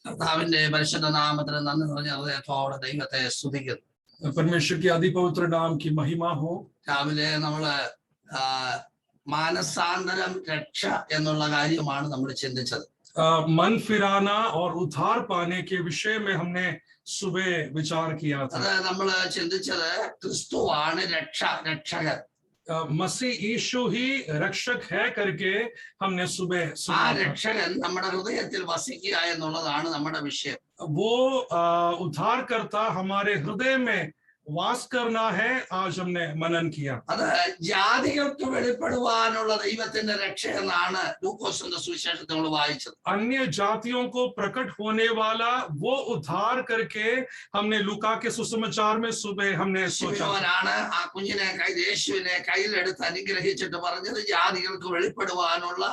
കർത്താവിന്റെ പരിശുദ്ധ നാമത്തിന് നന്ദി നിറഞ്ഞ ഹൃദയത്തോടെ ദൈവത്തെ സ്തുതിക്കുന്നു. परमेश्वर की आदि पवित्र नाम की महिमा हो. രാവിലെ നമ്മള് മാനസാന്തരം രക്ഷ എന്നുള്ള കാര്യമാണ് നമ്മൾ ചിന്തിച്ചത്. मन फिराना और उद्धार पाने के विषय में हमने सुबह विचार किया था. അത് നമ്മള് ചിന്തിച്ചത് ക്രിസ്തുവാണ് രക്ഷകൻ. मसीह यीशु ही रक्षक है करके हमने सुबह ആ രക്ഷകൻ നമ്മുടെ ഹൃദയത്തിൽ വസിക്കുക എന്നുള്ളതാണ് നമ്മുടെ വിഷയം. वो उद्धारकर्ता हमारे हृदय में वास करना है. आज हमने मनन किया. അത് ജാതികൾക്ക് വെളിപ്പെടുവാനുള്ള ദൈവത്തിന്റെ രക്ഷ എന്നാണ് ലൂക്കോസിന്റെ സുവിശേഷത്തിൽ നമ്മൾ വായിച്ചത്. अन्य जातियों को प्रकट होने वाला वो उद्धार करके हमने लूका के सुसमाचार में सुबह हमने सोचा. ശിമോനാണ് ആ കുഞ്ഞിനെ യേശുവിനെ കയ്യിലെടുത്ത് അനുഗ്രഹിച്ചിട്ട് പറഞ്ഞത് ജാതികൾക്ക് വെളിപ്പെടുവാനുള്ള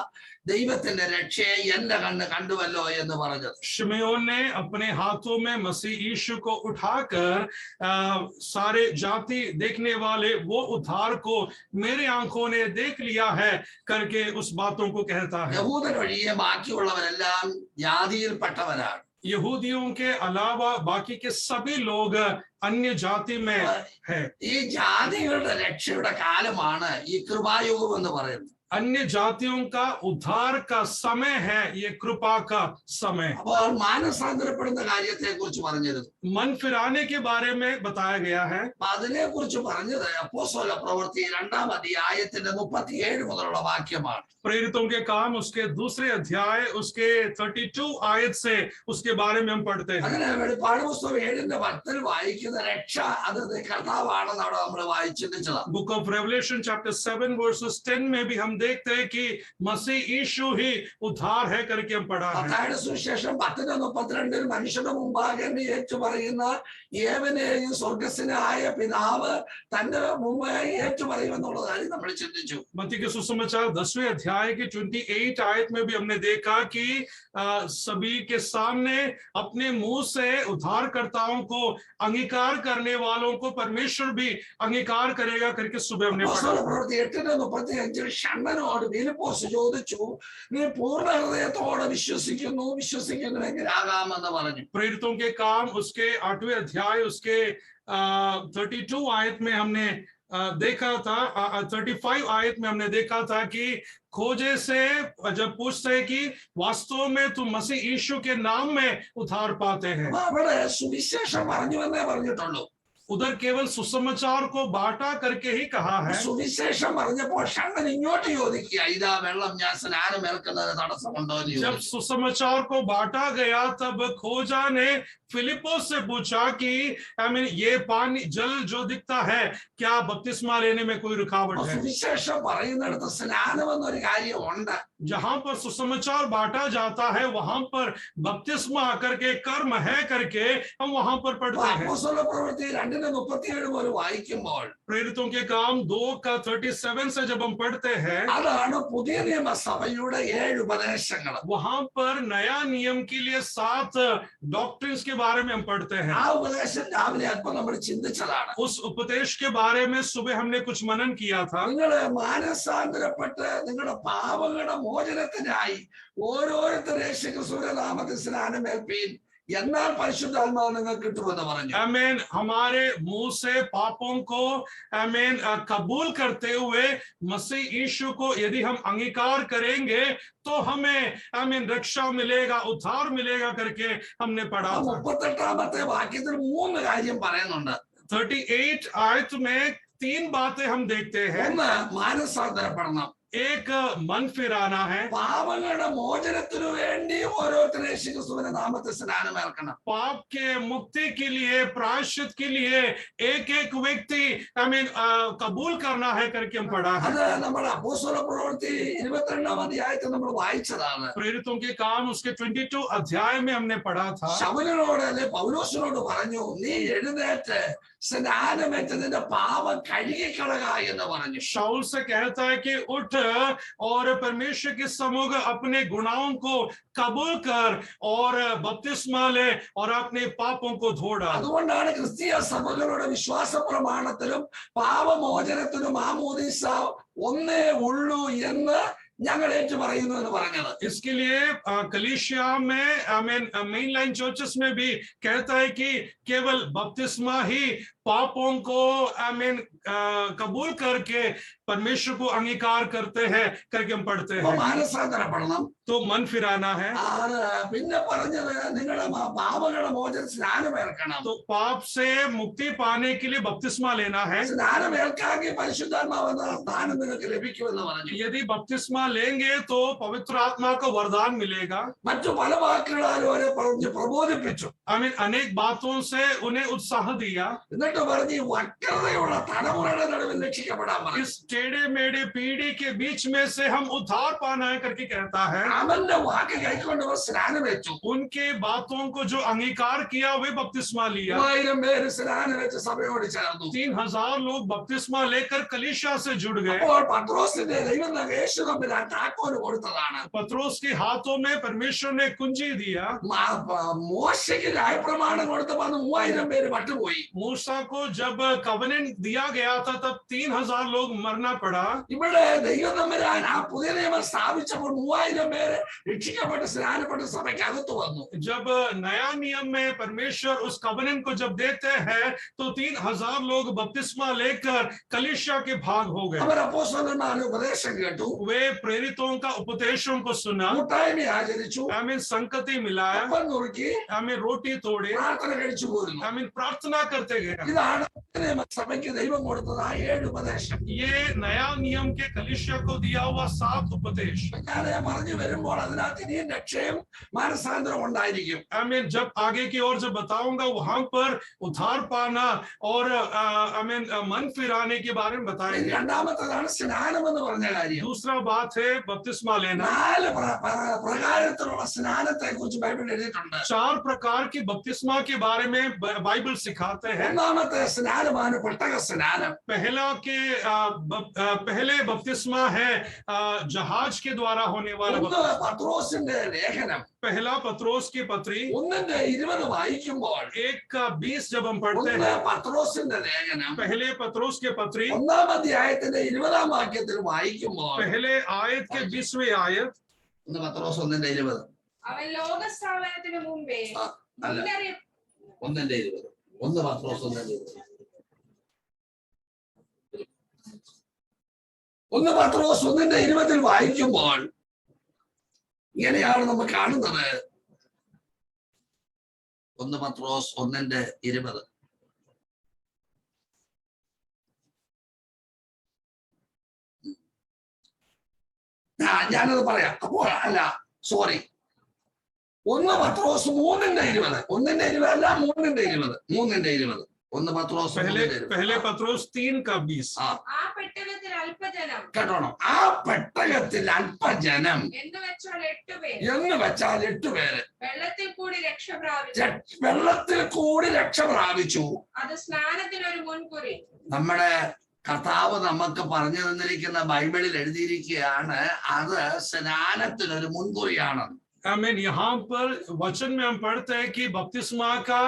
ദൈവത്തിന്റെ രക്ഷയെ എന്റെ കണ്ണ് കണ്ടുവല്ലോ എന്ന് പറഞ്ഞത്. शिमयोन ने अपने हाथों में मसीह यीशु को उठाकर सारे जाति देखने वाले वो उद्धार को मेरे आंखों ने देख लिया है करके उस बातों को कहता है. യഹൂദരൊഴികെ ബാക്കിയുള്ളവരെല്ലാം ജാതിയിൽപ്പെട്ടവരാണ്. यहूदियों के अलावा बाकी के सभी लोग अन्य जाति में है. ഈ ജാതികളുടെ രക്ഷയുടെ കാലമാണ് ഈ കൃപായുഗം എന്ന് പറയുന്നത്. अन्य जातियों का उद्धार का समय है ये कृपा का समय. അപ്പോൾ മാനസാന്തരപ്പെടുന്ന കാര്യത്തെ കുറിച്ച് പറഞ്ഞിരുന്നു. मन फिराने के बारे में बताया गया है. അതിനെ കുറിച്ച് പറഞ്ഞത് അപ്പോസ്തല പ്രവൃത്തി 2-ാം അധ്യായത്തിന്റെ 37 മുതലുള്ള വാക്യമാണ്. प्रेरितों के काम उसके दूसरे अध्याय उसके 32 आयत से उसके बारे में हम पढ़ते हैं. അങ്ങനെ വെളിപ്പാട് പുസ്തകം 7-ന്റെ 10 വായിക്കുന്ന രക്ഷ അത് കർത്താവാണെന്ന് അവിടെ നമ്മൾ വായിച്ചിരിച്ചതാണ്. Book of revelation chapter 7 verses 10 में भी हम देखते हैं कि मसीह यीशु ही उद्धार है करके हम पढ़ा है. മത്തായിയുടെ സുവിശേഷം 10:32 മനുഷ്യരുടെ മുമ്പാകെ ഏറ്റു പറയുന്ന ഏവനെയും സ്വർഗ്ഗസ്ഥനായ പിതാവ് തന്റെ മുമ്പേ ഏറ്റു പറയുമെന്നുള്ള കാര്യം നമ്മൾ ചിന്തിച്ചു. मत्ती के सुसमाचार 10वें अध्याय के 28 आयत में भी हमने देखा कि सभी के सामने अपने मुंह से उद्धारकर्ताओं को अंगीकार करने वालों को परमेश्वर भी अंगीकार करेगा करके सुबह हमने पढ़ा. പ്രവൃത്തി 8:35 ഷണ്ണനോട് ഫിലിപ്പോസ് ചോദിച്ചു, നീ പൂർണ്ണ ഹൃദയത്തോടെ വിശ്വസിക്കുന്നുവെങ്കിൽ ആകാമെന്ന് പറഞ്ഞു. प्रेरितों के काम उसके 8वें अध्याय उसके 32 आयत में हमने देखा था. 35 आयत में हमने देखा था कि खोजे से जब पूछते हैं कि वास्तव में तुम मसीह यीशु के नाम में उद्धार पाते हैं. അവിടെ സുവിശേഷം പറഞ്ഞുവെന്നേ പറഞ്ഞിട്ടുള്ളൂ. उधर केवल सुसमाचार को बांटा करके ही कहा है. സുവിശേഷം പറഞ്ഞപ്പോൾ ഷണ്ണൻ ഇങ്ങോട്ട് ചോദിക്കുക, ഇതാ വെള്ളം ഞാൻ സ്നാനം ഏൽക്കുന്നതിന് തടസ്സമുണ്ടോ? जब सुसमाचार को बांटा गया तब खोजा ने फिलिपोस से पूछा कि ये पानी जल जो दिखता है क्या बपतिस्मा लेने में कोई रुकावट है? സുവിശേഷം പറയുന്നിടത്ത് സ്നാനം എന്നൊരു കാര്യമുണ്ട്. जहां पर सुसमाचार बांटा जाता है वहां पर बपतिस्मा करके कर्म है करके हम वहां पर पढ़ते हैं. അപ്പോസ്തല പ്രവൃത്തി 2:37 മുതൽ വായിക്കുമ്പോൾ प्रेरितों के काम 2:37 से जब हम पढ़ते हैं അതാണ് പുതിയ നിയമസഭയുടെ 7 ഉപദേശങ്ങൾ. वहां पर नया नियम के लिए 7 डॉक्ट्रिन्स के बारे में हम पढ़ते हैं. ആ ഉപദേശം രാവിലെ അല്പം നമ്മൾ ചിന്തിച്ചതാണ്. उस उपदेश के बारे में सुबह हमने कुछ मनन किया था. നിങ്ങള് മാനസാന്തരപ്പെട്ട് നിങ്ങളുടെ പാപങ്ങളുടെ മോചനത്തിനായി ഓരോരുത്തർ യേശുക്രിസ്തുവിന്റെ നാമത്തിൽ സ്നാനമേൽപ്പീൻ, എന്നാൽ പരിശുദ്ധാത്മാവ് നിങ്ങൾക്ക് കിട്ടുമെന്ന് പറഞ്ഞു. आमीन. हमारे मुंह से पापों को आमीन कबूल करते हुए मसीह यीशु को यदि हम अंगीकार करेंगे तो हमें आमीन रक्षा मिलेगा, उद्धार मिलेगा करके हमने पढ़ा था. 38-ാമത്തെ വാക്യത്തിൽ 3 കാര്യം പറയുന്നുണ്ട്. 38 आयत में 3 बातें हम देखते हैं. ഒന്ന്, മാനസാന്തരപ്പെടണം. एक मन फिराना है. പാപങ്ങളുടെ മോചനത്തിനു വേണ്ടി ഓരോരുത്തർ യേശുക്രിസ്തുവിന്റെ നാമത്തിൽ സ്നാനമേൽക്കണം. पाप के मुक्ति के लिए, प्रायश्चित के लिए एक एक व्यक्ति आमीन कबूल करना है करके हम पढ़ा है. അത് നമ്മൾ അപ്പോസ്തല പ്രവൃത്തി 22-ാം അധ്യായത്തിൽ നമ്മൾ വായിച്ചതാണ്. प्रेरितों के काम उसके 22 अध्याय में हमने पढ़ा था. ശമൂവേലിനോട് അല്ലെ പൗലോസിനോട് പറഞ്ഞു, നീ എഴുന്നേറ്റ് സ്നാനമേറ്റ് നിന്റെ പാപം കഴുകിക്കളക എന്ന് പറഞ്ഞു. शाऊल से कहता है कि उठ और परमेश्वर के सम्मुख अपने गुनाहों को कबूल कर और बपतिस्मा ले और अपने पापों को धो डाल. അതുകൊണ്ടാണ് ക്രിസ്തീയ സഭകളുടെ വിശ്വാസ പ്രമാണത്തിലും പാപമോചനത്തിനും മാമോദീസ ഒന്നേ ഉള്ളൂ എന്ന് ഞങ്ങൾ ഏറ്റു പറയുന്നു എന്ന് പറഞ്ഞത്. इसके लिए कलीसिया में मेन लाइन चर्चेस में भी कहता है कि केवल बपतिस्मा ही पापों को कबूल करके परमेश्वर को अंगीकार करते हैं करके हम पढ़ते അപ്പൊ हैं। മാനസാന്തരപ്പെടണം. तो मन फिराना है। അത് പിന്നെ പറഞ്ഞത് നിങ്ങളുടെ പാപങ്ങളുടെ മോചന സ്നാനമേൽക്കണം. तो पाप से मुक्ति पाने के लिए बपतिस्मा लेना है। സ്നാനമേൽക്കാമെങ്കിൽ പരിശുദ്ധാത്മാവെന്ന സ്ഥാനം നിനക്ക് ലഭിക്കുമെന്ന് പറഞ്ഞു. यदि बपतिस्मा लेंगे तो पवित्र आत्मा का वरदान मिलेगा। മറ്റു പല വാക്കുകളാലും അവരെ പറഞ്ഞ് പ്രബോധിപ്പിച്ചു. अनेक बातों से उन्हें उत्साह दिया। എന്നിട്ട് പറഞ്ഞ് ഈ വക്രതയുള്ള തലമുറയുടെ നടുവിൽ രക്ഷിക്കപ്പെടാൻ പറഞ്ഞു. इस टेढ़े मेढ़े पीढ़ी के बीच में से हम उद्धार पाना है करके कहता है। അവന്റെ വാക്ക് കൈക്കൊണ്ടവർ സ്നാനം വെച്ചു. उनके बातों को जो अंगीकार किया वे बपतिस्मा लिया। 3000 പേര് സ്നാനം വെച്ച് സഭയോട് ചേർന്നു. 3000 लोग बपतिस्मा लेकर कलीसिया से जुड़ गए। അപ്പോൾ പത്രോസിന്റെ ദൈവം യേശു തമ്പുരാൻ താക്കോല് കൊടുത്തതാണ്. पत्रोस के हाथों में परमेश्वर ने कुंजी दिया। മോശയ്ക്ക് ന്യായപ്രമാണം കൊടുത്തപ്പോൾ 3000 പേര് പട്ടുപോയി. मूसा को जब कवनेंट दिया गया था तब 3000 लोग मरना पड़ा। ഇവിടെ ദൈവം തമ്പുരാൻ ആ പുതിയ നിയമം സ്ഥാപിച്ചപ്പോൾ 3000 പേര് രക്ഷിക്കപ്പെട്ട് സ്നാനപ്പെട്ട് സഭയ്ക്ക് അകത്ത് വന്നു. जब नया नियम में परमेश्वर उस कवनेंट को जब देते हैं तो 3000 लोग बपतिस्मा लेकर कलीसिया के भाग हो गए। അവർ അപ്പോസ്തലന്മാരുടെ ഉപദേശം കേട്ടു. वे प्रेरितों का उपदेशों को सुना। കൂട്ടായ്മ ആചരിച്ചു. संगति मिलाया। അപ്പം നുറുക്കി रोटी तोड़े। പ്രാർത്ഥന കഴിച്ചു പോരുന്നു. प्रार्थना करते गए। ഇതാണ് സഭയ്ക്ക് ദൈവം കൊടുത്തത് ആ 7 ഉപദേശം. ये नया नियम के कलीसिया को दिया हुआ 7 उपदेश। ഞാൻ പറഞ്ഞു വരുമ്പോൾ അതിനകത്ത് ഇനിയും രക്ഷയും മാനസാന്തരം ഉണ്ടായിരിക്കും. जब आगे की ओर जब बताऊंगा वहां पर उद्धार पाना और मन फिराने के बारे में बताएंगे। രണ്ടാമത്തേതാണ് സ്നാനം എന്ന് പറഞ്ഞ കാര്യം. दूसरा बात है बपतिस्मा लेना। 4 പ്രകാരത്തിലുള്ള സ്നാനത്തെ കുറിച്ച് ബൈബിൾ എഴുതിയിട്ടുണ്ട്. 4 प्रकार की बपतिस्मा के बारे में बाइबल सिखाते हैं। ഒന്നാമത്തെ സ്നാനമാണ് പെട്ടക സ്നാനം. पहले बपतिस्मा है जहाज के द्वारा होने वाला। പത്രോസിന്റെ ലേഖനം पहला पत्रोस की पत्री 1:20 വായിക്കുമ്പോൾ 1:20 जब हम पढ़ते हैं പത്രോസിന്റെ ലേഖനം पहले पत्रोस के पत्री 1-ാം അധ്യായത്തിന്റെ 20-ാം വാക്യത്തിൽ വായിക്കുമ്പോൾ पहले आयत के 20वीं आयत പത്രോസ് 1:20 അവൻ ലോകസ്ഥാപനത്തിന് മുമ്പേ അല്ല 1:20 പത്രോസ് 1 പത്രോസ് 1:20 വായിക്കുമ്പോൾ ഇങ്ങനെയാണ് നമ്മൾ കാണുന്നത്. 1 പത്രോസ് 1:20 ഞാനത് പറയാം. അപ്പോൾ അല്ല സോറി 1 പത്രോസ് 3:20 1:20 അല്ല 3:20 1 പത്രോസ് पहले पत्रोस 3:20 ആ പെട്ടകത്തിൽ അല്പജനം കേട്ടോണം. ആ പെട്ടകത്തിൽ അല്പജനം എന്ന് വെച്ചാൽ 8 പേർ എന്ന് വെച്ചാൽ 8 പേര് വെള്ളത്തിൽ കൂടി രക്ഷ പ്രാപിച്ചു. വെള്ളത്തിൽ കൂടി രക്ഷ പ്രാപിച്ചു. അത് സ്നാനത്തിനൊരു മുൻകുറി. നമ്മുടെ കർത്താവ് നമുക്ക് പറഞ്ഞു തന്നിരിക്കുന്ന ബൈബിളിൽ എഴുതിയിരിക്കുകയാണ് അത് സ്നാനത്തിനൊരു മുൻകുറിയാണ്. यहाँ पर वचन में हम पढ़ते हैं कि बपतिस्मा का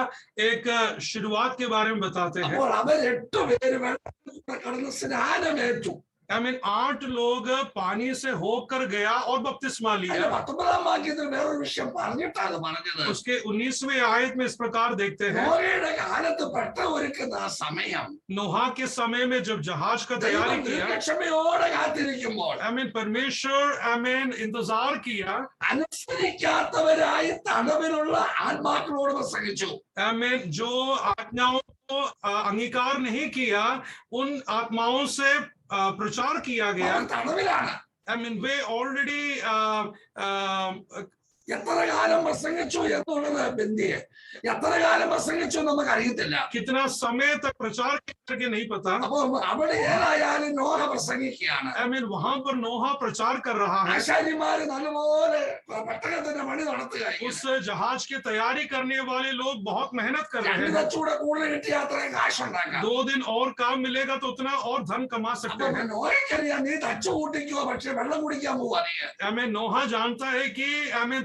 एक शुरुआत के बारे में बताते हैं। അപ്പോൾ അവർ 8 പേര് വെള്ളത്തിൽ കടന്ന് സ്നാനമേറ്റു. 8 लोग पानी से होकर गया और बपतिस्मा लिया। 19-ാം വാക്യത്തിൽ വേറൊരു വിഷയം പറഞ്ഞിട്ടാണ് പറഞ്ഞത്. उसके 19वें आयत में इस प्रकार देखते हैं നോഹയുടെ കാലത്ത് പെട്ട ഒരുക്കുന്ന സമയം नोहा के समय में जब जहाज का तैयारी किया ക്ഷമയോടെ കാത്തിരിക്കുമ്പോൾ परमेश्वर इंतजार किया। അനുസരിക്കാത്തവരായി തടവിലുള്ള ആത്മാക്കളോട് പ്രസംഗിച്ചു. जो आज्ञाओं को अंगीकार नहीं किया उन आत्माओं से प्रचार किया गया। തടവിലാണ്. वे ऑलरेडी എത്ര കാലം പ്രസംഗിച്ചു എന്നുള്ളത് ബന്ധിയെ എത്ര കാലം പ്രസംഗിച്ചു നമുക്ക് അറിയത്തില്ല. कितना समय तक प्रचार करके नहीं पता। അപ്പൊ അവിടെ ഏതായാലും നോഹ പ്രസംഗിക്കുകയാണ്. वहां पर नोहा प्रचार कर रहा है। ആശാരിമാര് നല്ലപോലെ പെട്ടകത്തിന്റെ പണി നടത്തുകയായി. उस जहाज की तैयारी करने वाले लोग बहुत मेहनत कर रहे हैं। ചൂടെ കൂടുതൽ കിട്ടിയ അത്രയും കാശുണ്ടാക്കാം. 2 दिन और काम मिलेगा तो उतना और धन कमा सकते हैं। നോഹയ്ക്കറിയാം നീ തച്ചു കൂട്ടിക്കോ പക്ഷെ വെള്ളം കുടിക്കാൻ പോവാ. नोहा जानता है कि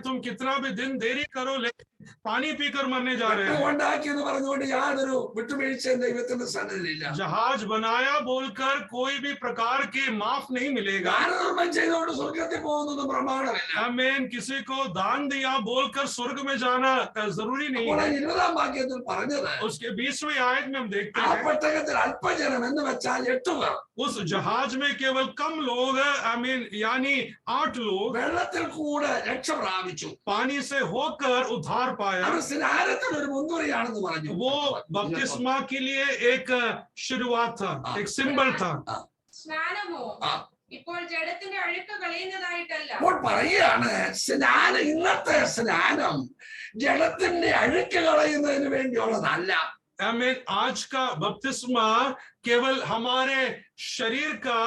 तुम कितना भी दिन देरी करो लेकिन पानी पीकर मरने जा रहे हैं। ഉണ്ടാക്കി എന്ന് പറഞ്ഞുകൊണ്ട് യാതൊരു വിട്ടുവീഴ്ചയും ദൈവത്തിന്റെ സന്നിധിയിലില്ല. जहाज बनाया बोलकर कोई भी प्रकार के माफ नहीं मिलेगा। ദാനധർമ്മം ചെയ്തുകൊണ്ട് സ്വർഗത്തിൽ പോകുന്നതും പ്രമാണമില്ല. आमीन। किसी को दान दिया बोलकर स्वर्ग में जाना जरूरी नहीं അപ്പോൾ है। 20-ാം വാക്യത്തിൽ പറഞ്ഞത് उसके 20वीं आयत में हम देखते ആ हैं പെട്ടകത്തിൽ അല്പജനം എന്ന് വെച്ചാൽ 8 പേർ उस जहाज में केवल कम लोग, आमीन, यानी 8 लोग വെള്ളത്തിൽ കൂടെ രക്ഷ പ്രാപിച്ചു. पानी से होकर उद्धार पाया। അത് സ്നാനത്തിന് ഒരു മുൻകുറിയാണെന്ന് പറഞ്ഞു. वो बपतिस्मा के लिए एक शुरुआत था, एक सिंबल था। സ്നാനമോ ആ. ഇപ്പോൾ ജഡത്തിന്റെ അഴുക്ക് കളയുന്നതായിട്ടല്ല. അപ്പോൾ പറയുകയാണ് സ്നാനം, ഇന്നത്തെ സ്നാനം ജഡത്തിന്റെ അഴുക്ക് കളയുന്നതിന് വേണ്ടിയുള്ളതല്ല. आमीन। आज का बपतिस्मा केवल हमारे शरीर का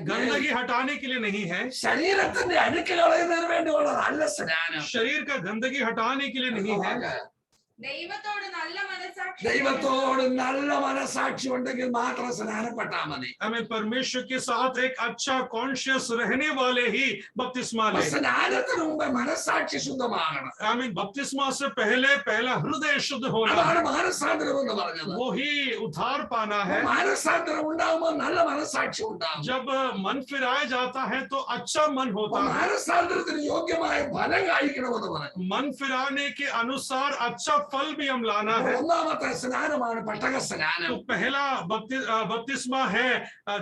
गंदगी हटाने के लिए नहीं है। ശരീരത്തിന്റെ അഴുക്ക് കളയുന്നതിന് വേണ്ടിയുള്ളതല്ല സ്നാനം. शरीर का गंदगी हटाने के लिए नहीं है। ദൈവത്തോട് നല്ല മനസ്സാക്ഷി ദൈവത്തോട് നല്ല മനസാക്ഷി ഉണ്ടെങ്കിൽ മാത്രം സ്നാനപ്പെട്ടാൽ മതി. हमें परमेश्वर के साथ एक अच्छा कॉन्शियस रहने वाले ही बपतिस्मा ले। സ്നാനത്തിന് മുമ്പ് മനസാക്ഷി ശുദ്ധമാകണം. आमीन। बपतिस्मा से पहले पहला हृदय शुद्ध होना, അതാണ് മാനസാന്തരം എന്ന് പറഞ്ഞത്. वो ही उद्धार पाना है। മാനസാന്തരം ഉണ്ടാകുമ്പോൾ നല്ല മനസാക്ഷി ഉണ്ടാകും. जब मन फिराया जाता है तो अच्छा मन होता है। മാനസാന്തരത്തിന് യോഗ്യമായ ഫലം കായ്ക്കണമെന്ന് പറഞ്ഞു. मन फिराने के अनुसार अच्छा फल भी हम लाना है। ഒന്നാമത്തെ സ്നാനമാണ് പെട്ടക സ്നാനം. तो पहला बपतिस्मा है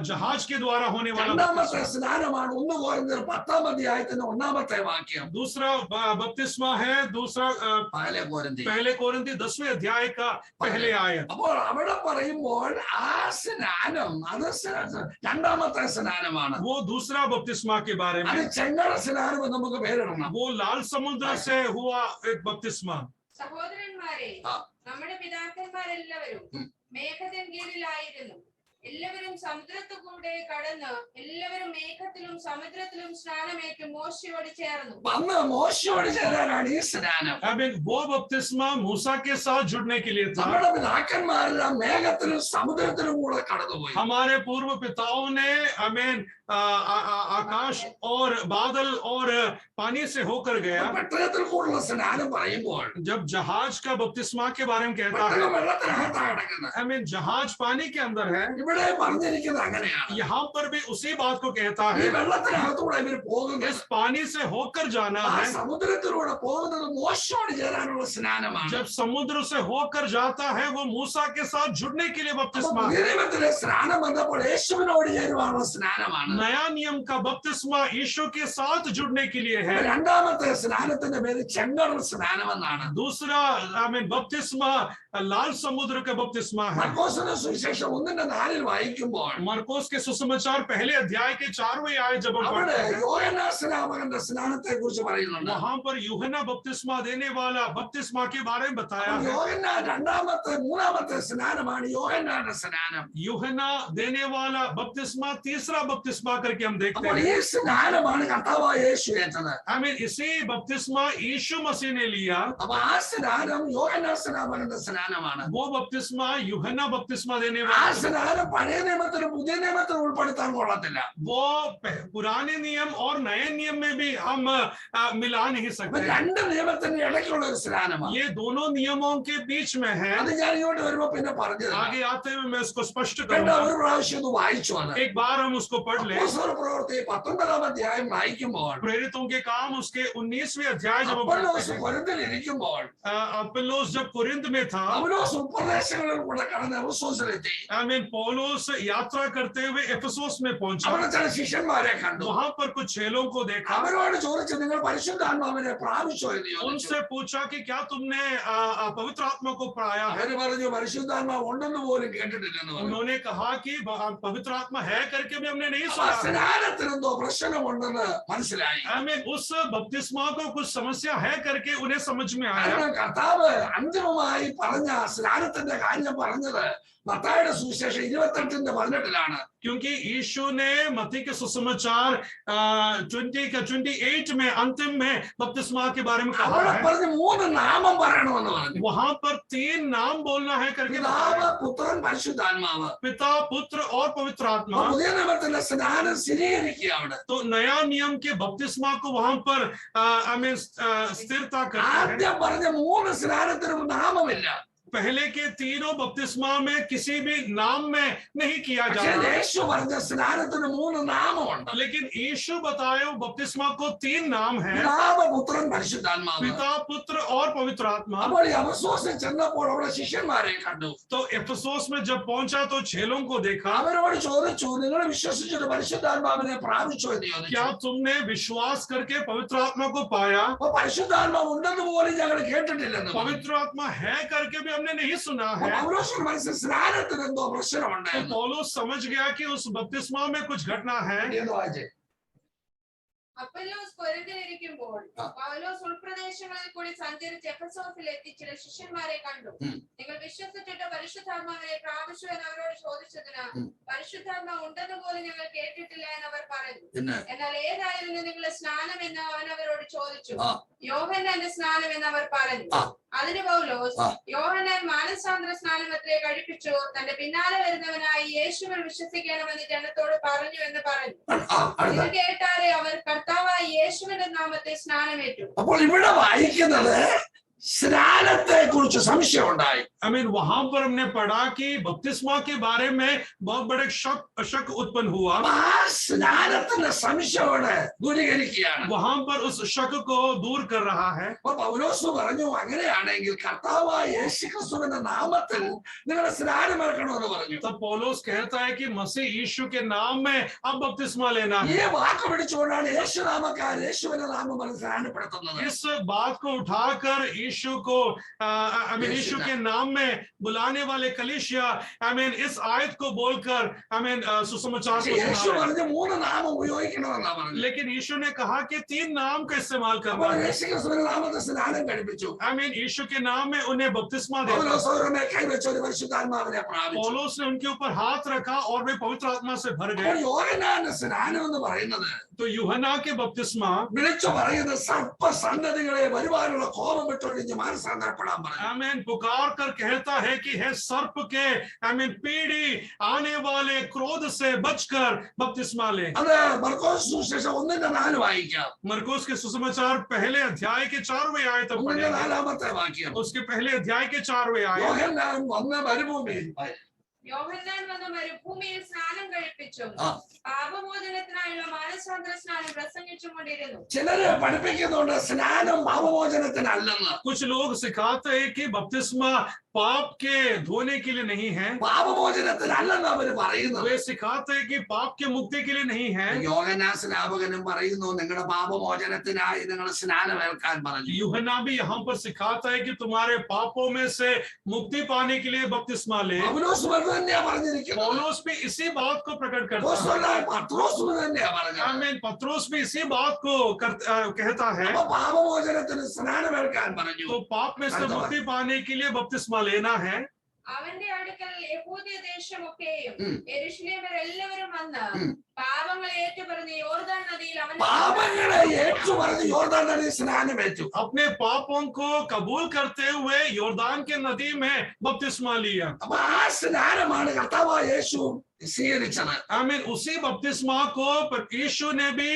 जहाज के द्वारा होने वाला രണ്ടാമത്തെ बपतिस्मा। സ്നാനമാണ് 1 കൊരിന്ത്യർ 10-ാം അധ്യായത്തിന്റെ 1-ാമത്തെ വാക്യം. दूसरा बपतिस्मा है दूसरा पहले कोरिन्थी 10वें अध्याय का पहले आयत। അപ്പോൾ അവിടെ പറയുമ്പോൾ ആ സ്നാനം അത് രണ്ടാമത്തെ സ്നാനമാണ്. वो दूसरा बपतिस्मा के बारे അത് में, ചെങ്കട സ്നാനം എന്ന് നമുക്ക് പേരിടണം. वो लाल समुद्र से हुआ एक बपतिस्मा। സഹോദരന്മാരെ, ആ. നമ്മുടെ പിതാക്കന്മാരെല്ലാവരും ഉം. മേഘത്തിൻ കീഴിലായിരുന്നു. എല്ലാവരും സമുദ്രത്തു കൂടെ കടന്ന് എല്ലാവരും മേഘത്തിലും സമുദ്രത്തിലും സ്നാനമേറ്റ് മോശയോട് ചേർന്നു. അന്ന് മോശയോട് ചേരാനാണ് ഈ സ്നാനം. आमीन। वो बपतिस्मा मूसा के साथ जुड़ने के लिए था। നമ്മുടെ പിതാക്കന്മാരെല്ലാം മേഘത്തിലും സമുദ്രത്തിലും കൂടെ കടന്നുപോയി. हमारे पूर्व पिताओं ने, आमीन, आकाश और बादल और पानी से होकर गया। പെട്ടകത്തിൽ കൂടുള്ള സ്നാനം പറയുമ്പോൾ जब जहाज का बपतिस्मा के बारे में कहता है, പെട്ടകം വെള്ളത്തിനകത്താണ് കിടക്കുന്നത്. आमीन, जहाज पानी के अंदर है। ഇവിടെ പറഞ്ഞിരിക്കുന്നത് അങ്ങനെയാണ്. यहाँ पर भी उसी बात को कहता ഈ है, വെള്ളത്തിനകത്തൂടെ ഇവർ പോകുന്നത്, इस पानी से होकर जाना ആ है। സമുദ്രത്തിലൂടെ പോകുന്നത് മോശയോട് ചേരാനുള്ള സ്നാനമാണ്. जब समुद्र से होकर जाता है वो मूसा के साथ जुड़ने के लिए അപ്പൊ बपतिस्मा है। പുതിയ നിയമത്തിലെ സ്നാനം വന്നപ്പോൾ യേശുവിനോട് ചേരുവാനുള്ള സ്നാനമാണ്. नया नियम का बपतिस्मा यीशु के साथ जुड़ने के लिए है। രണ്ടാമത്തെ സ്നാനത്തിന്റെ പേര് ചെങ്കടൽ സ്നാനം എന്നാണ്. दूसरा, आमीन, बपतिस्मा लाल समुद्र का बपतिस्मा है। മർക്കോസിന്റെ സുവിശേഷം 1:4 വായിക്കുമ്പോൾ मरकोस के सुसमाचार पहले अध्याय के 4वें आयत जब हम അവിടെ पढ़ते हैं, യോഹന്നാൻ സ്നാപകന്റെ സ്നാനത്തെ കുറിച്ച് പറയുന്നുണ്ട്. वहां पर यूहन्ना बपतिस्मा देने वाला बपतिस्मा के बारे में बताया है। യോഹന്നാൻ മൂന്നാമത്തെ സ്നാനമാണ് യോഹന്നാന്റെ സ്നാനം. यूहन्ना देने वाला बपतिस्मा तीसरा बपतिस्मा करके हम देखते അപ്പോൾ ഈ हैं। സ്നാനമാണ് കർത്താവായ യേശു ഏറ്റത്. आमीन। इसी बपतिस्मा यीशु मसीह ने लिया। അപ്പൊ ആ സ്നാനം യോഹന്നാൻ സ്നാപകന്റെ സ്നാനമാണ്. वो बपतिस्मा यूहन्ना बपतिस्मा देने ആ वाला, സ്നാനം പഴയ നിയമത്തിലും പുതിയ നിയമത്തിലും ഉൾപ്പെടുത്താൻ കൊള്ളത്തില്ല. वो पुराने नियम और नए नियम में भी हम मिला नहीं അപ്പൊ सकते। രണ്ട് നിയമത്തിന്റെ ഇടയ്ക്കുള്ള ഒരു സ്നാനമാണ്. ये दोनों नियमों के बीच में है। അത് ഞാൻ ഇങ്ങോട്ട് വരുമ്പോ പിന്നെ പറഞ്ഞു തരാം. आगे आते हुए मैं इसको स्पष्ट വേണ്ട, करूंगा। ഒരു പ്രാവശ്യം ഇത് വായിച്ചു. അത് एक बार हम उसको पढ़ लें। അപ്പോസ്തല പ്രവൃത്തി 19-ാം അധ്യായം വായിക്കുമ്പോൾ प्रेरितों के काम उसके 19वें अध्याय जब हम അപ്പൊല്ലോസ് पढ़ते हैं, കൊരിന്തിൽ इരിക്കുമ്പോൾ अपोलोस जब कुरिन्थ में था, പൗലോസ് ഉപദേശങ്ങളിൽ കൂടെ കടന്ന് എഫെസോസിലെത്തി. आमीन, पौलुस यात्रा करते हुए एफेसुस में पहुंचा। അവിടെ ചില ശിഷ്യന്മാരെ കണ്ടു. वहां पर कुछ चेलों को देखा। അവരോട് ചോദിച്ചു, നിങ്ങൾ പരിശുദ്ധാത്മാവിനെ പ്രാപിച്ചോ എന്ന് ചോദിച്ചു. उनसे पूछा कि क्या तुमने पवित्र आत्मा को पाया है? അവര് പറഞ്ഞു പരിശുദ്ധാത്മാവ് ഉണ്ടെന്ന് പോലും കേട്ടിട്ടില്ലെന്ന് പറഞ്ഞു. उन्होंने कहा कि पवित्र आत्मा है करके भी हमने नहीं ആ सुना। സ്നാനത്തിനെന്തോ പ്രശ്നമുണ്ടെന്ന് മനസ്സിലായി. आमीन। उस बपतिस्मा को कुछ समस्या है करके उन्हें समझ में आया। കാരണം കർത്താവ് അന്തിമമായി പറഞ്ഞ സ്നാനത്തിന്റെ കാര്യം പറഞ്ഞത് മത്തായിയുടെ സുവിശേഷം 28:18 क्योंकि यीशु ने मत्ती के सुसमाचार 28 में अंतिम में बपतिस्मा के बारे में कहा അവിടെ है। പറഞ്ഞ് 3 നാമം പറയണമെന്ന് പറഞ്ഞു. वहां पर 3 नाम बोलना है करके പിതാവ്, बताया। പുത്രൻ, പരിശുദ്ധാത്മാവ്. पिता, पुत्र और पवित्र आत्मा। അപ്പൊ പുതിയ നിയമത്തിലെ സ്നാനം സ്ഥിരീകരിക്കുക അവിടെ. तो नया नियम के बपतिस्मा को वहां पर स्थिरता करते हैं। ആദ്യം പറഞ്ഞ 3 സ്നാനത്തിനും നാമമില്ല. पहले के तीनों बपतिस्मा में किसी भी नाम में नहीं किया जा പക്ഷേ रहा, യേശു പറഞ്ഞ സ്നാനത്തിന് 3 നാമമുണ്ട്. लेकिन यीशु बताए बपतिस्मा को 3 नाम है, പിതാവ്, പുത്രൻ, പരിശുദ്ധാത്മാവ്. पिता, पुत्र और पवित्र आत्मा। അപ്പോൾ ഈ എഫെസോസിൽ ചെന്നപ്പോൾ അവിടെ ശിഷ്യന്മാരെ കണ്ടു. तो एफेसोस में जब पहुंचा तो चेलों को देखा। അവരോട് ചോദിച്ചു, നിങ്ങൾ വിശ്വസിച്ചിട്ട് പരിശുദ്ധാത്മാവിനെ പ്രാപിച്ചോ എന്ന് ചോദിച്ചു. क्या तुमने विश्वास करके पवित्र आत्मा को पाया? അപ്പൊ പരിശുദ്ധാത്മാവ് ഉണ്ടെന്ന് പോലും ഞങ്ങൾ കേട്ടിട്ടില്ലെന്ന് പറഞ്ഞു. पवित्र आत्मा है करके भी हमने नहीं सुना അപ്പൊ है। പൗലോസിന് മനസ്സിൽ സ്നാനത്തിന് എന്തോ तो പ്രശ്നമുണ്ടായിരുന്നു. पौलुस समझ गया कि उस बपतिस्मा में कुछ घटना है। എന്ന് വായിച്ചേ. അപ്പൊല്ലോസ് കൊരിന്തിലിരിക്കുമ്പോൾ ആ. പൗലോസ് ഉൾപ്രദേശങ്ങളിൽ കൂടി സഞ്ചരിച്ച് എഫെസോസിൽ എത്തി ചില ശിഷ്യന്മാരെ കണ്ടു. ഉം. നിങ്ങൾ വിശ്വസിച്ചിട്ട് പരിശുദ്ധാത്മാവിനെ പ്രാപിച്ചു എന്ന് അവരോട് ചോദിച്ചതിന് ഉം. പരിശുദ്ധാത്മാ ഉണ്ടെന്ന് പോലും ഞങ്ങൾ കേട്ടിട്ടില്ല എന്ന് അവർ പറഞ്ഞു. പിന്നെ എന്നാൽ ഏതായിരുന്നു നിങ്ങളുടെ സ്നാനം എന്ന് അവൻ അവരോട് ചോദിച്ചു. ആ. യോഹന്നാന്റെ സ്നാനം എന്ന് അവർ പറഞ്ഞു. ആ. അതിന് പൗലോസ്, ആ. യോഹന്നാൻ മാനസാന്തര സ്നാനം അത്രേ കഴിപ്പിച്ചു, തന്റെ പിന്നാലെ വരുന്നവനായി യേശുവിൽ വിശ്വസിക്കണമെന്ന് ജനത്തോട് പറഞ്ഞു എന്ന് പറഞ്ഞു. അടുത്ത ഇത് കേട്ടാരെ അവർ കർത്താവായ യേശുവിന്റെ നാമത്തെ സ്നാനമേറ്റു. അപ്പോൾ ഇവിടെ വായിക്കുന്നത് സ്നാനത്തെ കുറിച്ച് സംശയം ഉണ്ടായി. I mean, वहां पर हमने पढ़ा कि बपतिस्मा के बारे में बहुत बड़े शक उत्पन्न हुआ। അപ്പൊ ആ സ്നാനത്തിന്റെ സംശയോടെ ദൂരീകരിക്കുകയാണ്. वहां पर उस शक को दूर कर रहा है। അപ്പൊ പൗലോസ് പറഞ്ഞു, അങ്ങനെയാണെങ്കിൽ കർത്താവായ യേശുക്രിസ്തുവിന്റെ നാമത്തിൽ നിങ്ങൾ സ്നാനമേൽക്കണമെന്ന് പറഞ്ഞു. तब पौलुस कहता है कि मसीह यीशु के नाम में अब बपतिस्मा लेना ഈ है। വാക്ക് പിടിച്ചുകൊണ്ടാണ് യേശുനാമക്കാർ യേശുവിന്റെ നാമം പറഞ്ഞ് സ്നാനപ്പെടുത്തുന്നത്. इस बात को उठाकर यीशु को यीशु के नाम में बुलाने वाले कलीसिया इस आयत को बोलकर सुसमाचार പക്ഷേ को യേശു सुना रहे हैं। പറഞ്ഞ് 3 നാമം ഉപയോഗിക്കണമെന്നാ പറഞ്ഞു. लेकिन यीशु ने कहा कि 3 नाम का इस्तेमाल करना അപ്പോൾ है। യേശുക്രിസ്തുവിന്റെ നാമത്തിൽ സ്നാനം കഴിപ്പിച്ചു. यीशु के नाम में उन्हें बपतिस्मा दिया। പൗലോസ് അവരുടെ മേൽ കൈവച്ച് ഒരു പരിശുദ്ധാത്മാവിനെ പ്രാപിച്ചു. पौलुस ने उनके ऊपर हाथ रखा और वे पवित्र आत्मा से भर അപ്പോൾ गए। യോഹന്നാന്റെ സ്നാനം എന്ന് പറയുന്നത് तो यूहन्ना के बपतिस्मा വിളിച്ചു പറയുന്ന സർപ്പസന്തതികളെ വരുവാനുള്ള കോപം വിട്ടൊഴിഞ്ഞ് മാനസാന്തരപ്പെടാൻ പറഞ്ഞു. पुकार कर कहता है कि है सर्प के पीढ़ी आने वाले क्रोध से बचकर बपतिस्मा ले। അത് മർക്കോസ് സുവിശേഷം 1:4 വായിക്കാം. मरकुस के सुसमाचार पहले अध्याय के 4वें आयत तक पढ़ेंगे। 4-ാമത്തെ വാക്യം. उसके पहले अध्याय के 4वें आयत। യോഹന്നാൻ വന്ന മരുഭൂമിയിൽ യോഹന്നാൻ വന്ന മരുഭൂമിയിൽ സ്നാനം കഴിപ്പിച്ചു, ആ. പാപമോചനത്തിനായുള്ള മാനസാന്തര സ്നാനം പ്രസംഗിച്ചും കൊണ്ടിരുന്നു. ചിലര് പഠിപ്പിക്കുന്നുണ്ട് സ്നാനം പാപമോചനത്തിനല്ലെന്ന്. कुछ लोग सिखाते हैं कि बपतिस्मा पाप के धोने के लिए नहीं है। പാപമോചനത്തിനല്ലെന്ന് അവര് പറയുന്നത്. वे सिखाते हैं कि पाप के मुक्ति के लिए नहीं है। യോഹന്നാൻ സ്നാപകനും പറയുന്നു, നിങ്ങളുടെ പാപമോചനത്തിനായി നിങ്ങൾ സ്നാനമേൽക്കാൻ പറഞ്ഞു. यूहन्ना भी यहाँ पर सिखाता है कि तुम्हारे पापों में से मुक्ति पाने के लिए बपतिस्मा ले। പൗലോസ് തന്നെയാ പറഞ്ഞിരിക്കുന്നത്. पौलुस भी इसी बात को प्रकट करता है। അപ്പോസ്തലനായ പത്രോസ് തന്നെയാ പറഞ്ഞത്. पत्रोस भी इसी बात को कहता है। അപ്പൊ പാപമോചനത്തിന് സ്നാനമേൽക്കാൻ പറഞ്ഞു. तो पाप में से मुक्ति पाने के लिए बपतिस्मा लेना है। അവന്റെ അടുക്കൽ യഹൂദ്യ ദേശമൊക്കെയും ഉം. യെരൂശലേമ്യർ എല്ലാവരും വന്ന് ഉം. പാപങ്ങൾ ഏറ്റുപറഞ്ഞ് യോർദാൻ നദിയിൽ അവൻ പാപങ്ങളെ ഏറ്റുപറഞ്ഞ് യോർദാൻ നദിയിൽ സ്നാനമേറ്റു. अपने पापों को कबूल करते हुए योर्दान के नदी में बपतिस्मा लिया। അപ്പൊ ആ സ്നാനമാണ് കർത്താവായ യേശു സ്വീകരിച്ചത്. उसी बपतिस्मा को यीशु ने भी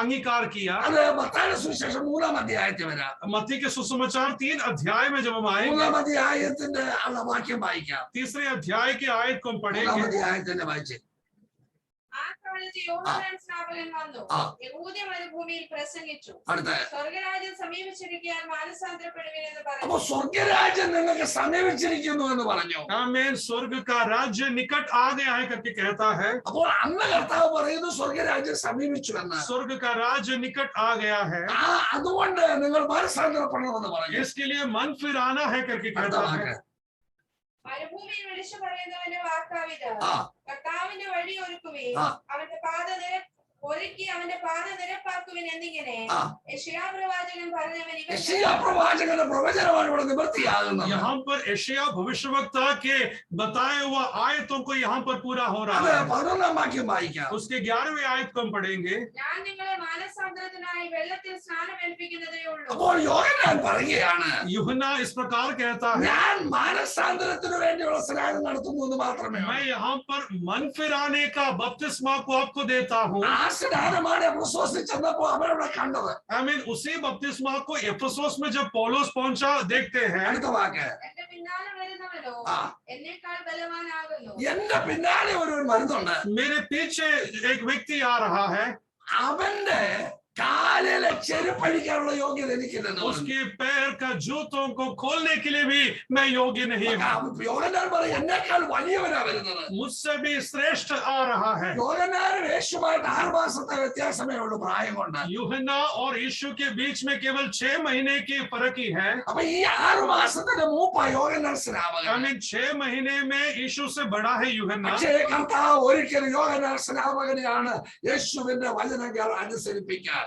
अंगीकार किया। അത് മത്തായിയുടെ സുവിശേഷം 3-ാം അധ്യായത്തിൽ വരാം. मत्ती के सुसमाचार 3 अध्याय में जब हम आएंगे, 3-ാം അധ്യായത്തിന്റെ ഉള്ള വാക്യം വായിക്കാം. 3 अध्याय के आयत को हम 3-ാം पढ़ेंगे। അധ്യായത്തിന്റെ വായിച്ചേ. ആ കാലത്ത് യോഹന്നാൻ സ്നാപകൻ വന്നു, ആ. യഹൂദ്യ മരുഭൂമിയിൽ പ്രസംഗിച്ചു, അടുത്ത സ്വർഗരാജ്യം സമീപിച്ചിരിക്കാൻ മാനസാന്തരപ്പെടുവിൻ എന്ന് പറഞ്ഞു. അപ്പൊ സ്വർഗരാജ്യം നിങ്ങൾക്ക് സമീപിച്ചിരിക്കുന്നു എന്ന് പറഞ്ഞു. स्वर्ग का राज्य निकट आ गया है करके कहता है। അപ്പോൾ അന്ന് കർത്താവ് പറയുന്നു സ്വർഗരാജ്യം സമീപിച്ചു എന്ന്. स्वर्ग का राज्य निकट आ गया है, അതുകൊണ്ട് നിങ്ങൾ മാനസാന്തരപ്പെടണമെന്ന് പറഞ്ഞു. इसके लिए मन फिराना है करके कहता है। മരുഭൂമിയിൽ വിളിച്ചു പറയുന്നവന്റെ വാക്കാവിത്, ആ. കർത്താവിന്റെ വഴി ഒരുക്കുവേ, ആ. അവന്റെ പാത ഒരുക്കി അവന്റെ പാത നിരപ്പാക്കുവിൻ എന്നിങ്ങനെ ആ. യെശയ്യാ പ്രവാചകൻ പറഞ്ഞവൻ ഇവൻ യെശയ്യാ പ്രവാചകന്റെ പ്രവചനമാണ് ഇവിടെ നിവൃത്തിയാകുന്നത്. यहाँ पर यशायाह भविष्यवक्ता के बताए हुआ आयतों को यहाँ पर पूरा हो അത് रहा है। 11-ാം വാക്യം വായിക്കാം. उसके 11वें आयत को हम पढ़ेंगे। ഞാൻ നിങ്ങളെ മാനസാന്തരത്തിനായി വെള്ളത്തിൽ സ്നാനം ഏൽപ്പിക്കുന്നതേ ഉള്ളൂ. അപ്പോൾ യോഹന്നാൻ പറയുകയാണ്, यूहन्ना इस प्रकार कहता है, ഞാൻ മാനസാന്തരത്തിന് വേണ്ടിയുള്ള സ്നാനം നടത്തുന്നു എന്ന് മാത്രമേ मैं यहाँ पर मन फिराने का बपतिस्मा को आपको देता हूँ। ആ സ്നാനമാണ് എഫെസോസിൽ ചെന്നപ്പോ അവരവിടെ കണ്ടത്. I mean उसी बपतिस्मा को एफेसोस में जब पौलुस पहुंचा देखते हैं। അടുത്ത വാക്ക്, എന്റെ പിന്നാലെ വരുന്നവനോ ആ. എന്നേക്കാൾ ബലവാനാകുന്നു. എന്റെ പിന്നാലെ ഒരുവൻ വരുന്നുണ്ട്, मेरे पीछे एक व्यक्ति आ रहा है, അവന്റെ കാലിലെ ചെരുപ്പഴിക്കാനുള്ള യോഗ്യത എനിക്കില്ലെന്ന് പറഞ്ഞു. उसके पैर का जूतों को खोलने के लिए भी मैं योग्य नहीं हूँ। യോഹന്നാൻ പറയും എന്നേക്കാൾ വലിയവനാ വരുന്നത്. मुझसे भी श्रेष्ठ आ रहा है। യോഹന്നാനും യേശുവായിട്ട് 6 മാസത്തെ വ്യത്യാസമേ ഉള്ളൂ പ്രായം കൊണ്ട്. यूहन्ना और यीशु के बीच में केवल 6 महीने की फर्क ही है। അപ്പൊ ഈ 6 മാസത്തിന്റെ മൂപ്പ യോഹന്നാൻ സ്നാപകൻ. I mean 6 महीने में यीशु से बड़ा है यूहन्ना। പക്ഷേ കർത്താവ് ഒരിക്കലും യോഹന്നാൻ സ്നാപകനെയാണ് യേശുവിന്റെ വചനങ്ങൾ അനുസരിപ്പിക്കാൻ.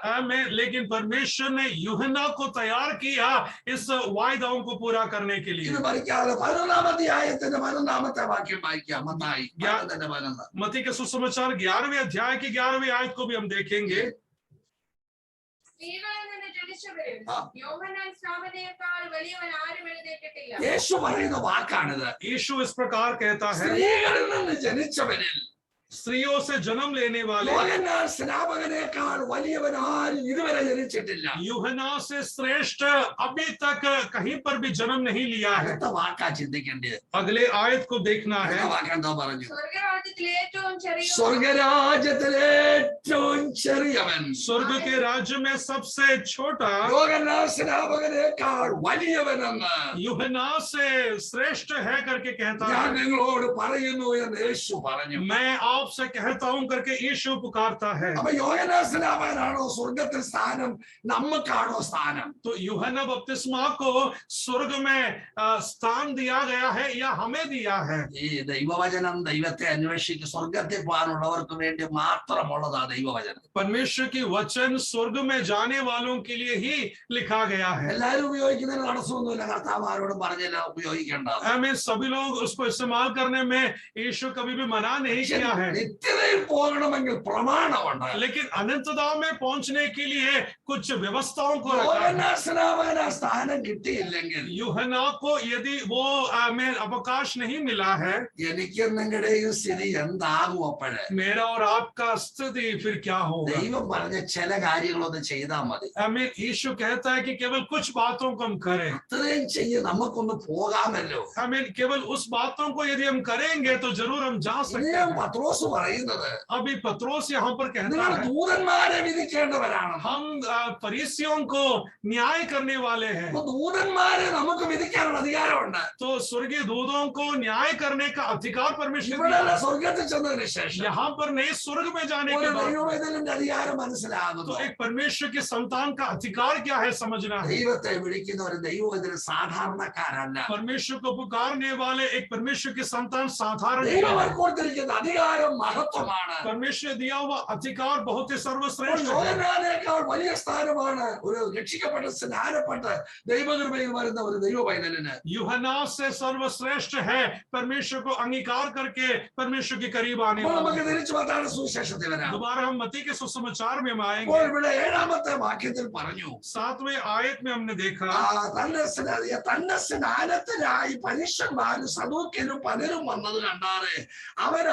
लेकिन परमेश्वर ने यूहन्ना को तैयार किया इस वायदाओं को पूरा करने के लिए। ഇത് പഠിക്കാതെ 11-ാം അധ്യായത്തിന്റെ 11-ാമത്തെ വാക്യം വായിക്കാം. മത്തായി 11:11. मत्ती के सुसमाचार 11वें अध्याय की 11वीं आयत को भी हम देखेंगे। സ്ത്രീകളിൽ നിന്ന് ജനിച്ചവരിൽ ആ. യോഹന്നാൻ സ്നാപകനേക്കാൾ വലിയവൻ ആരും എഴുന്നേറ്റിട്ടില്ല. യേശു പറയുന്ന വാക്കാണിത്. यीशु इस प्रकार कहता है, സ്ത്രീകളിൽ നിന്ന് ജനിച്ചവരിൽ स्त्रियों से जन्म लेने वाले യോഹന്നാൻ സ്നാപകനേക്കാൾ വലിയവൻ ആരും ഇതുവരെ ജനിച്ചിട്ടില്ല. यूहन्ना से श्रेष्ठ अभी तक कहीं पर भी जन्म नहीं लिया है। അടുത്ത വാക്കാ ചിന്തിക്കേണ്ടത്. अगले आयत को देखना है। അടുത്ത വാക്കെന്താ പറഞ്ഞു? സ്വർഗരാജ്യത്തിൽ ഏറ്റവും ചെറിയ സ്വർഗരാജ്യത്തിലെ ഏറ്റവും ചെറിയവൻ स्वर्ग के राज्य में सबसे छोटा യോഹന്നാൻ സ്നാപകനേക്കാൾ വലിയവനെന്ന് यूहन्ना से श्रेष्ठ है करके कहता ഞാൻ है। നിങ്ങളോട് പറയുന്നു എന്ന് യേശു പറഞ്ഞു. मैं आपसे कहता हूं करके यीशु पुकारता है। അപ്പൊ യോഹന്നാൻ സ്നാപകനാണോ സ്വർഗത്തിൽ സ്ഥാനം, നമുക്കാണോ സ്ഥാനം? तो यूहन्ना बपतिस्मा को स्वर्ग में स्थान दिया गया है या हमें दिया है? ഈ ദൈവവചനം ദൈവത്തെ അന്വേഷിച്ച് സ്വർഗത്തിൽ പോകാനുള്ളവർക്ക് വേണ്ടി മാത്രമുള്ളതാ ദൈവവചനം. परमेश्वर की वचन स्वर्ग में जाने वालों के लिए ही लिखा गया है। എല്ലാരും ഉപയോഗിക്കുന്നതിന് തടസ്സമൊന്നുമില്ല. കർത്താവ് ആരോടും പറഞ്ഞില്ല ഉപയോഗിക്കേണ്ട. हमें सभी लोग उसको इस्तेमाल करने में यीशु कभी भी मना नहीं किया है। നിത്യതയിൽ പോകണമെങ്കിൽ പ്രമാണമുണ്ട്. लेकिन अनंतता में पहुंचने के लिए कुछ व्यवस्थाओं को रखा है। യോഹന്നാൻ സ്നാപകന് ആ സ്ഥാനം കിട്ടിയില്ലെങ്കിൽ यूहन्ना को यदि वो में अवकाश नहीं मिला है, എനിക്ക് നിങ്ങളുടെയും സ്ഥിതി എന്താകും അപ്പോഴ്? मेरा और आपका स्थिति फिर क्या होगा? ദൈവം പറഞ്ഞ ചില കാര്യങ്ങളൊന്ന് ചെയ്താൽ മതി. हमें यीशु कहता है कि केवल कुछ बातों को हम करें। അത്രയും ചെയ്ത് നമുക്കൊന്ന് പോകാമല്ലോ. हमें केवल उस बातों को यदि हम करेंगे तो जरूर हम जा सकते ഇനിയും हैं। പത്രോസ് പറയുന്നത് अभी पत्रोस यहाँ पर कहता നിങ്ങൾ है, ദൂതന്മാരെ വിധിക്കേണ്ടവരാണ്. हम फरीसियों को न्याय करने वाले हैं। അപ്പൊ ദൂതന്മാരെ നമുക്ക് വിധിക്കാനുള്ള അധികാരമുണ്ട്. तो स्वर्गीय दूतों को न्याय करने का अधिकार परमेश्वर ഇവിടെ दिया है। സ്വർഗത്തിൽ ചെന്നതിന് ശേഷം यहाँ पर नहीं, स्वर्ग में जाने ഒരു के बाद ദൈവവേദനന്റെ അധികാരം മനസ്സിലാകുന്നു. तो एक परमेश्वर के संतान का अधिकार क्या है समझना है। ദൈവത്തെ വിളിക്കുന്നവർ ദൈവവേദന സാധാരണക്കാരല്ല. परमेश्वर को पुकारने वाले एक परमेश्वर के संतान साधारण नहीं ദൈവം है। കൊടുത്തിരിക്കുന്ന അധികാരം മഹത്വമാണ്. परमेश्वर दिया हुआ अधिकार बहुत ही അപ്പോൾ सर्वश्रेष्ठ है। യോഹന്നാനേക്കാൾ വലിയ സ്ഥാനമാണ് ഒരു രക്ഷിക്കപ്പെട്ട സ്നാനപ്പെട്ട് ദൈവകൃപയിൽ വരുന്ന ഒരു ദൈവ പൈതലിന്. यूहन्ना से सर्वश्रेष्ठ है परमेश्वर को अंगीकार करके परमेश्वर के करीब आने അപ്പോൾ वाला। നമുക്ക് തിരിച്ചു മത്തായിയുടെ സുവിശേഷത്തിൽ വരാം. दोबारा हम मत्ती के सुसमाचार में हम അപ്പോൾ आएंगे। ഇവിടെ 7-ാമത്തെ വാക്യത്തിൽ പറഞ്ഞു, 7वें आयत में हमने देखा തന്റെ സ്നാനത്തിനായി പരീക്ഷന്മാരും സദൂക്യരും പലരും വന്നത് കണ്ടാറ്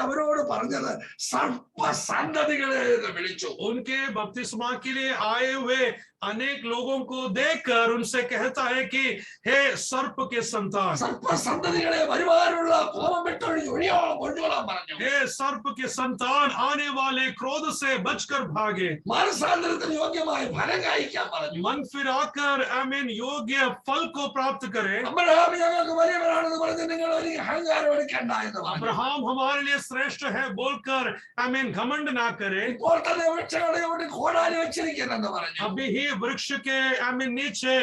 അവരോട് പറഞ്ഞത് സർപ്പസന്തതികളെ എന്ന് വിളിച്ചു. उनके बपतिस्मा के लिए आए हुए अनेक लोगों को देखकर उनसे कहता है कि हे सर्प के संतान, സർപ്പസന്തതികളെ വരുവാനുള്ള കോപം വിട്ടൊഴിഞ്ഞ് ഒഴിഞ്ഞോളാൻ പറഞ്ഞു. हे सर्प के संतान, आने वाले क्रोध से बचकर भागे। മാനസാന്തരത്തിന് യോഗ്യമായ ഫലം കായ്ക്കാൻ പറഞ്ഞു. मन फिराकर आमीन योग्य फल को प्राप्त करे। അബ്രഹാം ഞങ്ങൾക്ക് വലിയവനാണെന്ന് പറഞ്ഞ് നിങ്ങൾ ഒരു അഹങ്കാരം എടുക്കണ്ട എന്ന് പറഞ്ഞു. अब्राहम हमारे लिए श्रेष्ठ है बोलकर आमीन घमंड ना करे। ഇപ്പോൾ തന്നെ വൃക്ഷങ്ങളെ കൊണ്ട് കോടാലി വെച്ചിരിക്കുന്നെന്ന് പറഞ്ഞു. अभी ही वृक्ष के नीचे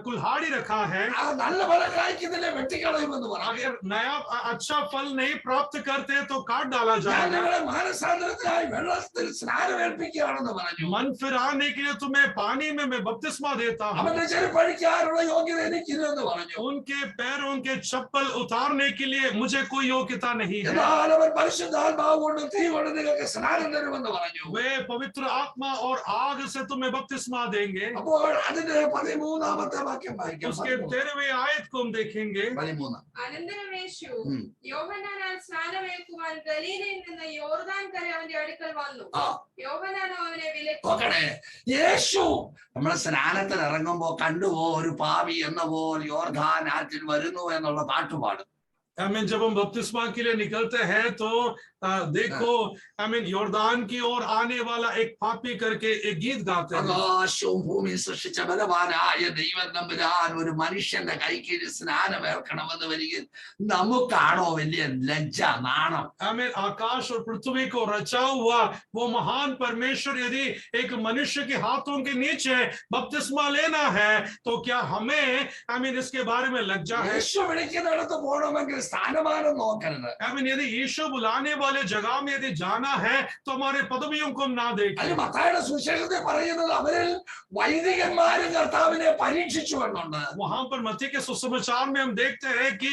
कुल्हाड़ी रखा है, ആ നല്ല ഫലം കായ്ക്കുന്നില്ലേ വെട്ടിക്കളയുമെന്ന് പറഞ്ഞു. अगर नया अच्छा फल नहीं प्राप्त करते तो काट डाला ഞാൻ जाएगा। നിങ്ങളെ മാനസാന്തരത്തിനായി വെള്ളത്തിൽ സ്നാനമേൽപ്പിക്കുകയാണെന്ന് പറഞ്ഞു. मन फिराने के लिए तुम्हें पानी में मैं बपतिस्मा देता हूँ, അവന്റെ ചെരുപ്പഴിക്കാനുള്ള യോഗ്യത എനിക്കില്ലെന്ന് പറഞ്ഞു. उनके पैरों के चप्पल उतारने के लिए मुझे कोई योग्यता नहीं है, എന്നാൽ അവൻ പരിശുദ്ധാത്മാവ് കൊണ്ട് തീ കൊണ്ട് നിങ്ങൾക്ക് സ്നാനം തരുമെന്ന് പറഞ്ഞു. वे पवित्र आत्मा और आग से तुम्हें बपतिस्मा देंगे। അപ്പോൾ അതിന്റെ 13ാമത്തെ വാക്യം വായിക്കാം. उसके 13वें आयत को हम देखेंगे। 13. അനന്തരം യേശു ഉം. യോഹന്നാനാൽ സ്നാനമേൽക്കുവാൻ ഗലീലയിൽ നിന്ന് യോർദാൻ കര അവന്റെ അടുക്കൽ വന്നു. ആ യോഹന്നാനോ അവനെ വിലക്കി. നോക്കണേ, യേശു നമ്മൾ സ്നാനത്തിൽ ഇറങ്ങുമ്പോ കണ്ടുപോ ഒരു പാപി എന്ന പോലെ യോർദാൻ ആറ്റിൽ വരുന്നു എന്നുള്ള പാട്ടുപാടും. जब हम बपतिस्मा के लिए निकलते हैं तो देखो योर्दान की ओर आने वाला एक पापी करके एक गीत गाते हैं। ആകാശവും ഭൂമിയും സൃഷ്ടിച്ച ബലവാനായ ദൈവം തമ്പുരാൻ ഒരു മനുഷ്യന്റെ കൈക്കീഴിൽ സ്നാനമേൽക്കണമെന്ന് വരികയും നമുക്കാണോ വലിയ ലജ്ജ, നാണം? आकाश और पृथ्वी को रचा हुआ वो महान परमेश्वर यदि एक मनुष्य के हाथों के नीचे बपतिस्मा लेना है तो क्या हमें इसके बारे में लज्जा है? യേശു വിളിക്കുന്നിടത്ത് പോകണമെങ്കിൽ സ്ഥാനമാനം നോക്കരുത്. यदि यीशु बुलाने वाले जगह में यदि जाना है तो हमारे पदवियों को हम ना देखें। അത് മത്തായിയുടെ സുവിശേഷത്തിൽ പറയുന്നത് അവരിൽ വൈദികന്മാരും കർത്താവിനെ പരീക്ഷിച്ചു എന്നുണ്ട്. वहां पर मत्ती के सुसमाचार में हम देखते हैं कि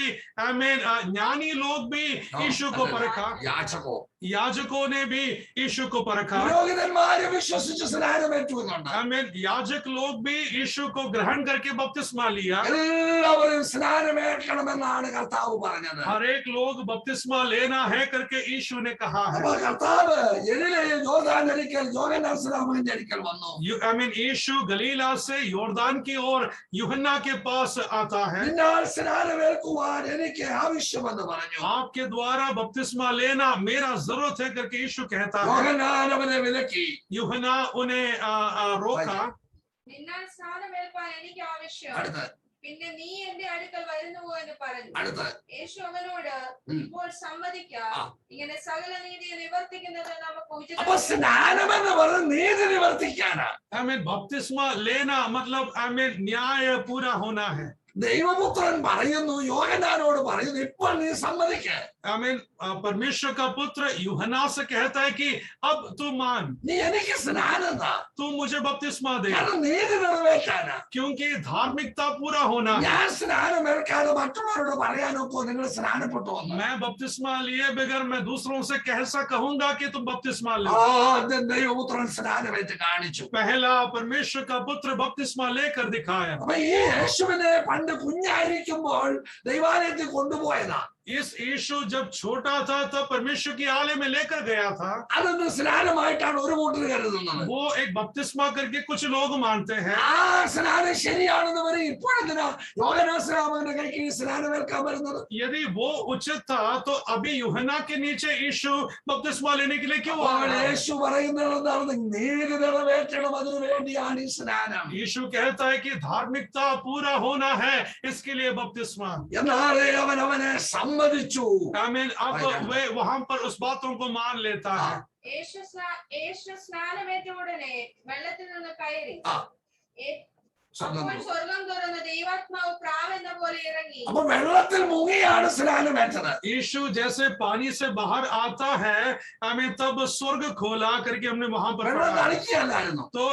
ज्ञानी लोग भी यीशु को परखा, യാചകോ याजकों ने भी यीशु को परखा, പുരോഹിതന്മാരെ വിശ്വസിച്ച് സ്നാനമേറ്റു എന്നുണ്ട്. याजक लोग भी यीशु को ग्रहण करके बपतिस्मा लिया। എല്ലാവരും സ്നാനമേൽക്കണമെന്നാണ് കർത്താവ് പറഞ്ഞത്. हर एक लोग बपतिस्मा लेना है करके यीशु ने कहा है। അപ്പൊ കർത്താവ് എലിലെയും യോർദാന്റെ അടുക്കൽ യോഹന്നാൻ സ്നാപകന്റെ അടുക്കൽ വന്നു. यीशु गलीला से योर्दान की ओर यूहन्ना के पास आता है। നിന്നാൽ സ്നാനമേൽക്കുവാൻ എനിക്ക് ആവശ്യമെന്ന് പറഞ്ഞു. आपके द्वारा बपतिस्मा लेना मेरा जरूरत है करके यीशु कहता है। യോഹന്നാൻ അവനെ വിലക്കി. यूहन्ना उन्हें रोका। നിന്നാൽ സ്നാനമേൽപ്പാൻ എനിക്ക് ആവശ്യം, അടുത്ത് പിന്നെ നീ എന്റെ അടുക്കൽ വരുന്നുവോ എന്ന് പറഞ്ഞു. അടുത്ത് യേശു അവനോട് ഇപ്പോൾ സമ്മതിക്കാം, ഇങ്ങനെ സകല നീതിയെ നിവർത്തിക്കുന്നത് നമുക്ക് അപ്പൊ ഉചിതം. സ്നാനമെന്ന് പറഞ്ഞ് നീതി നിവർത്തിക്കാനാ. बपतिस्मा लेना मतलब न्याय पूरा होना है। ദൈവപുത്രൻ പറയുന്നു, യോഹന്നാനോട് പറയുന്നു, ഇപ്പോൾ നീ സമ്മതിക്ക. परमेश्वर का पुत्र यूहन्ना से कहता है कि अब तू मान, നീ എനിക്ക് സ്നാനം താ. तू मुझे बपतिस्मा दे, കാരണം നീതി നിറവേറ്റാനാ. क्योंकि धार्मिकता पूरा होना है। ഞാൻ സ്നാനമേൽക്കാതെ മറ്റുള്ളവരോട് പറയാനൊക്കെ നിങ്ങൾ സ്നാനപ്പെട്ടു വന്നു. मैं बपतिस्मा लिए बगैर मैं दूसरों से कैसा कहूंगा कि तुम बपतिस्मा लो? ആദ്യം ദൈവപുത്രൻ സ്നാനമേറ്റ് കാണിച്ചു. पहला परमेश्वर का पुत्र बपतिस्मा लेकर दिखाया। അപ്പൊ ഈ യേശുവിനെ പണ്ട് കുഞ്ഞായിരിക്കുമ്പോൾ ദൈവാലയത്തിൽ കൊണ്ടുപോയതാ. इस यीशु जब छोटा था तब परमेश्वर की आलय में लेकर गया था। അതൊന്ന് സ്നാനമായിട്ടാണ് ഒരു കൂട്ടർ കരുതുന്നത്. वो एक बपतिस्मा करके कुछ लोग मानते हैं। ആ സ്നാനം ശരിയാണെന്ന് പറയും. ഇപ്പോഴെന്തിനാ യോഹന്നാൻ സ്നാപകന്റെ കൈക്ക് സ്നാനമേൽക്കാൻ വരുന്നത്? यदि वो उचित था तो अभी यूहन्ना के नीचे यीशु बपतिस्मा लेने के लिए क्यों आ അപ്പോൾ रहा है? യേശു പറയുന്നത് എന്താണ്? നീതി നിറവേറ്റണം, അതിനു വേണ്ടിയാണ് ഈ സ്നാനം. यीशु कहता है कि धार्मिकता पूरा होना है, इसके लिए बपतिस्मा। എന്നാലേ അവൻ അവനെ സമ്മതിച്ചു. आमीन। अब वे वहां पर उस बातों को मान लेता है। യേശു സ്നാനമേറ്റ ഉടനെ വെള്ളത്തിൽ നിന്ന് കയറി. ആ. അപ്പോൾ സ്വർഗം തുറന്ന് ദൈവാത്മാവ് പ്രാവെന്ന പോലെ ഇറങ്ങി. അപ്പൊ വെള്ളത്തിൽ മുങ്ങിയാണ് സ്നാനമേറ്റത്. यीशु जैसे पानी से बाहर आता है, तब स्वर्ग खोला करके हमने वहां पर വെള്ളം पढ़ा। തളിക്കുകയല്ലായിരുന്നു. तो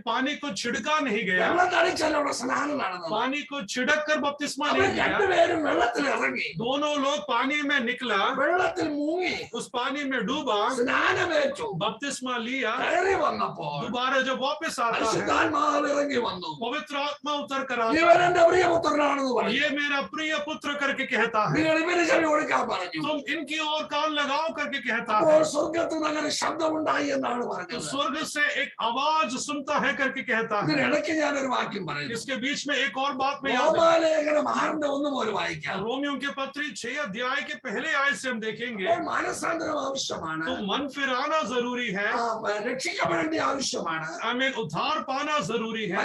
पानी को छिड़का नहीं गया, വെള്ളം തളിച്ചല്ല അവിടെ സ്നാനം നടന്നത്. पानी को छिड़क कर बपतिस्मा അപ്പോൾ नहीं गया। രണ്ടുപേരും വെള്ളത്തിൽ ഇറങ്ങി, दोनों लोग पानी में निकला, വെള്ളത്തിൽ മുങ്ങി, उस पानी में डूबा, സ്നാനമേറ്റു. बपतिस्मा लिया। കയറി വന്നപ്പോൾ दोबारा जब वापस आता है പരിശുദ്ധാത്മാവ് ഇറങ്ങി വന്നു. पवित्र आत्मा उतर कर आता है। ഇവൻ എന്റെ പ്രിയപുത്രനാണെന്ന് പറഞ്ഞു. ये मेरा प्रिय पुत्र करके कहता है, നിങ്ങൾ ഇവന് ചെവി കൊടുക്കാൻ പറഞ്ഞു. तुम इनकी ओर कान लगाओ करके कहता है। അപ്പോൾ സ്വർഗത്തിൽ നിന്ന് അങ്ങനെ ശബ്ദമുണ്ടായി എന്നാണ് तो പറഞ്ഞത്. स्वर्ग से एक आवाज सुनता है करके कहता है। ഇതിനിടയ്ക്ക് ഞാനൊരു വാക്യം പറയുന്നു. इसके बीच में एक और बात में याद है। റോമാലേഖനം 6 1 മുതൽ വായിക്കാം. रोमियों के पत्री 6 अध्याय के पहले आयत से हम देखेंगे। അപ്പോൾ മാനസാന്തരം ആവശ്യമാണ്. तो मन फिराना जरूरी है, രക്ഷിക്കപ്പെടേണ്ട ആവശ്യമാണ്. उद्धार पाना जरूरी है,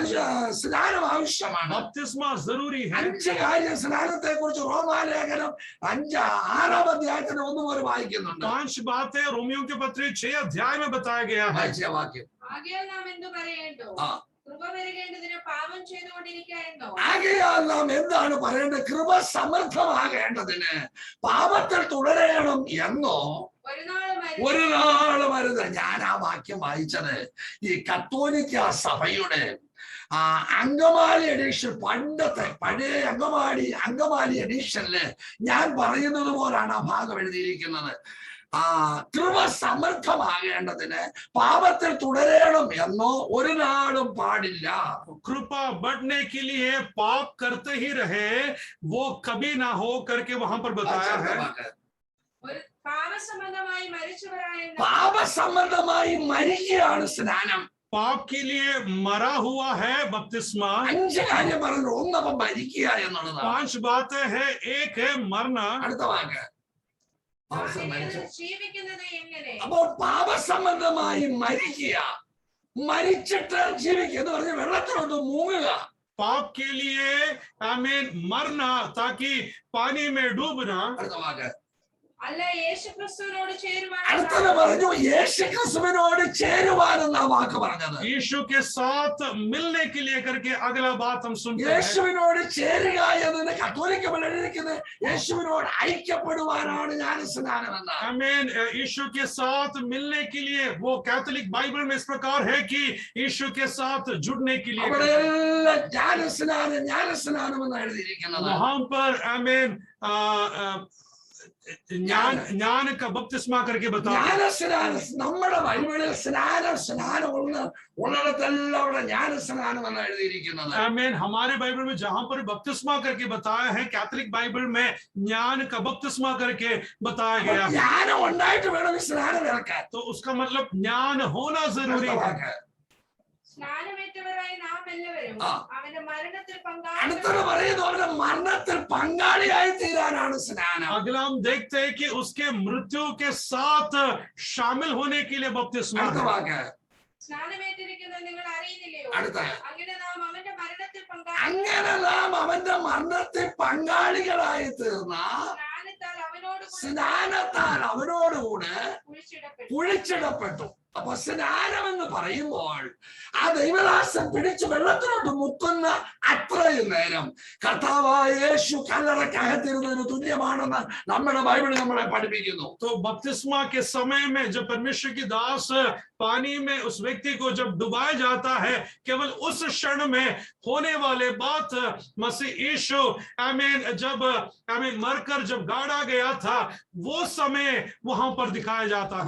സ്നാനം ആവശ്യമാണ്. बपतिस्मा जरूरी है। 5 കാര്യം സ്നാനത്തെ കുറിച്ച് റോമാലേഖനം 6 അധ്യായത്തിന് 1 മുതൽ വായിക്കുന്നുണ്ട്. 5 बातें रोमियों के पत्री 6 अध्याय में बताया गया है। വായിച്ച വാക്യം. ആകയാൽ നാം എന്തു പറയേണ്ടു? കൃപ വരികേണ്ടതിന് പാപം ചെയ്തുകൊണ്ടിരിക്കുകയെന്നോ? ആകയാൽ നാം എന്താണ് പറയേണ്ടത്? കൃപ സമർത്ഥമാകേണ്ടതിന് പാപത്തിൽ തുടരണം എന്നോ ഒരു നാളും അരുത്. ഞാൻ ആ വാക്യം വായിച്ചത് ഈ കത്തോലിക്ക സഭയുടെ അങ്കമാലി എഡിഷൻ, പഴയ അങ്കമാലി എഡിഷനില് ഞാൻ പറയുന്നത് പോലാണ് ആ ഭാഗം എഴുതിയിരിക്കുന്നത്. കൃപ സമർത്ഥമാകേണ്ടതിന് പാപത്തിൽ തുടരണം എന്നോ ഒരു നാളും പാടില്ല. कृपा बढ़ने के लिए पाप करते ही रहे, वो कभी ना हो करके वहां पर बताया है। പാപസംബന്ധമായി മരിക്കുകയാണ് സ്നാനം. पाप के लिए मरा हुआ है बपतिस्मा। 5 കാര്യം പറഞ്ഞു. ഒന്നപ്പം മരിക്കുക എന്നുള്ളതാണ്. 5 बातें है, एक है मरना। അടുത്ത വാക്ക് ജീവിക്കുന്നത് എങ്ങനെ? അപ്പോൾ പാപസംബന്ധമായി മരിക്കുക, മരിച്ചിട്ട് ജീവിക്കുക എന്ന് പറഞ്ഞ വെള്ളത്തിലോട്ട് മുങ്ങുക. पाप के लिए आमीन मरना, ताकि पानी में डूबना। അടുത്ത വാക്ക് അല്ല യേശുക്രിസ്തുവിനോട് ചേരുവാൻ. അടുത്തത് പറഞ്ഞു യേശുക്രിസ്തുവിനോട് ചേരുവാനെന്ന വാക്ക് പറഞ്ഞത്. यीशु के साथ मिलने के लिए करके अगला बात हम सुनते हैं। യേശുവിനോട് ചേരുക എന്നതിന് കത്തോലിക്ക എഴുതിയിരിക്കുന്നത് യേശുവിനോട് ഐക്യപ്പെടുവാനാണ് ജ്ഞാനസ്നാനം എന്ന്. आमीन। यीशु के साथ मिलने के लिए वो कैथोलिक बाइबल में इस प्रकार है कि यीशु के साथ जुड़ने के लिए അവിടെ എല്ലാം ജ്ഞാനസ്നാനം എന്ന് എഴുതിയിരിക്കുന്നത്. वहां पर आमीन ज्ञान का बपतिस्मा करके बताओ। ജ്ഞാനസ്നാനം നമ്മുടെ ബൈബിളിൽ സ്നാനം ഉള്ളിടത്തെല്ലാം അവിടെ ജ്ഞാനസ്നാനം എന്ന് എഴുതിയിരിക്കുന്നത്. आमीन। हमारे बाइबल में जहां पर बपतिस्मा करके बताया है, कैथोलिक बाइबल में ज्ञान का बपतिस्मा करके बताया गया है। ജ്ഞാനം ഉണ്ടായിട്ട് വേണം ഈ സ്നാനം ഇറക്കാൻ. तो उसका मतलब ज्ञान होना जरूरी है। സ്നാനമേറ്റവരായി നാം എല്ലാവരും അവന്റെ മരണത്തിൽ അടുത്തത് പറയുന്നു അവന്റെ മരണത്തിൽ പങ്കാളിയായി തീരാനാണ് സ്നാനം. अगला हम देखते हैं कि उसके मृत्यु के साथ शामिल होने के लिए बपतिस्मा അടുത്ത है। വാക്ക് സ്നാനമേറ്റിരിക്കുന്നത് നിങ്ങൾ അറിയുന്നില്ലയോ? അടുത്ത അങ്ങനെ നാം അവന്റെ മരണത്തിൽ അങ്ങനെ നാം അവന്റെ മരണത്തിൽ പങ്കാളികളായി തീർന്ന സ്നാനത്താൽ അവനോടുകൂടെ കുഴിച്ചിടപ്പെട്ടു. അപ്പൊ സ്നാനം എന്ന് പറയുമ്പോൾ ആ ദൈവദാസൻ പിടിച്ചു വെള്ളത്തിലോട്ട് മുക്കുന്ന അത്രയും നേരം കർത്താവായ യേശു കല്ലറക്കകത്തിരുന്നതിന് തുല്യമാണെന്ന് നമ്മുടെ ബൈബിൾ നമ്മളെ പഠിപ്പിക്കുന്നു. तो बपतिस्मा के समय में जब परमेश्वर की दास पानी में उस व्यक्ति को जब डुबाया जाता है, केवल उस क्षण में होने वाले बात मसीह यीशु आमीन जब आमीन मरकर जब गाड़ा गया था, वो समय वहां पर दिखाया जाता है।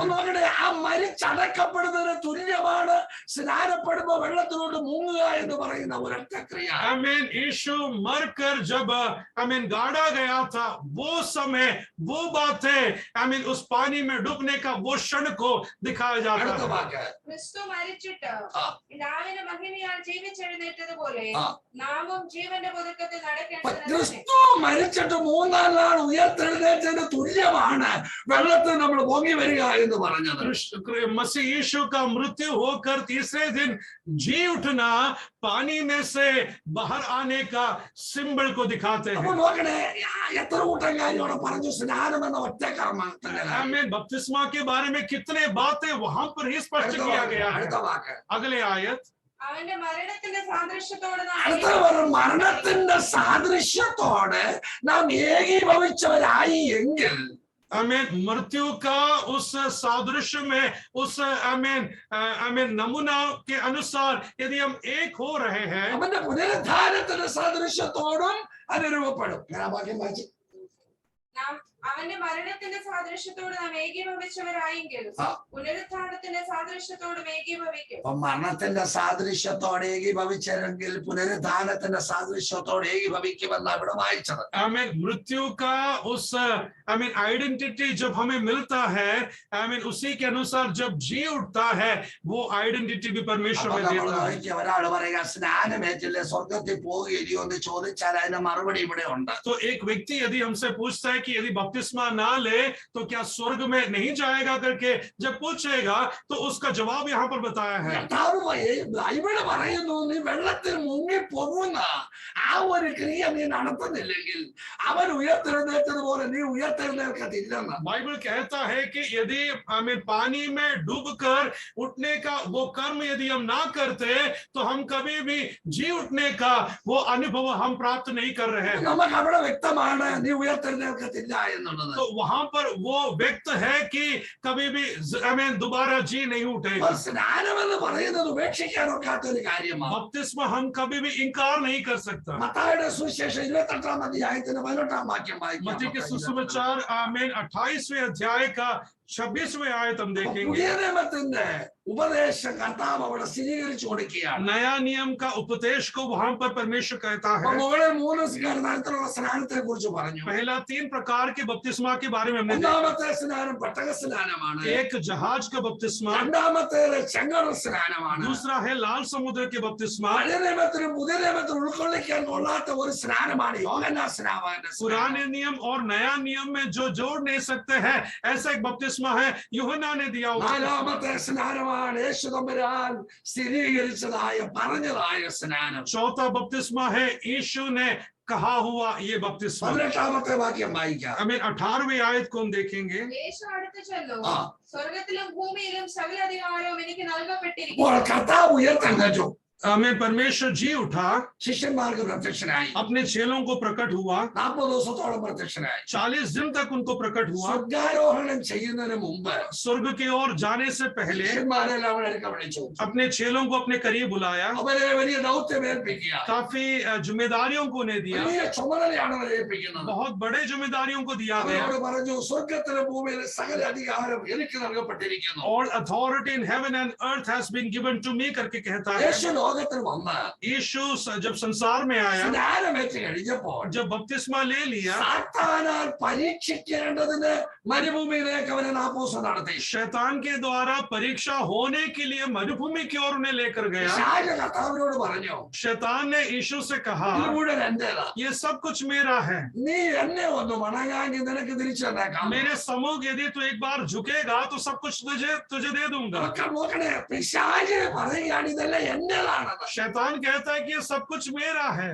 ആ മരിച്ചടക്കപ്പെടുന്നതിന് തുല്യമാണ് സ്നാനപ്പെടുമ്പോ വെള്ളത്തിലോട്ട് മുങ്ങുക എന്ന് പറയുന്ന ഒരൊറ്റ ക്രിയ. आमीन। यीशु मरकर जब आमीन गाड़ा गया था, वो समय वो बात है आमीन उस पानी में डूबने का वो क्षण को दिखाया जाता है। ക്രിസ്തു മരിച്ചിട്ട് പിതാവിന്റെ മഹിമയാൽ ജീവിച്ചെഴുന്നേറ്റതുപോലെ നാമും ജീവന്റെ പുതുക്കത്തിൽ നടക്കേണ്ടത്. ക്രിസ്തു മരിച്ചിട്ട് 3-ാം നാൾ ഉയർത്തെഴുന്നേറ്റതിന് തുല്യമാണ് വെള്ളത്തിൽ നമ്മൾ പൊങ്ങി വരിക എന്ന് പറഞ്ഞത്. मसीह यीशु का मृत्यु होकर तीसरे दिन जी उठना पानी में से बाहर आने का सिंबल को दिखाते हैं। അപ്പോൾ നോക്കണേ എത്ര കൂട്ടം കാര്യമാണ് പറഞ്ഞു സ്നാനം എന്ന ഒറ്റ കർമ്മത്തിന്. आमीन। बपतिस्मा के बारे में कितने बातें वहां पर ही स्पष्ट किया गया है। അടുത്ത വാക്ക് अगले आयत അവന്റെ മരണത്തിന്റെ സാദൃശ്യത്തോട് മരണത്തിന്റെ സാദൃശ്യത്തോടെ നാം ഏകീഭവിച്ചവരായി എങ്കിൽ आमीन मृत्यु का उस सादृश्य में उस आमीन नमूना के अनुसार यदि हम एक हो रहे हैं, അവന്റെ പുനരുദ്ധാനത്തിന്റെ സാദൃശ്യത്തോടും അനുരൂപപ്പെടും. ഞാൻ വാക്യം വായിച്ചു. അവന്റെ മരണത്തിന്റെ സാദൃശ്യത്തോട് നാം ഏകീഭവിച്ചവരായെങ്കിൽ പുനരുത്ഥാനത്തിന്റെ സാദൃശ്യത്തോടും ഏകീഭവിക്കും. മരണത്തിന്റെ സാദൃശ്യത്തോടെ ഏകീഭവിച്ചെങ്കിൽ പുനരുദ്ധാനത്തിന്റെ സാദൃശ്യത്തോടെ ഏകീഭവിക്കുമെന്നാണ് ഇവിടെ വായിച്ചത്. आमीन। मृत्यु का उस आमीन आइडेंटिटी जब हमें मिलता है, आमीन उसी के अनुसार जब जी उठता है, वो आइडेंटिटी भी परमेश्वर में देता है। ഒരാൾ പറയുക സ്നാനമേറ്റില്ലേ സ്വർഗത്തിൽ പോകുകയോ എന്ന് ചോദിച്ചാൽ അതിന്റെ മറുപടി ഇവിടെ ഉണ്ട്. तो एक व्यक्ति यदि हमसे पूछता है कि यदि बपतिस्मा ना ले तो क्या स्वर्ग में नहीं जाएगा करके जब पूछेगा तो उसका जवाब यहाँ पर बताया है। കർത്താവ് ബൈബിള് പറയുന്നു നീ വെള്ളത്തിൽ മുങ്ങി പോകുന്ന ആ ഒരു ക്രിയ നീ നടത്തുന്നില്ലെങ്കിൽ അവൻ ഉയർത്തെഴുന്നേറ്റതുപോലെ നീ ഉയർത്തെഴുന്നേൽക്കത്തില്ലെന്ന്. बाइबल कहता है कि यदि हमें पानी में डूबकर उठने का वो कर्म यदि हम ना करते तो हम कभी भी जी उठने का वो अनुभव हम प्राप्त नहीं कर रहे हैं। നമുക്ക് അവിടെ വ്യക്തമാണ് നീ ഉയർത്തെഴുന്നേൽക്കത്തില്ല എന്നുള്ളത്. तो वहां पर वो व्यक्त है कि कभी भी हमें दोबारा जी नहीं उठेगा। സ്നാനം എന്ന് പറയുന്നത് ഉപേക്ഷിക്കാൻ ഒക്കാത്ത ഒരു കാര്യമാണ്. बपतिस्मा हम कभी भी इनकार नहीं कर सकता। മത്തായിയുടെ സുവിശേഷം 28-ാം അധ്യായത്തിന്റെ 18-ാം വാക്യം मत्ती के വായിക്കാം. सुसमाचार आमीन 28वें अध्याय का 26वें आयत हम देखेंगे। പുതിയ നിയമത്തിന്റെ ഉപദേശം കർത്താവ് അവിടെ സ്ഥിരീകരിച്ചു കൊടുക്കുകയാണ്. नया नियम का उपदेश को वहां पर परमेश्वर कहता है। മുകളിൽ 3 തരത്തിലുള്ള സ്നാനത്തെ കുറിച്ച് പറഞ്ഞു. पहला 3 प्रकार के बपतिस्मा के बारे में हमने देखा। ഒന്നാമത്തെ സ്നാനം പെട്ടക സ്നാനമാണ്. एक जहाज का बपतिस्मा, രണ്ടാമത്തേത് ചെങ്കടൽ സ്നാനമാണ്. दूसरा है लाल समुद्र के बपतिस्मा। പഴയ നിയമത്തിലും പുതിയ നിയമത്തിലും ഉൾക്കൊള്ളിക്കാൻ കൊള്ളാത്ത ഒരു സ്നാനമാണ് യോഹന്നാൻ സ്നാനം. पुराने नियम और नया नियम में जो जोड़ नहीं सकते हैं ऐसा एक बपतिस्मा है यूहन्ना ने दिया हुआ। നാലാമത്തെ സ്നാനമാണ് യേശു തമ്പുരാൻ സ്ഥിരീകരിച്ചതായ പറഞ്ഞതായ സ്നാനം. चौथा बपतिस्मा है यीशु ने कहा हुआ ये बपतिस्मा। 18-ാമത്തെ വാക്യം വായിക്കാം. हमें 18वीं आयत को हम देखेंगे। യേശു അടുത്ത് ചെന്നു ആ. സ്വർഗത്തിലും ഭൂമിയിലും സകല അധികാരവും എനിക്ക് അപ്പോൾ നൽകപ്പെട്ടിരിക്കുന്നു. കർത്താവ് ഉയർത്തെഴുന്നേറ്റു. हमें परमेश्वर जी उठा, ശിഷ്യന്മാർക്ക് പ്രത്യക്ഷനായി. अपने चेलों को प्रकट हुआ, 40 ദിവസത്തോളം പ്രത്യക്ഷനായി. 40 दिन तक उनको प्रकट हुआ। സ്വർഗാരോഹണം ചെയ്യുന്നതിന് മുമ്പ് स्वर्ग की ओर जाने से पहले ശിഷ്യന്മാരെല്ലാം അടുക്ക വിളിച്ചു. अपने चेलों को अपने करीब बुलाया, അവരെ വലിയ ദൗത്യം ഏൽപ്പിക്കുക. काफी जिम्मेदारियों को उन्हें दिया, വലിയ ചുമതലയാണ് അവരെ ഏൽപ്പിക്കുന്നത്. बहुत बड़े जिम्मेदारियों को दिया गया। അവരോട് പറഞ്ഞു സ്വർഗത്തിലെ ഭൂമിയിലെ സകല അധികാരം എനിക്ക് നൽകപ്പെട്ടിരിക്കുന്നു. All authority in heaven and earth has been given to me करके कहता है। യേശു ലോകത്തിൽ വന്ന് यीशु जब संसार में आया, സ്നാനമേറ്റ് കഴിഞ്ഞപ്പോൾ जब बपतिस्मा ले लिया, സാത്താനാൽ പരീക്ഷിക്കേണ്ടതിന് മരുഭൂമിയിലേക്ക് അവനെ 40 ദിവസം നടത്തി. शैतान के द्वारा परीक्षा होने के लिए मरुभूमि की ओर उन्हें लेकर गया। പിശാച് കർത്താവിനോട് പറഞ്ഞു शैतान ने यीशु से कहा ഇത് മുഴുവൻ എന്റേതാ. ये सब कुछ मेरा है, നീ എന്നെ ഒന്ന് വണങ്ങാമെങ്കിൽ നിനക്ക് തിരിച്ചു തന്നേക്കാം. मेरे सम्मुख यदि तू एक बार झुकेगा तो सब कुछ तुझे दे दूंगा। ഒക്കെ നോക്കണേ, പിശാച് പറയുകയാണ് ഇതെല്ലാം എന്റേതാണെന്ന്. शैतान कहता है कि ये सब कुछ मेरा है।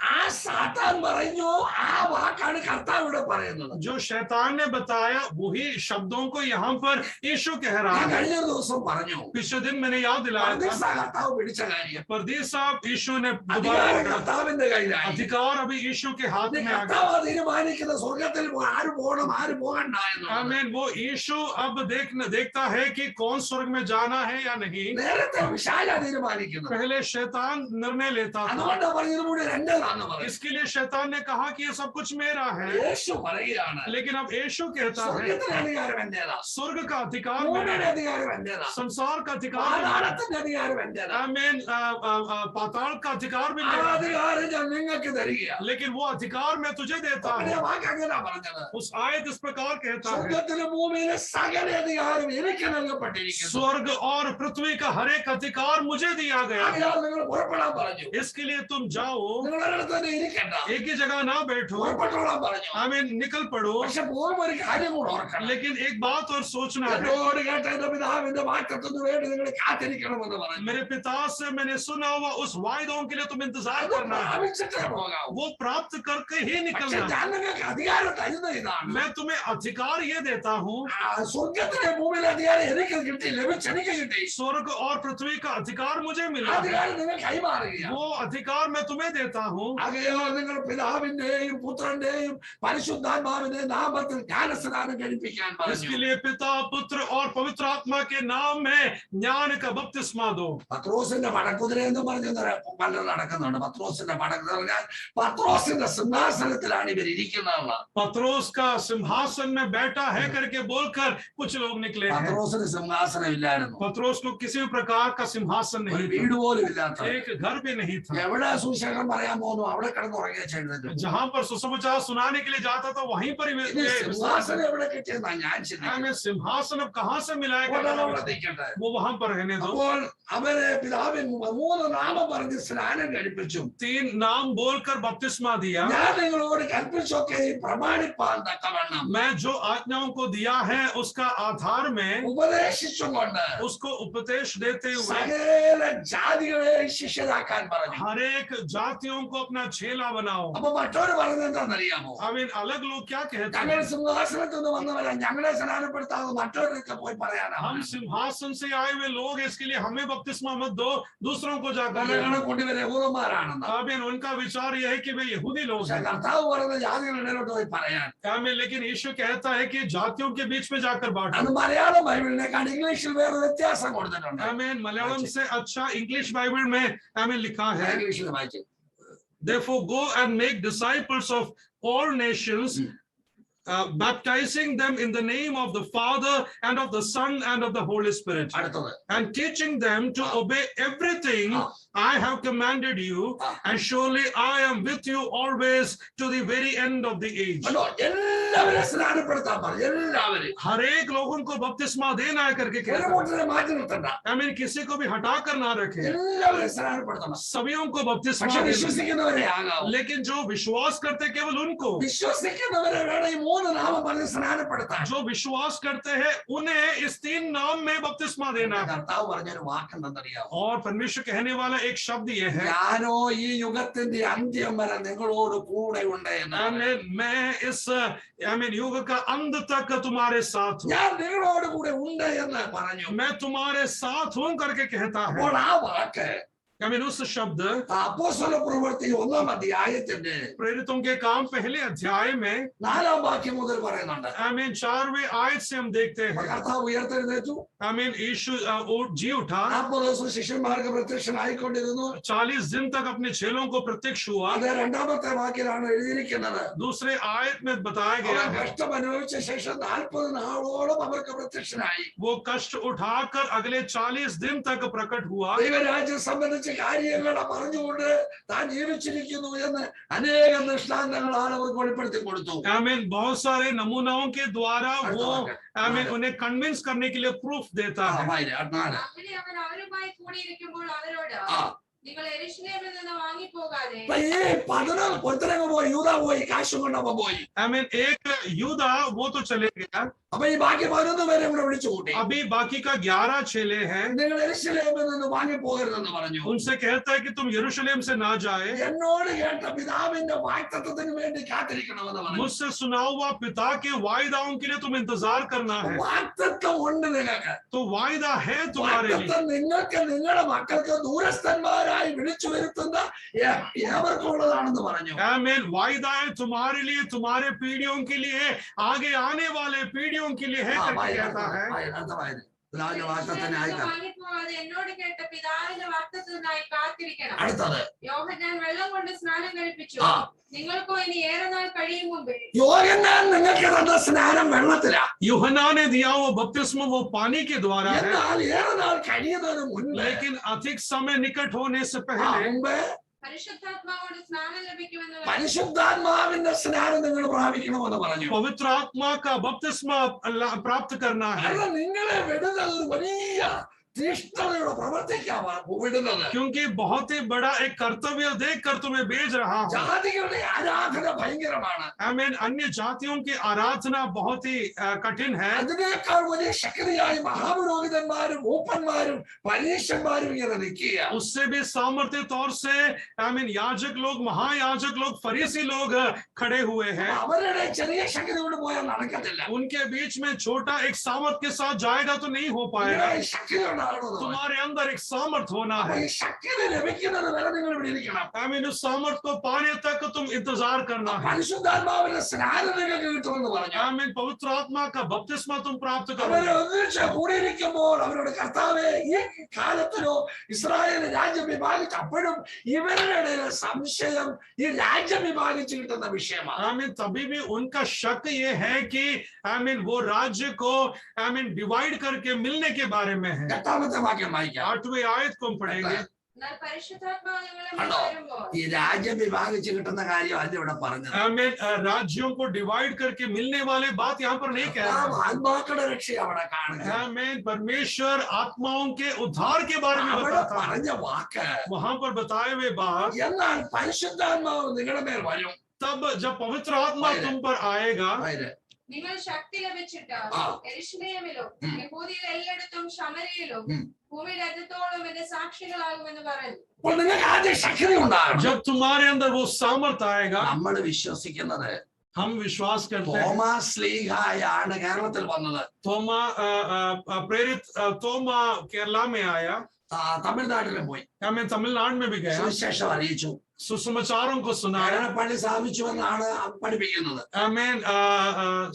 ആ സാത്താൻ പറഞ്ഞു ആ വാക്കാണ് കർത്താവ് ഇവിടെ പറയുന്നത്. जो शैतान ने बताया वही शब्दों को यहाँ पर यीशु कह रहा ഞാൻ है। കഴിഞ്ഞ ദിവസം പറഞ്ഞു पिछले दिन मैंने याद दिलाया പർദീസ था, കർത്താവ് പിടിച്ച കാര്യം. परदेश साहब यीशु ने അധികാരം दोबारा कहा, കർത്താവിന്റെ കയ്യിലായി. अधिकार अभी यीशु के हाथ में आ गया। കർത്താവ് തീരുമാനിക്കുന്ന സ്വർഗത്തിൽ ആര് പോകണം ആര് പോകണ്ട എന്നുള്ളത്. आमीन। वो यीशु अब देखता है कि कौन स्वर्ग में जाना है या नहीं। നേരത്തെ വിശാല തീരുമാനിക്കുന്നത്. पहले शैतान निर्णय लेता था, അതുകൊണ്ട് പറഞ്ഞത് കൂടി എന്റേതാണെന്ന് പറയും. इसके लिए शैतान ने कहा कि ये सब कुछ मेरा है। യേശു പറയുകയാണ് लेकिन अब यीशु कहता है സ്വർഗത്തിന്റെ അധികാരം എന്റേതാ. स्वर्ग का अधिकार मेरा ഭൂമിയുടെ है, അധികാരം എന്റേതാ. संसार का अधिकार मेरा है। പാതാളത്തിന്റെ അധികാരം എന്റേതാ. आमीन। पाताल का अधिकार भी ആ मेरा है, അധികാരം ഞാൻ നിങ്ങൾക്ക് തരിക. लेकिन वो अधिकार मैं तुझे देता അവന്റെ हूँ। വാക്ക് അങ്ങനെയാ പറഞ്ഞത്. उस आयत इस प्रकार कहता है, സ്വർഗത്തിലെ ഭൂമിയിലെ സകല അധികാരം എനിക്ക് നൽകപ്പെട്ടിരിക്കുന്നു. स्वर्ग और पृथ्वी का हर एक अधिकार मुझे दिया गया है। ആകയാൽ നിങ്ങൾ പുറപ്പെടാൻ പറഞ്ഞു. इसके लिए तुम जाओ, നിങ്ങൾ ഒരിടത്ത് തന്നെ ഇരിക്കണ്ട, एक ही जगह ना बैठो, പുറപ്പെട്ടോളാൻ പറഞ്ഞു. आमीन, निकल पड़ो। പക്ഷെ പോകുമ്പോ ഒരു കാര്യം കൂടെ ഓർക്കണം. लेकिन एक बात और सोचना है, എന്നോട് കേട്ട എന്റെ പിതാവിന്റെ വാക്കത്തിന് വേണ്ടി നിങ്ങൾ കാത്തിരിക്കണമെന്ന് പറഞ്ഞു. मेरे पिता से मैंने सुना हुआ उस वायदों के लिए तुम इंतजार അത് करना है, പ്രാപിച്ചിട്ടേ പോകാവൂ. वो प्राप्त करके ही പക്ഷെ निकलना। ഞാൻ നിങ്ങൾക്ക് അധികാരം തരുന്ന ഇതാണ്. मैं तुम्हें अधिकार ये देता हूँ, സ്വർഗത്തിലെ ഭൂമിയിലെ അധികാരം എനിക്ക് കിട്ടി, ലഭിച്ചെനിക്ക് കിട്ടി. स्वर्ग और पृथ्वी का अधिकार मुझे मिला है, അധികാരം നിങ്ങൾ കൈമാറുകയാണ്. वो अधिकार मैं तुम्हें देता हूँ। ആകയാൽ നിങ്ങൾ പിതാവിന്റെയും പുത്രന്റെയും പരിശുദ്ധാത്മാവിന്റെ നാമത്തിൽ ജ്ഞാനസ്നാനം കഴിപ്പിക്കാൻ പറഞ്ഞു. इसके लिए पिता, पुत्र और पवित्र आत्मा के नाम में ज्ञान का बपतिस्मा दो। പത്രോസിന്റെ പടക്കുതിര എന്ന് പറഞ്ഞ പലരും നടക്കുന്നുണ്ട്. പത്രോസിന്റെ പടക്കുതിര പറഞ്ഞാൽ പത്രോസിന്റെ സിംഹാസനത്തിലാണ് ഇവർ ഇരിക്കുന്നതെന്ന്. पत्रोस का सिंहासन में बैठा है करके बोलकर कुछ लोग निकले हैं। പത്രോസിന് സിംഹാസനം ഇല്ലായിരുന്നു. पत्रोस को किसी भी प्रकार का सिंहासन ഒരു नहीं था, വീട് പോലും ഇല്ലാത്ത. एक घर भी नहीं था। എവിടെ സുവിശേഷം പറയാമോ പോകുന്നു അവിടെ കിടന്ന് ഉറങ്ങിയ ചെയ്തത്. जहां पर सुसमाचार सुनाने के लिए जाता था वहीं पर ही ഇനി സിംഹാസനം എവിടെ കിട്ടിയെന്നാ ഞാൻ ചിന്തിക്കുന്നത്. हमें सिंहासन अब कहां से मिलाया ഉടനെ അവിടെ गया, നിൽക്കട്ടെ. वो वहां पर रहने दो। അപ്പോൾ അവരെ പിതാവിൻ 3 നാമം പറഞ്ഞ് സ്നാനം കഴിപ്പിച്ചു. 3 नाम बोलकर बपतिस्मा दिया। ഞാൻ നിങ്ങളോട് കൽപ്പിച്ചൊക്കെ പ്രമാണിപ്പാൻ തക്കവണ്ണം मैं जो आज्ञाओं को दिया है उसका आधार में ഉപദേശിച്ചുകൊണ്ട് उसको उपदेश देते हुए സകല ജാതികളെ ശിഷ്യരാക്കാൻ പറഞ്ഞു. हर एक जातियों को अपना चेला बनाओ। അപ്പൊ മറ്റൊരു പറഞ്ഞത് എന്താണെന്നറിയാമോ? I mean अलग लोग क्या कहते ഞങ്ങൾ हैं, സിംഹാസനത്തിൽ നിന്ന് വന്നവരാ, ഞങ്ങളെ സ്നാനപ്പെടുത്താതെ മറ്റൊരുക്കെ പോയി പറയാനാ. हम सिंहासन से आए हुए लोग हैं, इसके लिए हमें बपतिस्मा मत दो, दूसरों को जाकर ले आओ। ഞങ്ങളെ കൊണ്ടുവരെ യഹൂദന്മാരാണെന്ന്. I mean उनका विचार यह है कि वे यहूदी लोग പക്ഷെ हैं। കർത്താവ് പറയുന്ന ജാതികളുടെ ഇടയിലോട്ട് പോയി പറയാൻ. I mean लेकिन यीशु कहता है कि जातियों के बीच में जाकर बांटो। അത് മലയാളം ബൈബിളിനെക്കാൾ ഇംഗ്ലീഷിൽ വേറെ വ്യത്യാസം കൊടുത്തിട്ടുണ്ട്. I mean मलयालम से अच्छा इंग्लिश बाइबल में I mean लिखा है, ഇംഗ്ലീഷിൽ വായിച്ചു. therefore go and make disciples of all nations, baptizing them in the name of the Father and of the Son and of the Holy Spirit, അടുത്തത് and teaching them to obey everything I have commanded you, and surely I am with you always to the very end of the age. കണ്ടോ? എല്ലാവരെയും സ്നാനപ്പെടുത്താൻ പറഞ്ഞു. എല്ലാവരും हर एक लोगों को बपतिस्मा देना है करके ഒരു कहता है। കൂട്ടരെ മാറ്റി നിർത്തണ്ട. I mean किसी को भी हटा कर ना रखे, എല്ലാവരെയും സ്നാനപ്പെടുത്തണം. सभीों को बपतिस्मा പക്ഷെ देना। വിശ്വസിക്കുന്നവരെ ആകാവൂ. लेकिन जो विश्वास करते केवल उनको, വിശ്വസിക്കുന്നവരെ വേണം ഈ 3 നാമം പറഞ്ഞ് സ്നാനപ്പെടുത്താൻ. जो विश्वास करते हैं उन्हें इस 3 नाम में बपतिस्मा देना है। കർത്താവ് പറഞ്ഞൊരു വാക്കെന്തെന്നറിയാമോ? और परमेश्वर कहने वाला एक शब्द ये है, ഞാനോ ഈ യുഗത്തിന്റെ അന്ത്യം വരെ നിങ്ങളോട് കൂടെ ഉണ്ട് എന്ന് പറഞ്ഞു. मैं इस युग का अंत तक तुम्हारे साथ हूँ, ഞാൻ നിങ്ങളോട് കൂടെ ഉണ്ട് എന്ന് പറഞ്ഞു. मैं तुम्हारे साथ हूँ करके कहता है। അപ്പോൾ ആ വാക്ക് उस शब्द അപ്പോസ്തല പ്രവൃത്തി 1-ാം അധ്യായത്തിന്റെ प्रेरितों के काम पहले अध्याय में 4-ാം വാക്യം മുതൽ പറയുന്നുണ്ട്. 4वें आयत से हम देखते हैं। കർത്താവ് ഉയർത്തെഴുന്നേറ്റു. यीशु जी उठा, 40 ദിവസം ശിഷ്യന്മാർക്ക് പ്രത്യക്ഷനായിക്കൊണ്ടിരുന്നു. 40 दिन तक अपने चेलों को प्रत्यक्ष हुआ। അത് 2-ാമത്തെ വാക്യത്തിലാണ് എഴുതിയിരിക്കുന്നത്. दूसरे आयत में बताया गया അവൻ है, കഷ്ടം അനുഭവിച്ച ശേഷം 40 നാളോളം അവർക്ക് പ്രത്യക്ഷനായി. वो कष्ट उठाकर अगले 40 दिन तक प्रकट हुआ। ദൈവരാജ്യം സംബന്ധിച്ച കാര്യങ്ങൾ പറഞ്ഞുകൊണ്ട് താൻ ജീവിച്ചിരിക്കുന്നു എന്ന് അനേക ദൃഷ്ടാന്തങ്ങളാണ് അവർക്ക് വെളിപ്പെടുത്തി കൊടുത്തു. बहुत सारे नमूनाओं के द्वारा वो उन्हें कन्विंस करने के लिए प्रूफ देता है। അങ്ങനെ അവൻ അവരുമായി കൂടിയിരിക്കുമ്പോൾ അവരോട് നിങ്ങൾ യെരൂശലേമിൽ നിന്ന് വാങ്ങിപ്പോകാതെ. അപ്പൊ ഈ 11 പൊരുത്തരങ്ങ് പോയി, യൂദാ പോയി, കാശും കൊണ്ടവൻ പോയി. एक यूदा वो तो चले गया, അപ്പൊ ഈ ബാക്കി 11 പേരെ കൂടെ വിളിച്ചു കൂട്ടി. अभी बाकी का 11 चेले हैं। നിങ്ങൾ യെരൂശലേമിൽ നിന്ന് വാങ്ങി പോകരുതെന്ന് പറഞ്ഞു. उनसे कहता है कि तुम यरूशलेम से ना जाए, എന്നോട് കേട്ട പിതാവിന്റെ വാഗ്ദത്തത്തിന് വേണ്ടി കാത്തിരിക്കണമെന്ന് പറഞ്ഞു. मुझसे सुना हुआ पिता के वायदाओं के लिए तुम इंतजार करना है। വാഗ്ദത്തം ഉണ്ട് നിങ്ങൾക്ക്. तो वायदा है तुम्हारे लिए, വാഗ്ദത്തം നിങ്ങൾക്ക് നിങ്ങളുടെ മക്കൾക്ക് ദൂരസ്ഥന്മാരായി വിളിച്ചു വരുത്തുന്ന ഏവർക്കുള്ളതാണെന്ന് പറഞ്ഞു. वायदा है तुम्हारे लिए, तुम्हारे पीढ़ियों के लिए, आगे आने वाले पीढ़ियों के लिए है करके कहता है। വാങ്ങിപ്പോകാതെ എന്നോട് കേട്ട പിതാവിന്റെ വാഗ്ദത്തത്തിനായി കാത്തിരിക്കണം. അടുത്തത് യോഹന്നാൻ വെള്ളം കൊണ്ട് സ്നാനം കഴിപ്പിച്ചു. നിങ്ങൾക്കോ ഇനി ഏറെ നാൾ കഴിയും മുമ്പേ യോഹന്നാൻ നിങ്ങൾക്ക് തന്ന സ്നാനം വെള്ളത്തിലാ. यूहन्ना ने दिया वो बपतिस्मा वो पानी के द्वारा है, എന്നാൽ ഏറെ നാൾ കഴിയുന്നതിന് മുൻപ് लेकिन अधिक समय निकट होने से पहले പരിശുദ്ധാത്മാവോട് സ്നാനം ലഭിക്കുമെന്ന് പറഞ്ഞു. പരിശുദ്ധാത്മാവിന്റെ സ്നാനം നിങ്ങൾ പ്രാപിക്കണമെന്ന് പറഞ്ഞു. पवित्र आत्मा का बपतिस्मा प्राप्त करना है, കാരണം നിങ്ങളെ വിടുന്നത് ഒരു വലിയ തീഷ്ണതയുടെ പ്രവർത്തിക്കാവാ വിടുന്നത്. क्योंकि बहुत ही बड़ा एक कर्तव्य देखकर तुम्हें भेज रहा हूं। ജാതികളുടെ ആരാധന ഭയങ്കരമാണ്. अन्य जातियों की आराधना बहुत ही कठिन है। അതിനേക്കാൾ വലിയ ശക്തിയായി മഹാപുരോഹിതന്മാരും മൂപ്പന്മാരും പരീക്ഷന്മാരും ഇങ്ങനെ നിൽക്കുക. उससे भी सामर्थ्य तौर से याजक लोग, महायाजक लोग, फरीसी लोग खड़े हुए हैं। അവരുടെ ചെറിയ ശക്തി കൊണ്ട് പോയാൽ നടക്കത്തില്ല. उनके बीच में छोटा एक सामर्थ्य के साथ जाएगा तो नहीं हो पाएगा। ഈ ശക്തി ഉണ്ടാകണമെന്ന് तुम्हारे अंदर एक सामर्थ्य होना അപ്പൊ है। ഈ ശക്തി ലഭിക്കുന്നത് വരെ നിങ്ങൾ ഇവിടെ ഇരിക്കണം. उस सामर्थ्य को पाने तक तुम इंतजार करना है। പരിശുദ്ധാത്മാവിന്റെ സ്നാനം നിങ്ങൾക്ക് കിട്ടുമെന്ന് പറഞ്ഞു. पवित्र आत्मा का बपतिस्मा तुम प्राप्त करो। അവരെ ഒന്നിച്ച് കൂടിയിരിക്കുമ്പോൾ അവരുടെ കർത്താവെ ഈ കാലത്തിലോ ഇസ്രായേൽ രാജ്യം വിഭാഗിച്ച് അപ്പോഴും ഇവരുടെ ഇടയിൽ സംശയം ഈ രാജ്യം വിഭാഗിച്ച് കിട്ടുന്ന വിഷയമാണ്. तभी भी उनका शक ये है कि वो राज्य को डिवाइड करके मिलने के बारे में है। 8-ാമത്തെ വാക്യം വായിക്കാം. 8वें आयत को हम पढ़ेंगे। എന്നാൽ പരിശുദ്ധാത്മാവ് നിങ്ങളുടെ മേൽ കണ്ടോ? വരുമ്പോൾ ഈ രാജ്യം വിഭാഗിച്ച് കിട്ടുന്ന കാര്യമല്ല ഇവിടെ പറഞ്ഞത്. आमीन। राज्यों को डिवाइड करके मिलने वाले बात यहाँ पर नहीं कह रहा है। ആത്മാക്കളുടെ രക്ഷ അവിടെ കാണുക. आमीन। परमेश्वर आत्माओं के उद्धार के बारे में അവിടെ बताता है। പറഞ്ഞ വാക്ക് वहां पर बताए हुए बात, എന്നാൽ പരിശുദ്ധാത്മാവ് നിങ്ങളുടെ മേൽ വരും. तब जब पवित्र आत्मा तुम पर आएगा, നിങ്ങൾ ശക്തി ലഭിച്ചിട്ട് യെരൂശലേമിലും യഹൂദിയിൽ എല്ലായിടത്തും ശമര്യയിലും ഭൂമിയുടെ അറ്റത്തോളം എന്റെ സാക്ഷികളാകുമെന്ന് പറഞ്ഞു. അപ്പോൾ നിങ്ങൾക്ക് ആദ്യം ശക്തി ഉണ്ടാകണം. जब तुम्हारे अंदर वो सामर्थ आएगा, നമ്മൾ വിശ്വസിക്കുന്നത് हम विश्वास करते हैं തോമസ് ലീഗായാണ് കേരളത്തിൽ വന്നത്. थोमा प्रेरित थोमा केरला में आया, തമിഴ്നാട്ടിലും പോയി मैं तमिलनाडु में भी गया, സുവിശേഷം അറിയിച്ചു, सुसमाचारों को सुनाया। പള്ളി സ്ഥാപിച്ചുവെന്നാണ് പഠിപ്പിക്കുന്നത്. आमीन।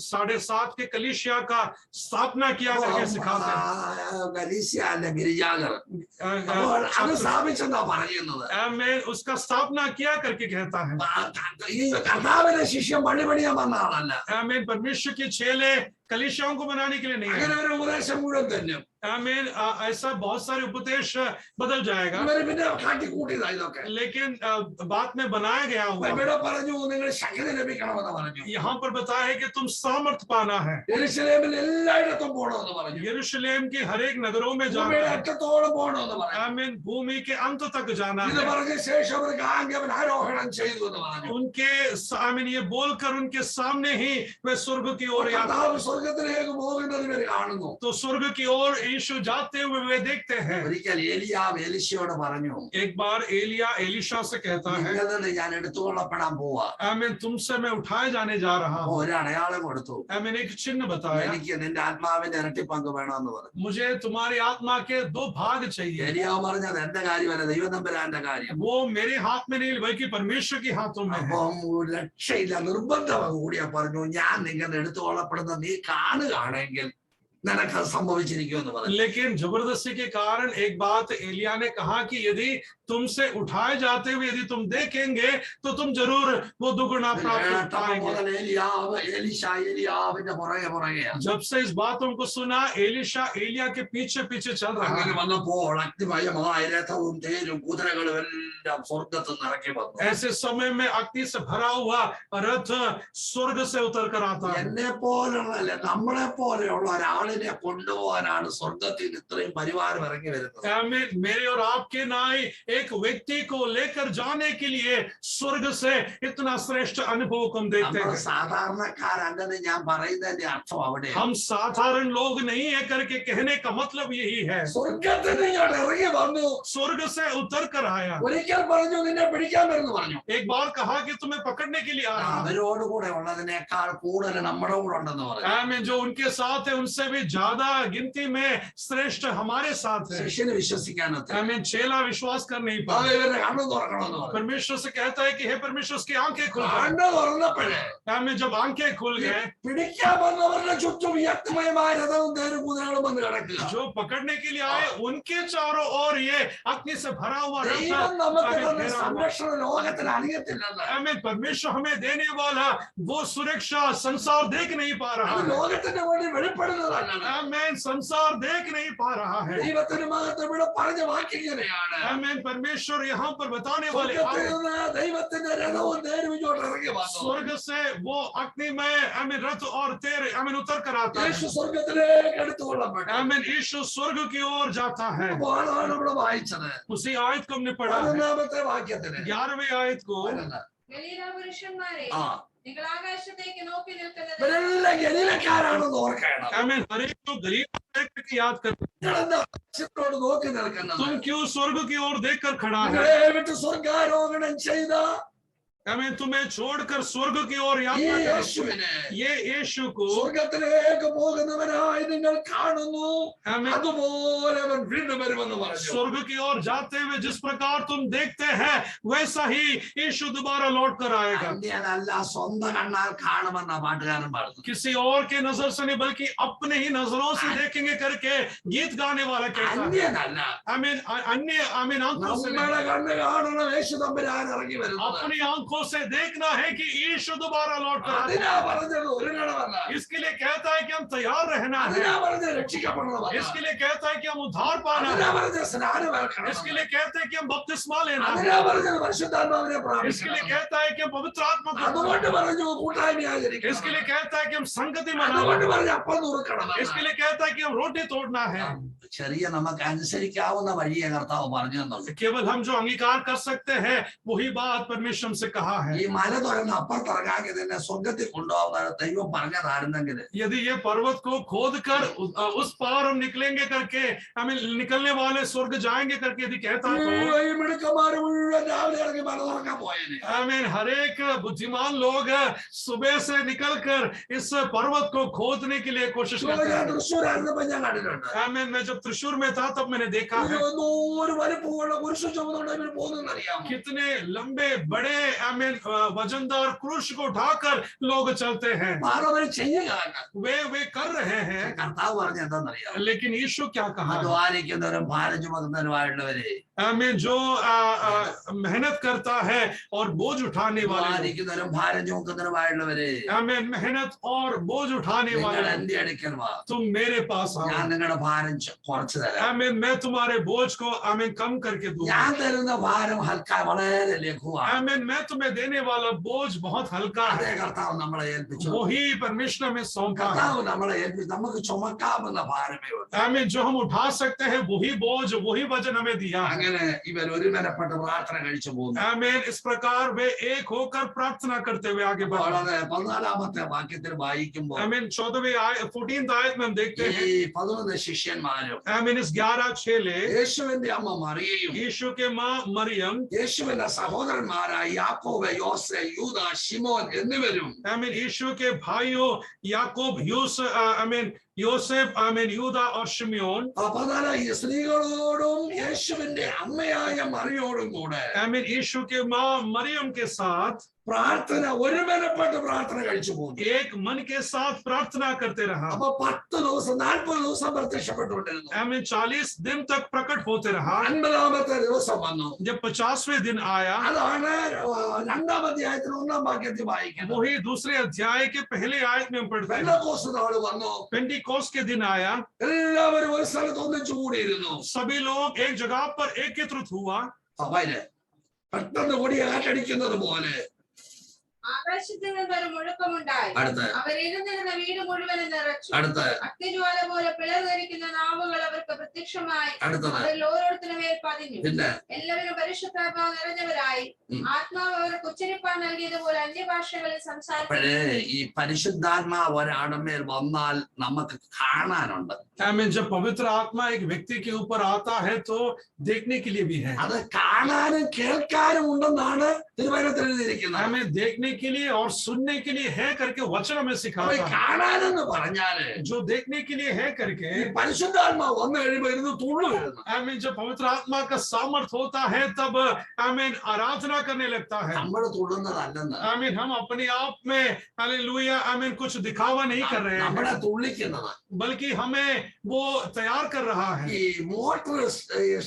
7.5 के कलीसिया का स्थापना किया करके सिखाते हैं। ഗലീസിയാന്റെ ഗിരിജാഗർ അപ്പോൾ അത് സ്ഥാപിച്ചെന്നാ പറയുന്നത്. आमीन। उसका स्थापना किया करके कहता है। ഈ കർത്താവിന്റെ ശിഷ്യം പള്ളി പണിയാൻ വന്ന ആളല്ല. आमीन। परमेश्वर के चेले कलीसियाओं को बनाने के लिए नहीं है। അങ്ങനെ ഒരു ഉപദേശം മുഴുവൻ തന്നെ आमीन। ऐसा बहुत सारे उपदेश बदल जाएगा, ഇവര് പിന്നെ കാട്ടിക്കൂട്ടിയതാ ഇതൊക്കെ. लेकिन बात में बनाया गया हुआ। ഇവിടെ പറഞ്ഞു നിങ്ങൾ ശക്തി ലഭിക്കണമെന്ന് പറഞ്ഞു. यहाँ पर बताया है कि तुम सामर्थ पाना है। യെരൂശലേമിൽ എല്ലായിടത്തും പോകണമെന്ന് പറഞ്ഞു. यरूशलेम के हर एक नगरों में जाना ഭൂമിയുടെ है। അറ്റത്തോളം പോകണമെന്ന് പറഞ്ഞു. आमीन। भूमि के अंत तक जाना ഇത് है। പറഞ്ഞ ശേഷം അവർ ഗാംഗവൻ ആരോഹണം ചെയ്തു എന്ന് പറഞ്ഞു. उनके आमीन, ये बोलकर उनके सामने ही वे स्वर्ग की ओर यात्रा, കർത്താവ് സ്വർഗത്തിലേക്ക് പോകുന്നത് ഇവര് കാണുന്നു. तो स्वर्ग की ओर यीशु जाते हुए वे देखते हैं। ഒരിക്കൽ ഏലിയാവ് എലിശയോട് പറഞ്ഞു, एक बार एलिया एलीशा से कहता है, നിങ്ങളിൽ നിന്ന് ഞാൻ എടുത്തുകൊള്ളപ്പെടാൻ പോവാ. आमीन, तुमसे मैं उठाए जाने जा रहा हूँ। ഒരു അടയാളം കൊടുത്തു, आमीन। एक चिन्ह बताया, എനിക്ക് നിന്റെ ആത്മാവിന്റെ ഇരട്ടി പങ്ക് വേണമെന്ന് പറഞ്ഞു. मुझे तुम्हारी आत्मा के 2 भाग चाहिए। ഏലിയാവ് പറഞ്ഞത് എന്റെ കാര്യമല്ല, ദൈവതമ്പുരാന്റെ കാര്യം. वो मेरे हाथ में नहीं बल्कि परमेश्वर के हाथों में है। അപ്പം രക്ഷയില്ല, നിർബന്ധം കൂടിയാ പറഞ്ഞു, ഞാൻ നിങ്ങളുടെ എടുത്തുകൊള്ളപ്പെടുന്ന നീ കാണുകയാണെങ്കിൽ നിനക്ക് സംഭവിച്ചിരിക്കുമെന്ന് പറഞ്ഞു. लेकिन जबरदस्ती के कारण एक बात एलिया ने कहा कि यदि तुमसे उठाए जाते हुए यदि तुम देखेंगे तो तुम जरूर वो दुगुना प्राप्त पाएंगे। മുതൽ ഏലിയാവിന്റെ പുറകെ जब से इस बातों को सुना, एलीशा एलिया के पीछे पीछे चल रहा അങ്ങനെ है। വന്നപ്പോൾ അഗ്നിമയമായ രഥവും തേരും കുതിരകളും എല്ലാം സ്വർഗത്തിൽ നിന്ന് ഇറങ്ങി വന്നു. ऐसे समय में अग्नि से भरा हुआ रथ स्वर्ग से उतर कर आता है। എന്നെ പോലുള്ള നമ്മളെ പോലെയുള്ള ഒരാളിനെ കൊണ്ടുപോകാനാണ് സ്വർഗത്തിൽ ഇത്രയും പരിവാരം ഇറങ്ങി വരുന്നത്. आमीन। मेरे और आपके नाई एक व्यक्ति को लेकर जाने के लिए स्वर्ग से इतना श्रेष्ठ अनुभव को हम देखते നമ്മൾ हैं। സാധാരണക്കാരല്ലെന്ന് ഞാൻ പറയുന്നതിന്റെ അർത്ഥം അവിടെ हम साधारण लोग नहीं है करके कहने का मतलब यही है। സ്വർഗത്തിൽ നിന്ന് ഇങ്ങോട്ട് ഇറങ്ങി വന്നു. स्वर्ग से उतर कर आया। ഒരിക്കൽ പറഞ്ഞു നിന്നെ പിടിക്കാൻ വരുന്നു പറഞ്ഞു. एक बार कहा कि तुम्हें पकड़ने के लिए आ रहा हूं। അവരോടുകൂടെ ഉള്ളതിനേക്കാൾ കൂടുതൽ നമ്മുടെ കൂടെ ഉണ്ടെന്ന് പറഞ്ഞു. आमीन। जो उनके साथ है उनसे भी ज्यादा गिनती में श्रेष्ठ हमारे साथ है। ശിഷ്യന് വിശ്വസിക്കാനൊക്കെ आमीन। चेला विश्वास कर नहीं അത് पाए। ഇവരുടെ കണ്ണു തുറക്കണമെന്ന് പറഞ്ഞു. परमेश्वर से कहता है कि हे परमेश्वर, उसकी आंखें खुल गई। കണ്ണു തുറന്നപ്പോഴേ आमीन। जब आंखें खुल गए, പിടിക്കാൻ വന്നവരുടെ ചുറ്റും വ്യക്തമയമായ രഥവും തേരും കുതിരകളും വന്ന് കിടക്കുക. जो पकड़ने के लिए आए उनके चारों ओर ये अग्नि से भरा हुआ रथ ദൈവം നമുക്ക് आमीन, തന്ന घेरा हुआ। സംരക്ഷണം ലോകത്തിന് അറിയത്തില്ലെന്ന്. आमीन। परमेश्वर हमें देने वाला वो सुरक्षा संसार देख नहीं पा रहा അത് है। ലോകത്തിന്റെ വേണ്ടി വെളിപ്പെടുന്നതല്ല. आमीन। संसार देख नहीं पा रहा है। ദൈവത്തിന് മഹത്വം ഇവിടെ പറഞ്ഞ വാക്യങ്ങനെയാണ്. आमीन। परमेश्वर यहाँ पर बताने वाले സ്വർഗ്ഗത്തിൽ आए। നിന്ന് ദൈവത്തിന്റെ രഥവും തേരും ഇങ്ങോട്ട് ഇറങ്ങി വന്നു. स्वर्ग से वो अग्नि में आमीन रथ और तेर आमीन उतर कर आता യേശു है। സ്വർഗത്തിലേക്ക് എടുത്തുകൊള്ളപ്പെട്ടു. आमीन। यीशु स्वर्ग की ओर जाता है। അപ്പോൾ അതാണ് ഇവിടെ വായിച്ചത്. उसी आयत को हमने पढ़ा है, 11ാമത്തെ വാക്യത്തിന് 11वें आयत को। ഗലീല പുരുഷന്മാരെ, ആ നിങ്ങൾ ആകാശത്തേക്ക് നോക്കി നിൽക്കുന്നത് ഇവരെല്ലാം ഗലീലക്കാരാണെന്ന് ഓർക്കണം. आमीन। हर एक को गरीब की याद कर, നിങ്ങളെന്താ ആകാശത്തോട് നോക്കി നിൽക്കുന്നത്? तुम क्यों स्वर्ग की ओर देखकर खड़ा है? നിങ്ങളെ വിട്ട് സ്വർഗാരോഹണം ചെയ്ത आमीन। तुम्हें छोड़कर स्वर्ग की ओर ഈ यात्रा कर, യേശുവിനെ ये यीशु को സ്വർഗത്തിലേക്ക് പോകുന്നവനായി നിങ്ങൾ കാണുന്നു. आमीन അതുപോലെ അവൻ വീണ്ടും വരുമെന്ന് പറഞ്ഞു. स्वर्ग की ओर जाते हुए जिस प्रकार तुम देखते हैं वैसा ही यीशु दोबारा लौट कर आएगा। അന്യനല്ല, സ്വന്തം കണ്ണാൽ കാണുമെന്ന പാട്ടുകാരൻ പറഞ്ഞു. किसी और के नजर से नहीं बल्कि अपने ही नजरों से देखेंगे करके गीत गाने वाला कहता है। അന്യനല്ല, आमीन। अन्य आमीन आंखों से नहीं, നമ്മുടെ കണ്ണ് കാണണം യേശു തമ്പുരാൻ ഇറങ്ങി വരുന്നത്. अपनी आंखों से देखना है कि यीशु दोबारा लौट कर आता അതിനാ പറഞ്ഞത് ഒരു കടമല്ല. है। इसके लिए कहता है कि हम तैयार रहना है। അതിനാ പറഞ്ഞ രക്ഷിക്കപ്പെടണം, इसके लिए कहता है कि हम उद्धार पाना അതിനാ है। പറഞ്ഞ സ്നാനമേൽക്കണം, इसके लिए कहते हैं कि हम बपतिस्मा लेना है। അതിനാ പറഞ്ഞത് പരിശുദ്ധാത്മാവിനെ इसके लिए പ്രാപിക്കണം, कहता है कि हम पवित्र आत्मा को അതുകൊണ്ട് पाना പറഞ്ഞു കൂട്ടായ്മ है। ആചരിക്കണം, इसके लिए कहता है कि हम संगति मनाना അതുകൊണ്ട് है। പറഞ്ഞു അപ്പം നുറുക്കണം. इसके लिए कहता है कि हम रोटी तोड़ना है। ചെറിയ നമുക്ക് അനുസരിക്കാവുന്ന വഴിയെ കർത്താവ് പറഞ്ഞു തന്നുള്ളൂ. केवल हम जो अंगीकार कर सकते हैं वही बात परमेश्वर से कहा है। ഈ മല തുറന്ന് അപ്പുറത്തിറങ്ങാക്കി തന്നെ സ്വർഗത്തിൽ കൊണ്ടുപോകുന്ന ദൈവം പറഞ്ഞതായിരുന്നെങ്കിൽ यदि ये पर्वत को खोद कर उस पार हम निकलेंगे करके, हमें निकलने वाले स्वर्ग जाएंगे करके यदि कहता तो ഈ മിടുക്കന്മാര് മുഴുവൻ രാവിലെ ഇറങ്ങി മല തുറക്കാൻ പോയേനെ. आमीन, हर एक बुद्धिमान लोग सुबह से निकलकर इस पर्वत को खोदने के लिए कोशिश करते ഞാൻ हैं। തൃശ്ശൂരായിരുന്നപ്പോ ഞാൻ കണ്ടിട്ടുണ്ട്. आमीन, मैं जब त्रिशूर में था तब मैंने देखा है ഒരു വലിപ്പമുള്ള കുരിശ് ചുമന്നുകൊണ്ട് ഇവർ പോകുന്നറിയാമോ? कितने लंबे बड़े आमीन वजनदार क्रूश को उठाकर लोग चलते हैं। അവർ ചെയ്യുക. वे कर रहे हैं, കർത്താവ് പറഞ്ഞ എന്താണെന്നറിയാമോ? लेकिन यीशु क्या कहा? അധ്വാനിക്കുന്നവരും ഭാരം ചുമക്കുന്നവരുമായിട്ടുള്ളവരെ, आमीन, जो मेहनत करता है और बोझ उठाने वाले, അധ്വാനിക്കുന്നവരും ഭാരം ചുമക്കുന്നവരുമായിട്ടുള്ളവരെ, आमीन, मेहनत और बोझ उठाने നിങ്ങൾ वाले, എന്റെ അടുക്കൽ വാ, तुम मेरे पास ഞാൻ आओ। നിങ്ങളുടെ ഭാരം കുറച്ചു തരാം. आमीन, मैं तुम्हारे बोझ को आमीन कम करके दूंगा। ഞാൻ തരുന്ന ഭാരം വളരെ ലഘുവാണ്. आमीन, मैं तुम्हें देने वाला बोझ बहुत हल्का അതേ है। കർത്താവ് നമ്മളെ ഏൽപ്പിച്ചു. वही परमेश्वर में सौंपा है। കർത്താവ് നമ്മളെ ഏൽപ്പിച്ചു. നമുക്ക് ചുമക്കാവുന്ന ഭാരമേ ഉള്ളൂ. आमीन, जो हम उठा सकते हैं वही बोझ वही वजन हमें दिया है। അങ്ങനെ ഇവർ ഒരുമനപ്പെട്ട പ്രാർത്ഥന കഴിച്ചു പോകുന്നു. आमीन, इस प्रकार वे एक होकर प्रार्थना करते हुए आगे बढ़ रहे हैं। 14ാമത്തെ വാക്യത്തിൽ വായിക്കുമ്പോൾ आमीन, 14th आयत में हम देखते ഈ हैं 11 ശിഷ്യന്മാരും आमीन, इस 11 चेले, യേശുവിന്റെ അമ്മ മറിയയും यीशु के माँ मरियम, യേശുവിന്റെ സഹോദരന്മാരായ യാക്കോബ്, യോസെ, യൂദ, ശിമോൻ എന്നിവരും आमीन, यीशु के भाइयों याकूब, आमीन, യോസെഫ്, ആമേൻ, യൂദ और शिमयोन, ഈ സ്ത്രീകളോടും യേശുവിന്റെ അമ്മയായ മറിയോടും കൂടെ आमीन, यीशु के माँ मरियम के साथ പ്രാർത്ഥന ഒരുമനപ്പെട്ട് പ്രാർത്ഥന കഴിച്ചു പോകുന്നു. एक मन के साथ प्रार्थना करते रहा। അപ്പൊ 10 ദിവസം 40 ദിവസം പ്രത്യക്ഷപ്പെട്ടുകൊണ്ടിരുന്നു. आमीन, 40 दिन तक प्रकट होते रहा। 50ാമത്തെ ദിവസം വന്നു. जब 50वें दिन आया, അതാണ് 2ാം അധ്യായത്തിൽ 1ാം വാക്യത്തിൽ വായിക്കുന്നത്. वही दूसरे अध्याय के पहले आयत में हम पढ़ते हैं। പെന്തക്കോസ്ത് നാൾ വന്നു. पेंटिकोस्ट के दिन आया, എല്ലാവരും ഒരു സ്ഥലത്ത് ഒന്നിച്ചു കൂടിയിരുന്നു. सभी लोग एक जगह पर एकत्रित हुआ। അവര് പെട്ടെന്ന് കൊടിയ കാറ്റടിക്കുന്നത് പോലെ ആകാശത്തിൽ നിന്നൊരു മുഴക്കമുണ്ടായി, അടുത്ത് അവരിരുന്നിരുന്ന വീട് മുഴുവനും നിറച്ചു. അടുത്ത് അഗ്നിജ്വാല പോലെ പിളർന്നിരിക്കുന്ന നാവുകൾ അവർക്ക് പ്രത്യക്ഷമായി അടുത്തത് അവരിൽ ഓരോരുത്തരുടെ മേൽ പതിഞ്ഞു. പിന്നെ എല്ലാവരും പരിശുദ്ധാത്മാവ് നിറഞ്ഞവരായി ആത്മാവ് അവർക്ക് ഉച്ചരിപ്പാൻ നൽകിയതുപോലെ അന്യഭാഷകളിൽ സംസാരിച്ചു. അപ്പോഴേ ഈ പരിശുദ്ധാത്മാവ് ഒരാളുടെ മേൽ വന്നാൽ നമുക്ക് കാണാനുണ്ട്. आमीन, जब पवित्र आत्मा एक व्यक्ति के ऊपर आता है तो देखने के लिए भी है। അത് കാണാനും കേൾക്കാനും ഉണ്ടെന്നാണ് തിരുവചനത്തിൽ എഴുതിയിരിക്കുന്നത്. हमें देखने के लिए और सुनने के लिए है करके वचन हमें അപ്പൊ ഈ सिखाता है। കാണാനെന്ന് പറഞ്ഞാല് जो देखने के लिए है करके, ഈ പരിശുദ്ധാത്മാവ് വന്നു കഴിയുമ്പോ ഇരുന്ന് തുള്ളു വരുന്നു. आमीन, जब पवित्र आत्मा का सामर्थ होता है तब आमीन आराधना करने लगता है। നമ്മൾ തുള്ളുന്നതല്ലെന്ന്, आमीन, हम अपने आप में हालेलुया आमीन कुछ दिखावा नहीं कर रहे നമ്മളെ हैं, തുള്ളിക്കുന്നത്. बल्कि हमें वो तैयार कर रहा है। ഈ മോട്ടർ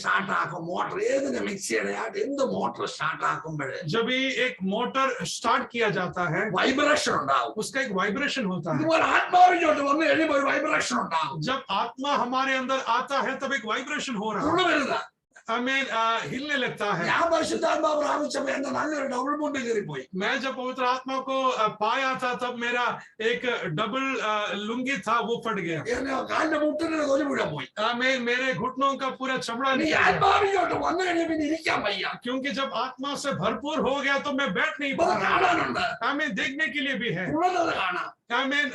സ്റ്റാർട്ട് ആക്കും, മോട്ടർ ഏതിന് മിക്സിയുടെ ആയിട്ട് എന്ത് മോട്ടർ സ്റ്റാർട്ട് ആക്കുമ്പോഴേ जब भी एक मोटर स्टार्ट किया जाता है വൈബ്രേഷൻ ഉണ്ടാവും. उसका एक वाइब्रेशन होता है। ഇതുപോലെ ആത്മാവിനോട്ട് വന്നു കഴിയുമ്പോൾ ഒരു വൈബ്രേഷൻ ഉണ്ടാവും. जब आत्मा हमारे अंदर आता है तब एक वाइब्रेशन हो रहा തുള്ളു है, വരുന്ന हमें हिलने लगता है। ഞാൻ പരിശുദ്ധാത്മാവ് പ്രാപിച്ചപ്പോ എന്റെ നല്ലൊരു ഡബിൾ മുണ്ട് കയറിപ്പോയി. मैं जब पवित्र आत्मा को पाया था तब मेरा एक डबल लुंगी था वो फट गया। എന്നെ കാലിന്റെ മുട്ടിന് തൊലി മുഴുവൻ പോയി. मेरे घुटनों का पूरा चमड़ा ഈ निकल गया, ആത്മാവിനോട്ട് വന്നു കഴിയുമ്പോൾ പിന്നെ ഇരിക്കാൻ വയ്യ. क्योंकि जब आत्मा से भरपूर हो गया तो मैं बैठ नहीं ഇപ്പൊ पा रहा। കാണാനുണ്ട്, हमें देखने के लिए भी है। തുള്ളുന്നത് കാണാം. आमीन,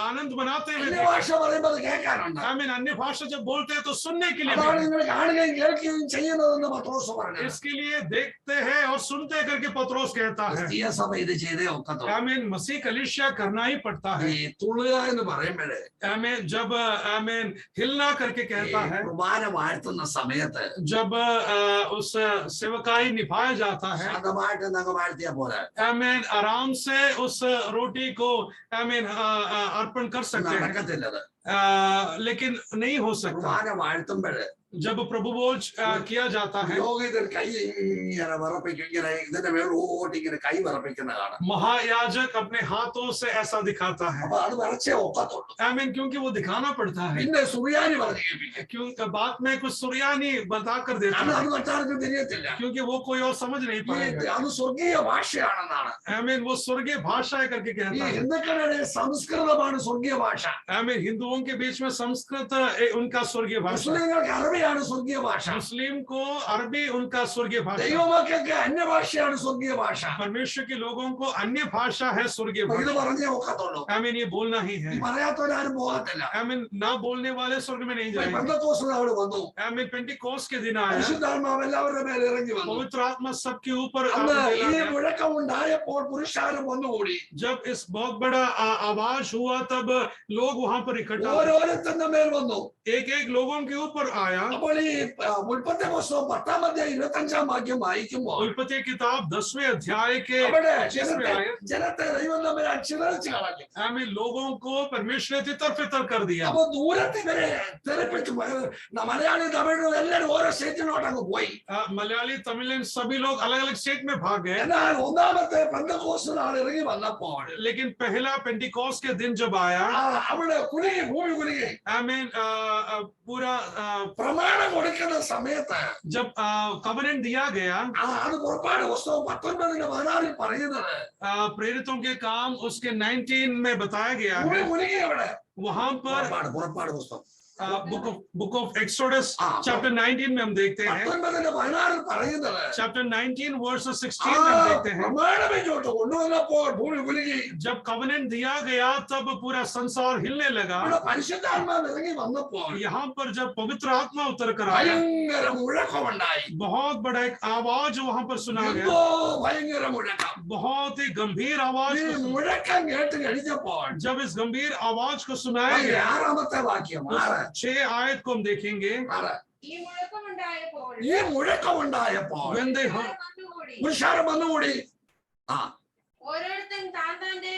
आनंद मनाते हुए അന്യ ഭാഷ പറയുമ്പോൾ അത് കേൾക്കാനുണ്ട്. आमीन, अन्य भाषा जब बोलते हैं तो सुनने के लिए भी അതാണ് है। നിങ്ങൾ കാണുകയും കേൾക്കുകയും ചെയ്യുന്നതെന്ന് പത്രോസ് പറഞ്ഞു. इसके लिए देखते हैं और सुनते हैं करके पत्रोस कहता है। ക്രിസ്തീയ സഭ ഇത് ചെയ്തേ ഒക്കത്തുള്ളൂ. आमीन, मसीह कलीसिया करना ही पड़ता है। ഈ തുള്ളുക എന്ന് പറയുമ്പോഴേ आमीन, जब आमीन हिलना करके ഈ कहता है, കുർബാന വാഴ്ത്തുന്ന സമയത്ത് जब उस सेवकाई निभाया जाता है, ശാന്തമായിട്ട് നിങ്ങൾ വാഴ്ത്തിയാ പോലെ आमीन, आराम से उस रोटी को आमीन अर्पण कर सकते हैं, നടക്കത്തില്ലത്. लेकिन नहीं हो सकता। കുർബാന വാഴ്ത്തുമ്പോഴ് जब प्रभु भोज किया जाता है, യോഗത്തിൽ കൈ ഇങ്ങനെ വിറപ്പിക്കും, ഇങ്ങനെ ഇതിന്റെ മേളോട്ട് ഇങ്ങനെ കൈ വിറപ്പിക്കുന്ന കാണാം. महायाजक अपने हाथों से ऐसा दिखाता है. അപ്പൊ അത് വിറച്ചേ ഒക്കത്തുള്ളൂ. आमीन, क्योंकि वो दिखाना पड़ता है. പിന്നെ സുറിയാനി പറഞ്ഞു കേൾപ്പിക്കും, क्यों बात में कुछ सुरियानी बताकर देता കാരണം है, അത് മറ്റാർക്കും തിരിയത്തില്ല. क्योंकि वो कोई और समझ नहीं पाएगा. അത് സ്വർഗീയ ഭാഷയാണെന്നാണ്. आमीन, वो स्वर्गीय भाषा है करके ഈ कहता है. ഹിന്ദുക്കളുടെ സംസ്കൃതമാണ് സ്വർഗീയ ഭാഷ. आमीन, हिंदुओं के बीच में संस्कृत उनका स्वर्गीय भाषा, മുസ്ലിങ്ങൾക്ക് അറബിയാണ് സ്വർഗീയ ഭാഷ. मुस्लिम को अरबी उनका स्वर्गीय भाषा, ദൈവമക്കൾക്ക് അന്യഭാഷയാണ് സ്വർഗീയ ഭാഷ. परमेश्वर के लोगों को अन्य भाषा है स्वर्गीय ഇത് भाषा. പറഞ്ഞേ ഒക്കത്തുള്ളൂ. आमीन, ये बोलना ही है. ഈ പറയാത്തവരാരും പോകത്തില്ല. आमीन, ना बोलने वाले स्वर्ग में नहीं जाएंगे. പെന്തക്കോസ്ത് അവിടെ വന്നു, आमीन, पेंटिकोस के दिन आया, പരിശുദ്ധാത്മാവ് എല്ലാവരുടെ മേൽ ഇറങ്ങി വന്നു. पवित्र आत्मा सबके ऊपर അന്ന് ഈ आया. മുഴക്കം ഉണ്ടായപ്പോൾ പുരുഷാരം വന്നുകൂടി. जब इस बहुत बड़ा आवाज हुआ तब लोग वहां पर इकट्ठा, ഓരോരുത്തരുടെ മേൽ വന്നു. एक एक लोगों के ऊपर आया. അപ്പോൾ ഈ ഉൽപ്പത്തി പുസ്തകം 10-ാം അധ്യായം 25-ാം വാക്യം വായിക്കുമ്പോൾ उल्पत्ति किताब 10वें अध्याय के അവിടെ 25वें आयत, ജനത്തെ ദൈവം തമ്മിൽ ചിതറിച്ച് കളഞ്ഞു. आमीन, लोगों को परमेश्वर ने तितर कर दिया. അപ്പൊ ദൂരത്ത് ഇവരെ തെറിപ്പിച്ചു. മലയാളി തമിഴും എല്ലാവരും ഓരോ സ്റ്റേറ്റിലോട്ട് അങ്ങ് പോയി. मलयाली तमिल सभी लोग अलग अलग स्टेट में भाग गए. എന്നാൽ ഒന്നാമത്തെ പെന്തക്കോസ്ത് നാൾ ഇറങ്ങി വന്നപ്പോൾ लेकिन पहला पेंटिकोस के दिन जब आया, അവിടെ കുലുങ്ങി, ഭൂമി കുലുങ്ങി. आमीन, पूरा പ്രമാണം കൊടുക്കുന്ന സമയത്ത് जब कवरेंट दिया गया, അത് പുറപ്പാട് പുസ്തകം 19-16 പറയുന്നത് प्रेरितों के काम उसके 19 में बताया गया ഭൂമി है. കുലുങ്ങി. അവിടെ वहां पर പുറപ്പാട് പുസ്തകം बुक ऑफ एक्सोडस चैप्टर 19 में हम देखते हैं, 19-16 പറയുന്നത് चैप्टर 19 वर्स 16 में हम देखते हैं, പ്രമാണം ഇങ്ങോട്ട് കൊണ്ടുവന്നപ്പോൾ ഭൂമി കുലുങ്ങി. जब कवनेंट दिया गया तब पूरा संसार हिलने लगा. ഇവിടെ പരിശുദ്ധാത്മാവ് ഇറങ്ങി വന്നപ്പോൾ यहाँ पर जब पवित्र आत्मा उतर कर आया, ഭയങ്കര മുഴക്കമുണ്ടായി. बहुत बड़ा एक आवाज वहां पर सुना എന്തോ गया, ഭയങ്കര മുഴക്കം. बहुत ही गंभीर आवाज. ഈ മുഴക്കം കേട്ട് കഴിഞ്ഞപ്പോൾ जब इस गंभीर आवाज को सुनाया गया, 6-ാമത്തെ വാക്യം 6. 6 आयत को हम देखेंगे. ഈ മുഴക്കമുണ്ടായപ്പോൾ ഈ മുഴക്കമുണ്ടായപ്പോൾ When they പുരുഷാരം heard, വന്നുകൂടി. പുരുഷാരം വന്നുകൂടി. ഓരോരുത്തൻ താന്റെ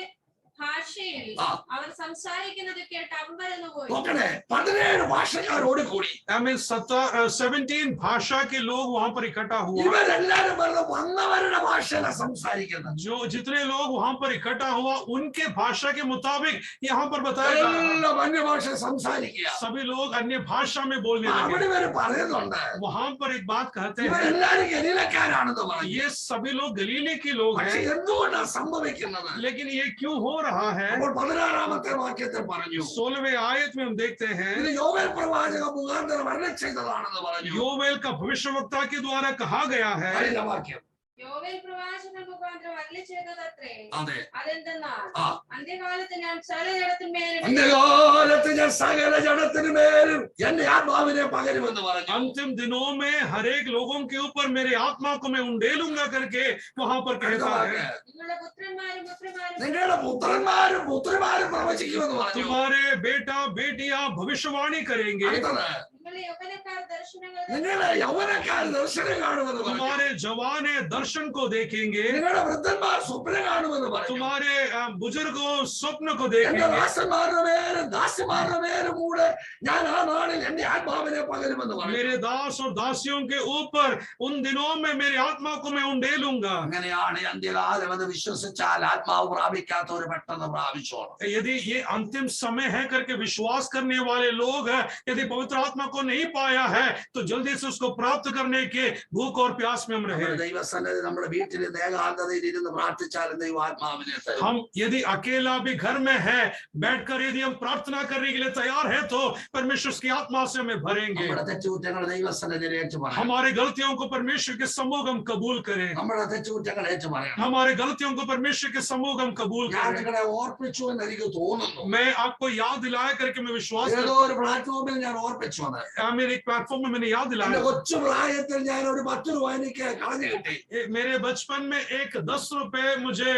ഭാഷയിൽ ആ. അവർ സംസാരിക്കുന്നത് കേട്ട് അമ്പരന്ന് പോയി. നോക്കണേ, 17 ഭാഷക്കാരോട് കൂടി I 17 भाषा के लोग वहां पर इकट्ठा हुआ. ഇവരെല്ലാരും പറഞ്ഞ വന്നവരുടെ ഭാഷയിലാണ് സംസാരിക്കുന്നത്. जो जितने लोग वहां पर इकट्ठा हुआ उनके भाषा के मुताबिक यहाँ पर बताया जा रहा है. എല്ലാം അന്യഭാഷ സംസാരിക്കുക. सभी लोग अन्य भाषा में बोलने അവിടെ लगे. ഇവര് പറയുന്നുണ്ട് वहां पर एक बात कहते हैं, ഇവരെല്ലാരും ഗലീലക്കാരാണെന്ന് പറഞ്ഞു. ये सभी लोग गलीले के लोग പക്ഷെ हैं. എന്തുകൊണ്ടാണ് സംഭവിക്കുന്നത്? लेकिन ये क्यों हो रहा है? അപ്പോൾ 16-ാമത്തെ വാക്യത്തിൽ പറഞ്ഞു, 16वें आयत में हम देखते हैं, ഇത് യോവേൽ പ്രവാചക മുഖാന്തരം അരുളി ചെയ്തതാണെന്ന് പറഞ്ഞു. योवेल का भविष्यवक्ता के द्वारा कहा गया है. അതിന്റെ വാക്യം യോവേൽ പ്രവാചകൻ മുഖാന്തരം അരുളി ചെയ്തതത്രേ. അതെ. അതെന്തെന്നാൽ ആ. അന്ത്യകാലത്ത് ഞാൻ സകലജടത്തിന്മേലും അന്ത്യകാലത്ത് ഞാൻ സകല ജഡത്തിനു മേലും എന്റെ ആത്മാവിനെ പകരുമെന്ന് പറഞ്ഞു. अंतिम दिनों में हर एक लोगों के ऊपर मेरे आत्मा को मैं उंडेलूंगा करके वहां पर कहता है. നിങ്ങളുടെ പുത്രന്മാരും പുത്രിമാരും നിങ്ങളുടെ പുത്രന്മാരും പുത്രിമാരും പ്രവചിക്കുമെന്ന് പറഞ്ഞു. तुम्हारे बेटा बेटियां भविष्यवाणी करेंगे. അടുത്തത്, നിങ്ങളുടെ യൗവനക്കാർ ദർശനങ്ങൾ നിങ്ങളുടെ യൗവനക്കാർ ദർശനം കാണുമെന്ന് പറഞ്ഞു. तुम्हारे जवाने दर्शन को देखेंगे. നിങ്ങളുടെ വൃദ്ധന്മാർ സ്വപ്നം കാണുമെന്ന് പറഞ്ഞു. तुम्हारे बुजुर्गों स्वप्न को എന്റെ देखेंगे. ദാസന്മാരുടെ മേലും ദാസിമാരുടെ മേലും കൂടെ ഞാൻ ആ നാളിൽ എന്റെ ആത്മാവിനെ പകരുമെന്ന് പറഞ്ഞു. मेरे दास और दासियों के ऊपर उन दिनों में मेरी आत्मा को मैं उंडेलूंगा. അങ്ങനെയാണ് അന്ത്യകാലം എന്ന് വിശ്വസിച്ചാൽ ആത്മാവ് പ്രാപിക്കാത്തവർ പെട്ടെന്ന് പ്രാപിച്ചോളും. यदि ये अंतिम समय है करके विश्वास करने वाले लोग हैं, यदि पवित्र आत्मा को नहीं पाया है तो जल्दी से उसको प्राप्त करने के भूख और प्यास में हम रहे. നമ്മുടെ ദൈവസന്നിധി നമ്മുടെ വീട്ടിൽ ഏകാന്തതയിൽ ഇരുന്ന് പ്രാർത്ഥിച്ചാലും ദൈവാത്മാവിനെ തരും. हम यदि अकेला भी घर में है बैठकर यदि हम प्रार्थना करने के लिए तैयार है तो परमेश्वर की आत्मा से हमें भरेंगे. നമ്മുടെ തെറ്റുകുറ്റങ്ങൾ ദൈവസന്നിധിയിൽ ഏറ്റു പറയണം. हमारे गलतियों को परमेश्वर के समूह हम कबूल करें. നമ്മുടെ തെറ്റുകുറ്റങ്ങൾ ഏറ്റു പറയണം. हमारे गलतियों को परमेश्वर के समूह हम कबूल ഞാൻ करें. നിങ്ങളെ ഓർപ്പിച്ചു എന്ന് എനിക്ക് തോന്നുന്നു. मैं आपको याद दिलाया करके मैं विश्वास ഏതോ करता ഒരു പ്ലാറ്റ്ഫോമിൽ ഞാൻ ഓർപ്പിച്ചു അത്. हूं. मेरे एक प्लेटफॉर्म में मैंने याद എന്റെ दिलाया. കൊച്ചു പ്രായത്തിൽ ഞാൻ ഒരു 10 രൂപ എനിക്ക് കളഞ്ഞു കിട്ടി. मेरे बचपन में एक 10 रुपए मुझे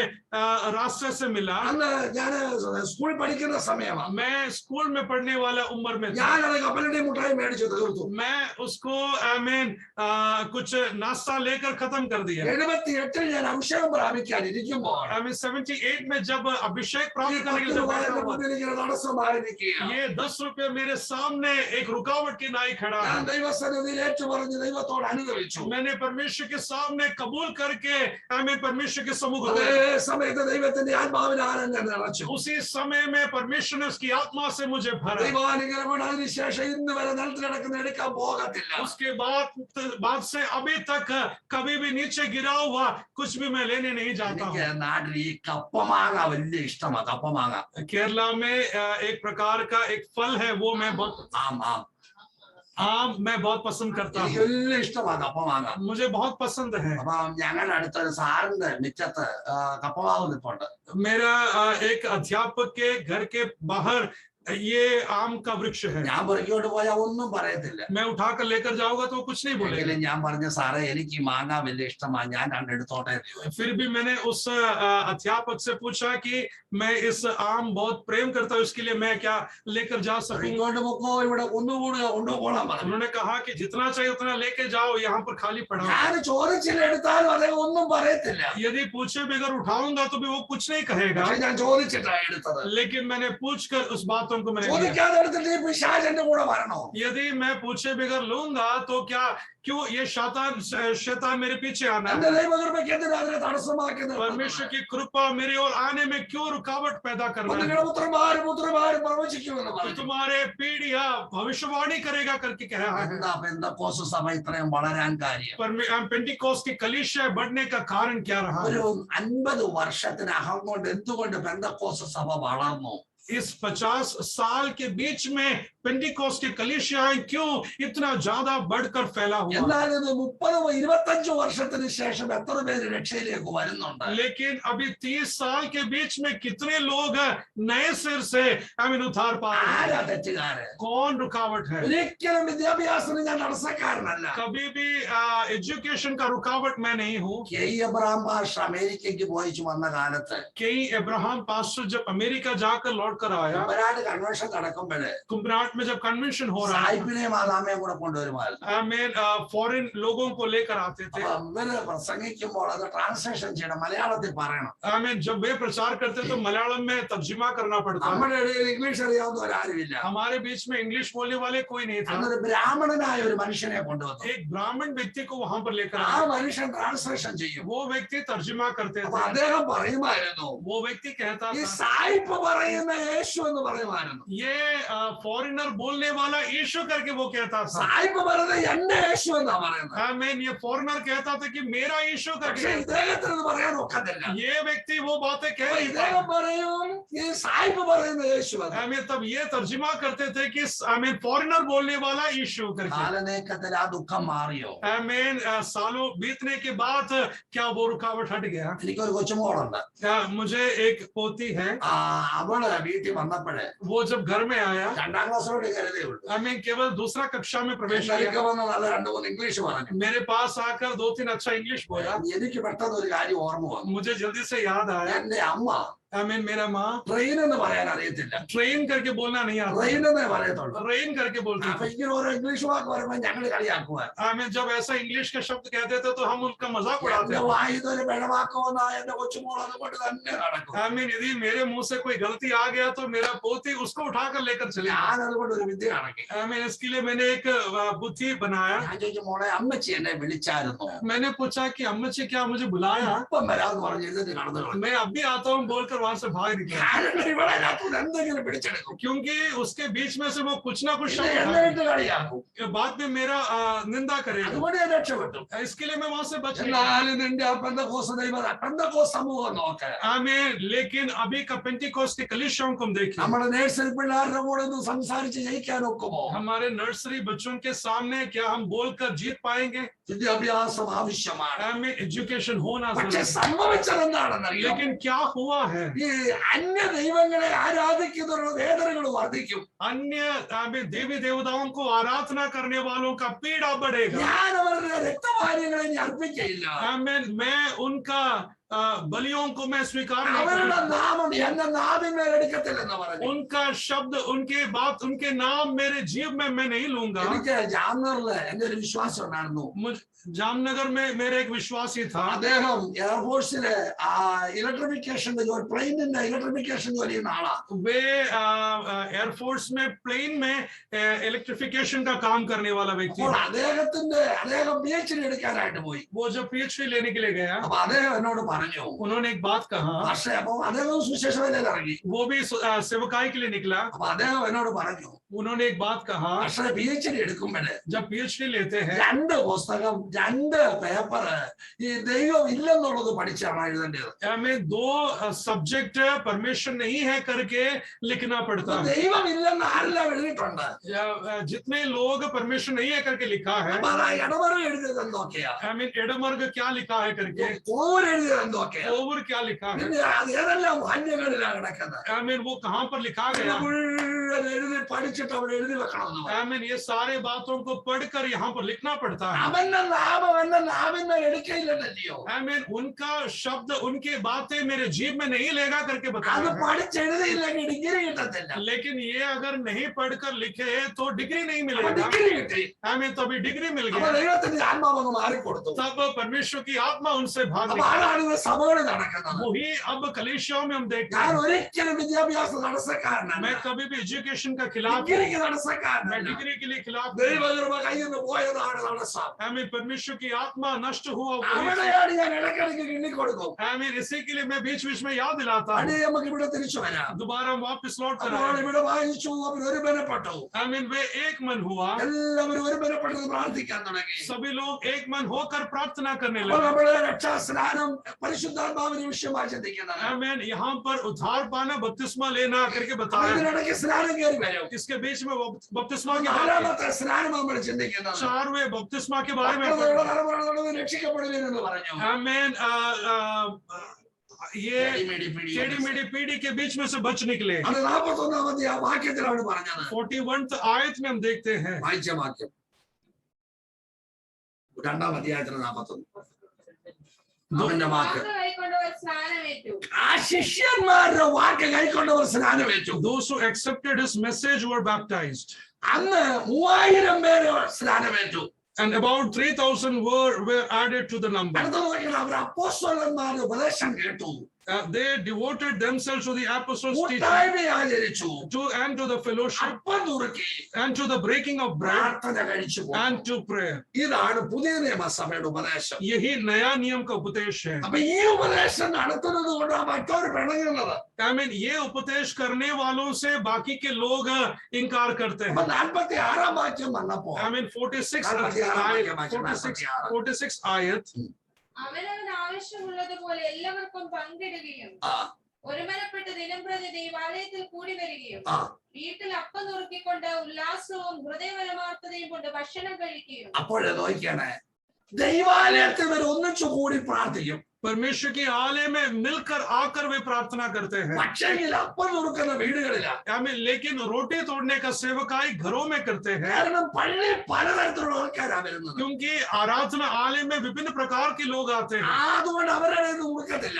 रास्ते से मिला. അന്ന് ഞാൻ സ്കൂളിൽ പഠിക്കുന്ന സമയമാണ്. मैं स्कूल में पढ़ने वाला उम्र में था. ഞാനത് കപ്പലണ്ടി മുട്ടായി മേടിച്ചു തീർത്തു. मैं उसको कुछ नाश्ता लेकर खत्म कर दिया. 78 ഞാൻ അഭിഷേകം പ്രാപിക്കാൻ ഇരിക്കുമ്പോൾ 78 में जब अभिषेक ഈ प्राप्त करने के 10 लिए രൂപ बैठा എന്റെ हुआ, മുന്നിൽ ഇങ്ങനെ തടസ്സമായി നിൽക്കുക. ये 10 रुपए मेरे सामने एक रुकावट की नाई खड़ा ഞാൻ है. ദൈവസന്നിധിയിൽ ഏറ്റുപറഞ്ഞ് ദൈവത്തോട് അനുദപിച്ചു. मैंने परमेश्वर के सामने कबूल करके मैं परमेश्वर के सम्मुख അതേ गया। സമയത്ത് ദൈവത്തിന്റെ ആത്മാവിനാൽ എന്നെ നിറച്ചു. उसी समय में परमेश्वर ने उसकी आत्मा से मुझे भरा। ദൈവാനുഗ്രഹമാണ്. അതിനുശേഷം ഇന്ന് വരെ നിലത്ത് കിടക്കുന്ന എടുക്കാൻ പോകത്തില്ല. उसके बाद से अभी तक कभी भी नीचे गिरा हुआ कुछ भी मैं लेने नहीं जाता हूँ। എനിക്ക് നാട്ടിൽ ഈ കപ്പമാങ്ങ വലിയ ഇഷ്ടമാണ്. കപ്പമാങ്ങ केरला में एक प्रकार का एक फल है, वो मैं बहुत आम मैं बहुत पसंद करता എനിക്ക് हूँ। വലിയ ഇഷ്ടമാണ് കപ്പമാങ്ങ. मुझे बहुत पसंद है। അപ്പൊ ഞങ്ങളുടെ അടുത്തൊരു സാറിന്റെ മിറ്റത്ത് കപ്പമാവ് നിൽപ്പുണ്ട്. मेरा एक अध्यापक के घर के बाहर ये आम का वृक्ष है। ഞാൻ പുറകോട്ട് പോയാൽ ഒന്നും പറയത്തില്ല. मैं उठाकर लेकर जाऊंगा तो कुछ नहीं बोलेगा। എങ്കിലും ഞാൻ പറഞ്ഞു, സാറേ എനിക്ക് ഈ മാങ്ങ വലിയ ഇഷ്ടമാണ്, ഞാൻ രണ്ടെടുത്തോട്ടെ. फिर भी मैंने उस अध्यापक से पूछा कि मैं इस आम बहुत प्रेम करता हूँ, इसके लिए मैं क्या लेकर जा सकूं। ഇങ്ങോട്ട് പൊക്കോ, ഇവിടെ കൊണ്ടുപോകണം പറഞ്ഞു. उन्होंने कहा कि जितना चाहिए उतना लेके जाओ, यहाँ पर खाली पड़ा है। ഞാൻ ചോദിച്ചില്ല എടുത്താലും അദ്ദേഹം ഒന്നും പറയത്തില്ല. यदि पूछे बगैर उठाऊंगा तो भी वो कुछ नहीं कहेगा। പക്ഷെ ഞാൻ ചോദിച്ചിട്ടാണ് എടുത്തത്. लेकिन मैंने पूछकर उस बातों को मैंने लिया। ചോദിക്കാതെ എടുത്തിട്ട് ഈ പിശാച് എന്റെ കൂടെ വരണോ? यदि मैं पूछे बगैर लूंगा तो क्या क्यों ये शैतान मेरे पीछे आना എന്റെ है? ദൈവകൃപയ്ക്ക് എന്തിനാ അതിനെ തടസ്സമാക്കുന്നത്? परमेश्वर की कृपा मेरे और आने में क्यों रुकावट पैदा कर रहा है? നിങ്ങളുടെ പുത്രന്മാരും പ്രവചിക്കുമെന്ന് तो പറഞ്ഞു. तुम्हारे पीढ़िया भविष्यवाणी करेगा करके कह रहा है। എന്താ പെന്തക്കോസ്ത് സഭ ഇത്രയും വളരാൻ കാര്യം? पेंटिकोस्ट की कलीसिया बढ़ने का कारण क्या रहा है? ഒരു 50 വർഷത്തിനകം കൊണ്ട് എന്തുകൊണ്ട് പെന്തക്കോസ്ത് സഭ വളർന്നു? इस 50 साल के बीच में पेंटिकोस्ट की कलीसियाएं क्यों इतना ज्यादा बढ़कर फैला हुआ? എന്നാൽ ഇത് 30-25 വർഷത്തിന് ശേഷം എത്ര പേര് രക്ഷയിലേക്ക് വരുന്നുണ്ട്? लेकिन अभी 30 साल के बीच में कितने लोग नए सिर से उद्धार पा रहे ആരാ हैं? തെറ്റുകാരൻ? कौन रुकावट है? ഒരിക്കലും വിദ്യാഭ്യാസത്തിന് ഞാൻ തടസ്സക്കാരനല്ല. कभी भी एजुकेशन का रुकावट मैं नहीं हूँ। കെ എബ്രഹാം പാസ്റ്റർ അമേരിക്കയ്ക്ക് പോയിച്ചു വന്ന കാലത്ത് कई अब्राहम पास्टर जब अमेरिका जाकर लौट कर आया, കുമ്പനാട് കൺവെൻഷൻ നടക്കുമ്പോഴേ कुम्भराट में जब कन्वेंशन हो रहा था, സായിപ്പിനെയും ആദാമയും കൂടെ കൊണ്ടുവരുമായിരുന്നു. फॉरेन लोगों को लेकर आते थे। അപ്പൊ ഇവര് പ്രസംഗിക്കുമ്പോൾ അത് ട്രാൻസ്ലേഷൻ ചെയ്യണം, മലയാളത്തിൽ പറയണം. जब वे प्रचार करते तो मलयालम में तर्जुमा करना पड़ता। നമ്മുടെ ഇടയിൽ ഇംഗ്ലീഷ് അറിയാവുന്നവരാരുമില്ല. हमारे बीच में इंग्लिश बोलने वाले कोई नहीं था। അന്നൊരു ബ്രാഹ്മണനായ ഒരു മനുഷ്യനെ കൊണ്ടുവന്നു. एक ब्राह्मण व्यक्ति को वहां पर लेकर ആ आए। മനുഷ്യൻ ട്രാൻസ്ലേഷൻ ചെയ്യും. वो व्यक्ति तर्जुमा करते അപ്പൊ थे। അദ്ദേഹം പറയുമായിരുന്നു, वो व्यक्ति कहता ഈ था, സായിപ്പ് പറയുന്ന യേശു എന്ന് പറയുമായിരുന്നു. ये फॉरेनर बोलने वाला यीशु करके वो कहता था। സായിപ്പ് പറയുന്നത് എന്റെ യേശു എന്നാ പറയുന്നത്. ये फॉरेनर कहता था कि मेरा यीशु പക്ഷെ करके। ഇദ്ദേഹത്തിന് ഇത് പറയാൻ ഒക്കത്തില്ല. ये व्यक्ति वो बातें कह അപ്പൊ रही ഇദ്ദേഹം പറയും ഈ സായിപ്പ് പറയുന്ന യേശു എന്ന്. तब ये तर्जुमा करते थे कि फॉरेनर बोलने वाला यीशु करके। കാലനേക്കത്തിൽ ആ ദുഃഖം മാറിയോ? सालों बीतने के बाद क्या वो रुकावट हट गया? എനിക്കൊരു കൊച്ചുമോളുണ്ട്. मुझे एक पोती है। അവള് വീട്ടിൽ വന്നപ്പോഴേ वो जब घर में आया, 2ാം ക്ലാസ്സിലോട്ട് കരുതേ ഉള്ളൂ. केवल दूसरा कक्षा में प्रवेश എനിക്ക് किया। വന്ന് നല്ല 2-3 ഇംഗ്ലീഷ് പറഞ്ഞു. मेरे पास आकर 2-3 अच्छा इंग्लिश बोला। എനിക്ക് പെട്ടെന്ന് ഒരു കാര്യം ഓർമ്മ വന്നു. मुझे जल्दी से याद आया। എന്റെ അമ്മ मेरा माँ ട്രെയിൻ എന്ന് പറയാൻ അറിയത്തില്ല. ट्रेन करके बोलना नहीं आता, ട്രെയിൻ എന്നേ പറയത്തുള്ളൂ. ट्रेन करके बोलती അപ്പൊ थी। ഇങ്ങനെ ഓരോ ഇംഗ്ലീഷ് വാക്ക് പറയുമ്പോൾ ഞങ്ങൾ കളിയാക്കുവാൻ. जब ऐसा इंग्लिश का शब्द कहते थे तो हम उनका मजाक उड़ाते എന്റെ थे। വായുതൊരു പിഴവാക്കുമെന്നാ എന്റെ കൊച്ചുമോൾ അതുകൊണ്ട് തന്നെ നടക്കും. यदि मेरे मुंह से कोई गलती आ गया तो मेरा पोती उसको उठाकर लेकर चले। ഞാൻ അതുകൊണ്ട് ഒരു വിദ്യ കണക്കി. इसके लिए मैंने एक बुद्धि बनाया। ഞാൻ ചോദിച്ചു, മോളെ അമ്മച്ചി എന്നെ വിളിച്ചായിരുന്നു? मैंने पूछा कि अम्मची क्या मुझे बुलाया? ഇപ്പം വരാന്ന് പറഞ്ഞു എന്നിട്ട് കടന്നു കളഞ്ഞു. मैं अभी आता हूँ बोलकर वहां से भाग निकला, ഞാനെന്നെ ഇവിടെ അതിനകത്തുനിന്ന് എന്തെങ്കിലും പിടിച്ചെടുക്കും. क्योंकि उसके बीच में से वो कुछ ना कुछ ഇത് शब्द എന്നെ उठाए। ഇട്ട് കളിയാക്കും. बाद में मेरा निंदा करेगा। അതുകൊണ്ട് ഞാൻ രക്ഷപ്പെട്ടു. इसके लिए मैं वहां से बच गया। എന്നാലും നിന്റെ ആ പെന്തക്കോസ്ത് പെന്തക്കോസ്ത് സമൂഹം നോക്ക്. लेकिन अभी का पेंटिकोस्ट की कलीसियाओं को हम देखिए। നമ്മുടെ നേഴ്സറി പിള്ളേരുടെ കൂടെ ഒന്ന് സംസാരിച്ച് ജയിക്കാൻ ഒക്കുമോ? हमारे नर्सरी बच्चों के सामने क्या हम बोलकर जीत पाएंगे? വിദ്യാഭ്യാസം ആവശ്യമാണ്. एजुकेशन होना പക്ഷെ जरूरी है। സംഭവിച്ചത് എന്താണെന്നറിയോ? लेकिन क्या हुआ है? ഈ അന്യ ദൈവങ്ങളെ ആരാധിക്കുന്നവരുടെ വേദനകൾ വർദ്ധിക്കും. अन्य देवी देवताओं को आराधना करने वालों का पीड़ा बढ़ेगा। ഞാൻ അവരുടെ രക്തപാനീയങ്ങളെ ഇനി അർപ്പിക്കയില്ല. मैं उनका बलियों को मैं स्वीकार नहीं അവരുടെ करूंगा। നാമം എന്റെ നാവിന്മേൽ എടുക്കത്തില്ലെന്ന് പറഞ്ഞു. उनका शब्द, उनके बात, उनके नाम मेरे जीव में मैं नहीं लूंगा। എനിക്ക് ജാംനഗറില് എന്റെ ഒരു വിശ്വാസം ഉണ്ടായിരുന്നു. जामनगर में मेरे एक विश्वासी था, അദ്ദേഹം എയർഫോഴ്സിലെ ഇലക്ട്രിഫിക്കേഷന്റെ ജോലി, പ്ലെയിനിന്റെ ഇലക്ട്രിഫിക്കേഷൻ ജോലി ചെയ്യുന്ന ആളാ. वे एयरफोर्स में प्लेन में इलेक्ट्रिफिकेशन का काम करने वाला व्यक्ति അപ്പോൾ है। അദ്ദേഹം PhD എടുക്കാനായിട്ട് പോയി. वो जब PhD लेने के लिए गया, അപ്പൊ അദ്ദേഹം എന്നോട് പറഞ്ഞു, उन्होंने एक बात कहा, പക്ഷേ അപ്പൊ അദ്ദേഹം സുശേഷവേലയിൽ ഇറങ്ങി. वो भी सेवकाई के लिए निकला। അപ്പൊ അദ്ദേഹം എന്നോട് പറഞ്ഞു, उन्होंने एक बात कहा, പക്ഷേ PhD എടുക്കുമ്പോഴേ जब PhD लेते हैं 2 പുസ്തകം 2 പേപ്പർ ഈ ദൈവം ഇല്ലെന്നുള്ളത് പഠിച്ചാണ് എഴുതേണ്ടത്. हमें 2 सब्जेक्ट परमेश्वर नहीं है करके लिखना पड़ता है। ദൈവം ഇല്ലെന്ന് ആരെല്ലാം എഴുതിയിട്ടുണ്ട്. जितने लोग परमेश्वर नहीं है करके लिखा है, അപ്പൊ ആ ഇടവർ എഴുതിയത് എന്തൊക്കെയാ, एडमर्ग क्या लिखा है करके, കോവർ എഴുതിയത് എന്തൊക്കെയാ, ओवर क्या लिखा है, പിന്നെ അത് ഏതെല്ലാം വാന്യങ്ങളിലാണ് കിടക്കുന്നത്. वो कहाँ पर लिखा गया। മുഴുവൻ എഴുതി പഠിച്ചിട്ട് അവിടെ എഴുതി വെക്കണമെന്ന്. ये सारे बातों को पढ़कर यहाँ पर लिखना पड़ता है। അവന്റെ നാമം എന്റെ നാവിന്മേൽ എടുക്കയില്ലല്ലോ. उनका शब्द, उनकी बातें मेरे जीव में नहीं लेगा करके അത് बताया है। പഠിച്ചെഴുതിയില്ലെങ്കിൽ ഡിഗ്രി കിട്ടത്തില്ല. लेकिन ये अगर नहीं पढ़कर लिखे तो डिग्री नहीं അപ്പൊ मिलेगा। ഡിഗ്രി കിട്ടി. तभी डिग्री मिल അപ്പൊ गया, ദൈവത്തിന്റെ ആത്മാവങ്ങ് മാറിക്കൊടുത്തു. तब परमेश्वर की आत्मा उनसे भाग അപ്പൊ निकली। ആരാണ് ഇത് സഭകളിൽ നടക്കുന്നത്. वही अब कलीसियाओं में हम देखते ഞാൻ हैं। ഒരിക്കലും വിദ്യാഭ്യാസ തടസ്സക്കാരനല്ല, मैं कभी भी एजुकेशन का खिलाफ, ഡിഗ്രിക്ക് मैं തടസ്സക്കാരനല്ല. डिग्री के लिए खिलाफ नहीं। ദൈവകൃപ കയ്യിൽ നിന്ന് പോയതാണ് തടസ്സം. परमेश्वर की आत्मा नष्ट हुआ, वही- അവിടെയാണ് ഞാൻ ഇടയ്ക്കിടയ്ക്ക് കിണ്ണിക്കൊടുക്കും. इसी के लिए मैं बीच बीच में याद दिलाता हूँ। അടി നമുക്ക് ഇവിടെ തിരിച്ചു വരാം. दोबारा हम वापस लौट कर അപ്പോൾ आए। ഇവിടെ വായിച്ചു, അവർ ഒരുമനപ്പെട്ടു. वे एक मन हुआ, എല്ലാവരും ഒരുമനപ്പെട്ടത് പ്രാർത്ഥിക്കാൻ തുടങ്ങി. सभी लोग एक मन होकर प्रार्थना करने അപ്പോൾ लगे। നമ്മുടെ രക്ഷാസ്നാനം പരിശുദ്ധാത്മാവിന്റെ വിഷയമായി ചിന്തിക്കുന്നത്. यहाँ पर उद्धार पाना, बपतिस्मा लेना करके बताया। ഇതിനിടയ്ക്ക് സ്നാനം കയറി വരും. इसके बीच में बपतिस्मा के बारे में, നാലാമത്തെ സ്നാനം നമ്മൾ ചിന്തിക്കുന്നത്. 4वें बपतिस्मा के बारे में ഭക്തതയുടെ തലമുറ നടുവിൽ രക്ഷിക്കപ്പെടുവീൻ എന്ന് പറഞ്ഞു. आमेन। ये ടെടി പിടി. टेढ़ी मेढ़ी पीढ़ी के बीच में से बच निकले। അത് 41-ാമത്തെ ആ വാക്യത്തിലാണ് പറഞ്ഞത്. 41th आयत में हम देखते हैं, വായിച്ച വാക്യം 2-ാം അധ്യായത്തിലെ 41. അവന്റെ വാക്ക്, വാക്ക് കൈക്കൊണ്ടവർ സ്നാനമേറ്റു. ആ ശിഷ്യന്മാരുടെ വാക്ക് കൈക്കൊണ്ടവർ സ്നാനമേറ്റു. those who accepted his message were baptized, അന്ന് 3000 പേര് സ്നാനമേറ്റു. and about 3,000 were added to the number. അടുത്ത നോക്കിയാൽ അവർ അപ്പോസ്തലന്മാരുടെ ഉപദേശം കേട്ടു, They devoted themselves to the apostles' teaching, കൂട്ടായ്മ ആചരിച്ചു, and to the fellowship, അപ്പം നുറുക്കി, and to the breaking of bread, പ്രാർത്ഥന കഴിച്ചു പോന്നു. and to prayer. ഇതാണ് പുതിയ നിയമസഭയുടെ ഉപദേശം. यही नया नियम का उपदेश है। അപ്പൊ ഈ ഉപദേശം നടത്തുന്നത് കൊണ്ടാണ് മറ്റൊരു പിണങ്ങുന്നത്. ये उपदेश करने वालों से बाकी के लोग इनकार करते അപ്പൊ हैं। 46-ാം വാക്യം വന്നപ്പോ 46 आयत, അവനവന് ആവശ്യമുള്ളതുപോലെ എല്ലാവർക്കും പങ്കിടുകയും ആ ഒരുമനപ്പെട്ട് ദിനംപ്രതി ദൈവാലയത്തിൽ കൂടി വരികയും ആ വീട്ടിൽ അപ്പം നുറുക്കിക്കൊണ്ട് ഉല്ലാസവും ഹൃദയപരമാർത്ഥതയും കൊണ്ട് ഭക്ഷണം കഴിക്കുകയും. അപ്പോഴേ നോക്കിയാണേ, ദൈവാലയത്തിൽ ഇവർ ഒന്നിച്ചു കൂടി പ്രാർത്ഥിക്കും. परमेश्वर के आलय में मिलकर आकर वे प्रार्थना करते हैं। പക്ഷെങ്കിൽ അപ്പം നുറുക്കുന്ന വീടുകളില്ല. लेकिन रोटी तोड़ने का सेवकाई घरों में करते हैं, കാരണം പള്ളി പലതരത്തിലുള്ള ആൾക്കാരാ വരുന്നത്. क्योंकि आराधना आलय में विभिन्न प्रकार के लोग आते हैं। അതുകൊണ്ട് അവരുടെ നുറുക്കത്തില്ല.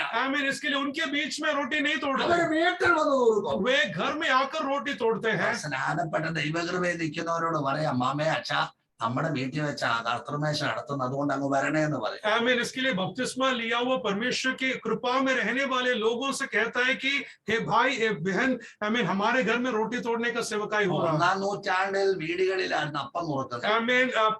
इसके लिए उनके बीच में रोटी नहीं तोड़ते, അവര് വീട്ടിൽ വന്ന് നുറുക്കും. वे घर में आकर रोटी तोड़ते हैं। സ്നാനപ്പെട്ട ദൈവകൃപയിൽ നിൽക്കുന്നവരോട് പറയാം, മാമേ അച്ഛാ നമ്മുടെ വീട്ടിൽ വെച്ച കർത്തൃമേശ നടത്തുന്നത്, അതുകൊണ്ട് അങ്ങ് വരണേ എന്ന് പറയും. इसके लिए बपतिस्मा लिया हुआ परमेश्वर की कृपा में रहने वाले लोगों से कहता है कि हे भाई, हे बहन, हमारे घर में रोटी तोड़ने का सेवकाई हो रहा है। 1-ാം നൂറ്റാണ്ടിൽ വീടുകളിലായിരുന്നു അപ്പം നുറുക്കുന്നത്.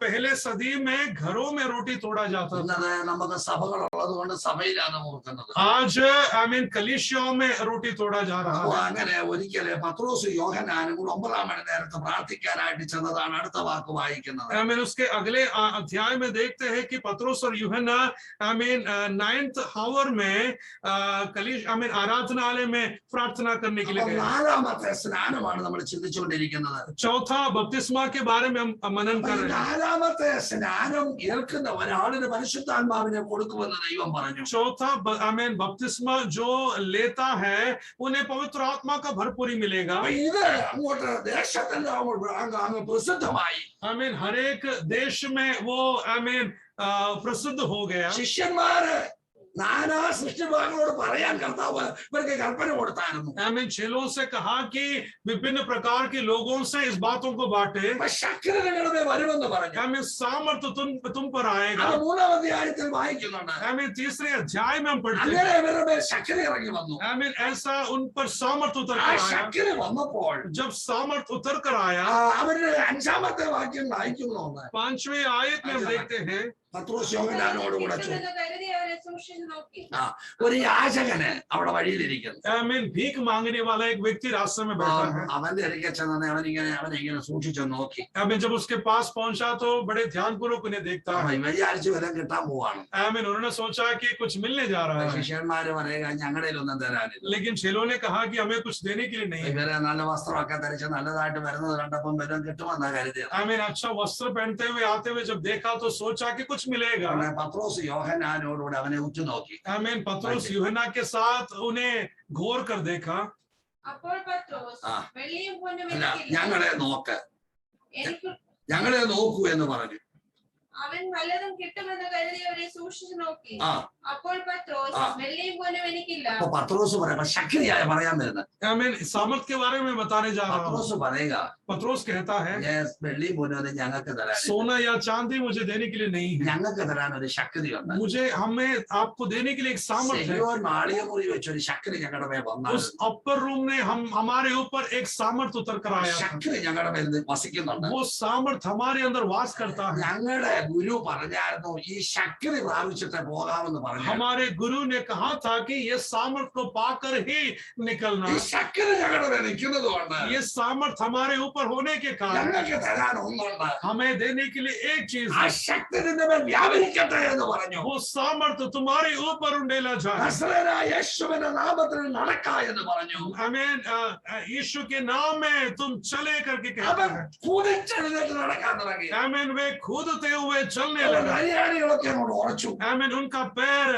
पहले सदी में घरों में रोटी तोड़ा जाता था। ഇന്നത് നമുക്ക് സഭകളുള്ളത് കൊണ്ട് സഭയിലാണ് നുറുക്കുന്നത്. आज कलीसियाओं में रोटी तोड़ा जा रहा അപ്പൊ है। അങ്ങനെ ഒരിക്കല് പത്രോസ് യോഹന്നാനും കൂടെ 9-ാം മണി നേരത്ത് പ്രാർത്ഥിക്കാനായിട്ട് ചെന്നതാണ് അടുത്ത വാക്ക് വായിക്കുന്നത്. उसके अगले अध्याय में देखते हैं कि पतरस और यूहन्ना 9th आवर में आराधनालय में प्रार्थना करने के लिए गए। 4-ാമത്തെ സ്നാനമാണ് നമ്മൾ ചിന്തിച്ചുകൊണ്ടിരിക്കുന്നത്. चौथा बपतिस्मा के बारे में हम मनन कर रहे हैं। 4-ാമത്തെ സ്നാനം ഏൽക്കുന്ന ഒരാളിന് പരിശുദ്ധാത്മാവിനെ കൊടുക്കുമെന്ന് ദൈവം പറഞ്ഞു. चौथा बपतिस्मा जो लेता है उन्हें पवित्र आत्मा का भरपूरी मिलेगा। അപ്പൊ ഇത് അങ്ങോട്ട് ദേശത്തെല്ലാം അങ്ങ് പ്രസിദ്ധമായി. हर एक देश में वो प्रसिद्ध हो गया। ശിഷ്യന്മാര് നാനാ സൃഷ്ടിഭാഗങ്ങളോട് പറയാൻ കർത്താവ് ഇവർക്ക് കൽപ്പന കൊടുത്തായിരുന്നു. आमीन। चेलों से कहा कि विभिन्न प्रकार के लोगों से इस बातों को बांटे। അപ്പൊ ശക്തി നിങ്ങളുടെ മേൽ വരുമെന്ന് പറഞ്ഞു. आमीन। सामर्थ तुम पर आएगा। അത് 3-ാം അധ്യായത്തിൽ വായിക്കുന്നുണ്ട്. आमीन। तीसरे अध्याय में हम पढ़ते അങ്ങനെ हैं। ഇവരുടെ മേൽ ശക്തി ഇറങ്ങി വന്നു. आमीन। ऐसा उन पर सामर्थ उतर ആ कर आया। ശക്തി വന്നപ്പോൾ जब सामर्थ उतर कर आया, അവരുടെ 5-ാമത്തെ വാക്യം വായിക്കുന്നുണ്ട്. 5वीं आयत में हम देखते हैं, പത്രോസ് യോഹന്നാനോട് കൂടെ ചൊല്ലി. കിട്ടുമെന്ന് കരുതി അവരെ സൂക്ഷിച്ചു നോക്കി. ഒരു യാചകന് അവിടെ വഴിയിലിരിക്കുന്നു. आमीन। भीख मांगने वाला एक व्यक्ति रास्ते में बैठा है। അവന്റെ അടുക്കെ ചെന്ന് അവനിങ്ങനെ സൂക്ഷിച്ചു നോക്കി. आमीन। जब उसके पास पहुंचा तो बड़े ध्यानपूर्वक उन्हें देखता है। വിചാരിച്ചു വല്ലതും കിട്ടാൻ പോവാണ്. आमीन। उन्होंने सोचा कि कुछ मिलने जा रहा है, ശിഷ്യന്മാര് പറയുക ഞങ്ങളുടെ ഒന്നും തരാനില്ല. लेकिन चेलों ने कहा कि हमें कुछ देने के लिए नहीं है। ഇവരെ നല്ല വസ്ത്രമൊക്കെ ധരിച്ച് നല്ലതായിട്ട് വരുന്നത് കണ്ടപ്പം വല്ലതും കിട്ടുമെന്നാ കരുതിയത്. आमीन। अच्छा वस्त्र पहनते हुए आते हुए जब देखा तो सोचा कि कुछ मिलेगा। പത്രോസ് യോഹന്നാനോടുകൂടെ അവനെ ഉറ്റുനോക്കി. आमीन। पतरस यूहन्ना के साथ उन्हें घोर कर देखा। അപ്പോൾ പത്രോസ് ആ. വെള്ളിയും പൊന്നും അല്ല എനിക്കില്ല. ഞങ്ങളെ നോക്ക്, എനിക്ക് ഞങ്ങളെ നോക്കൂ എന്ന് പറഞ്ഞു. അവൻ വല്ലതും കിട്ടുമെന്ന് കരുതി അവരെ സൂക്ഷിച്ചു നോക്കി. ആ അപ്പോൾ പത്രോസ് ആ. വെള്ളിയും പൊന്നും എനിക്കില്ല. അപ്പൊ പത്രോസ് പറയാം ശക്തിയായ പറയാൻ വരുന്നത്. आमीन। सामर्थ के बारे में बताने जा रहा हूँ। പത്രോസ് പറയുക पतरस कहता है, വെള്ളി പോലും ഞങ്ങൾക്ക് തരാൻ, सोना या चांदी मुझे देने के लिए नहीं है, ഞങ്ങൾക്ക് തരാൻ ഒരു ശക്തിയുണ്ട്. मुझे हमें आपको देने के लिए एक सामर्थ है। ശരിയോൻ മാളിക മുറി വെച്ചൊരു ശക്തി ഞങ്ങളുടെ മേൽ വന്നാൽ उस अपर रूम ने हमारे ऊपर एक सामर्थ उतर कर आया था। ശക്തി ഞങ്ങളുടെ മേൽ വസിക്കുന്നുണ്ട്. वो सामर्थ हमारे अंदर वास करता है। ഞങ്ങളുടെ ഗുരു പറഞ്ഞായിരുന്നു ഈ ശക്തി പ്രാപിച്ചിട്ട് പോകാമെന്ന് പറഞ്ഞു. हमारे गुरु ने कहा था कि ये सामर्थ को पाकर ही निकलना। ഈ ശക്തി ഞങ്ങളുടെ മേൽ നിൽക്കുന്നത് കൊണ്ട് ये सामर्थ हमारे ऊपर होने के कारण ഞങ്ങൾക്ക് തരാൻ ഒന്നുണ്ട്. हमें देने के लिए एक चीज ആ है, ശക്തി നിന്റെ മേൽ വ്യാപരിക്കട്ടെ എന്ന് പറഞ്ഞു. वो सामर्थ तुम्हारे ऊपर उंडेला जाए। നസറേയനായ യേശുവിന്റെ നാമത്തിൽ നടക്ക എന്ന് പറഞ്ഞു. हमें यीशु के नाम में तुम चले करके कहता അവൻ है। കുതിച്ചെഴുന്നേറ്റ് നടക്കാൻ തുടങ്ങി. आमीन। वे कूदते हुए चलने അവൻ लगा। ഹരിയാണികളൊക്കെ അങ്ങോട്ട് ഉറച്ചു. आमीन। उनका पैर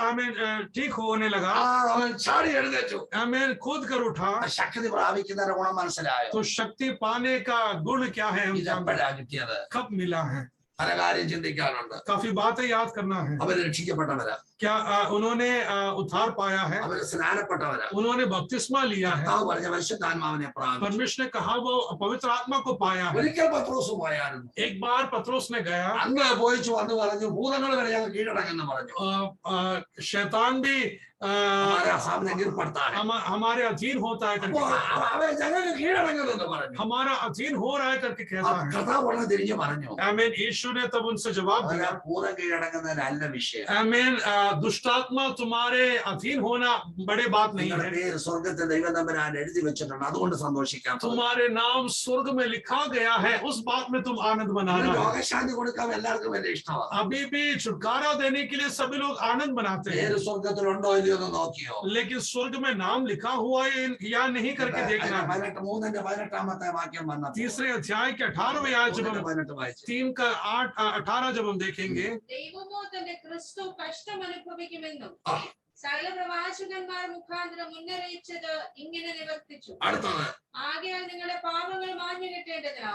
आमीन ठीक होने लगा। അവൻ ചാടി എഴുന്നേറ്റു. आमीन। कूद कर उठा। ആ ശക്തി പ്രാപിക്കുന്നതിന്റെ ഗുണം മനസ്സിലായോ? तो शक्ति पाने का गुण क्या है हम जानते ഇതെപ്പോഴാ കിട്ടിയത്? हैं। कब मिला है? പല കാര്യം ചിന്തിക്കാനുണ്ട്. काफी बातें याद करना है। അവര് രക്ഷിക്കപ്പെട്ടവരാ, क्या उन्होंने उद्धार पाया है? അവര് സ്നാനപ്പെട്ടവരാ. उन्होंने बपतिस्मा लिया है। കർത്താവ് പറഞ്ഞ പരിശുദ്ധാത്മാവിനെ പ്രാപിച്ചു. परमेश्वर ने कहा वो पवित्र आत्मा को पाया है। ഒരിക്കൽ പത്രോസ് പോയായിരുന്നു. एक बार पतरस ने गया, അന്ന് പോയിച്ചു വന്ന് പറഞ്ഞു ഭൂതങ്ങൾ വരെ ഞങ്ങൾ കീഴടങ്ങുന്നു പറഞ്ഞു. शैतान भी हमारे सामने गिर पड़ता है. हमारे अधीन होता है करके അപ്പൊ कहता है। അവൻ ഞങ്ങൾക്ക് കീഴടങ്ങുന്നെന്ന് പറഞ്ഞു. हमारा अधीन हो रहा है करके कहता है। കർത്താവ് ഉടനെ തിരിഞ്ഞു പറഞ്ഞു आमीन। यीशु ने तब उनसे जवाब दिया, ഭൂതം കീഴടങ്ങുന്നതിനല്ല വിഷയം. आमीन। दुष्टात्मा तुम्हारे अधीन होना बड़े बात नहीं നിങ്ങളുടെ है, പേര് സ്വർഗത്തിൽ ദൈവം തമ്പുരാൻ എഴുതി വെച്ചിട്ടുണ്ട്, അതുകൊണ്ട് സന്തോഷിക്കാം. तुम्हारे नाम स्वर्ग में लिखा गया है, उस बात में तुम आनंद मनाना है। രോഗശാന്തി കൊടുക്കാൻ എല്ലാവർക്കും വലിയ ഇഷ്ടമാണ്. अभी भी छुटकारा देने के लिए सभी लोग आनंद मनाते हैं, പേര് സ്വർഗത്തിലുണ്ടോ ഇല്ലയോ എന്ന് നോക്കിയോ? लेकिन स्वर्ग में नाम लिखा हुआ है या नहीं करके देखना है। 3:18 വാക്യം വന്ന तीसरे अध्याय के 18वें आयत जब हम 18 വായിച്ചു. 3 का 8 18 जब हम देखेंगे, ദൈവമോ തന്റെ ക്രിസ്തു കഷ്ടം അനുഭവിക്കുമെന്നും ആ. സകല പ്രവാചകന്മാർ മുഖാന്തരം മുന്നറിയിച്ചത് ഇങ്ങനെ നിവർത്തിച്ചു. അടുത്തത് ആകയാൽ നിങ്ങളുടെ പാപങ്ങൾ മാഞ്ഞു കിട്ടേണ്ടതിനാ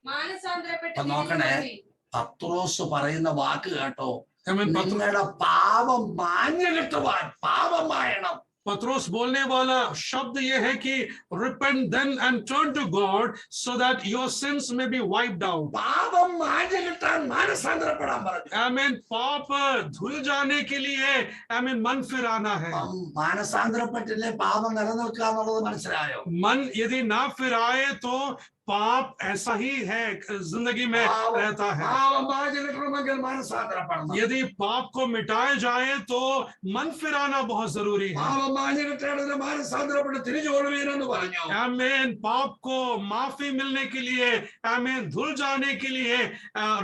മാനസാന്തരപ്പെട്ട് അപ്പൊ നോക്കണേ. തിരിഞ്ഞുവരുവിൻ. പത്രോസ് പറയുന്ന വാക്ക് കേട്ടോ, आमीन। നിങ്ങളുടെ പാപം മാഞ്ഞു കിട്ടുവാൻ പാപം മായണം. पतरस बोलने वाला शब्द ये है कि repent then and turn to God so that your sins may be wiped out. പാപം മാഞ്ഞു കിട്ടാൻ മാനസാന്തരപ്പെടാൻ പറഞ്ഞു. आमीन। पाप धुल जाने के लिए आमीन मन फिराना है। മാനസാന്തരപ്പെട്ടില്ലേ പാപം നിലനിൽക്കുക എന്നുള്ളത് മനസ്സിലായോ? मन यदि ना फिराए तो पाप ऐसा ही है, जिंदगी में रहता है। പാപം മാഞ്ഞു കിട്ടണമെങ്കിൽ മാനസാന്തരപ്പെടണം. यदि पाप को मिटाया जाए तो मन फिराना बहुत जरूरी है। പാപം മാഞ്ഞു കിട്ടേണ്ടതിന് മാനസാന്തരപ്പെട്ട് തിരിച്ചു കൊള്ളുവീനെന്ന് പറഞ്ഞു. आमीन। पाप को माफी मिलने के लिए आमीन धुल जाने के लिए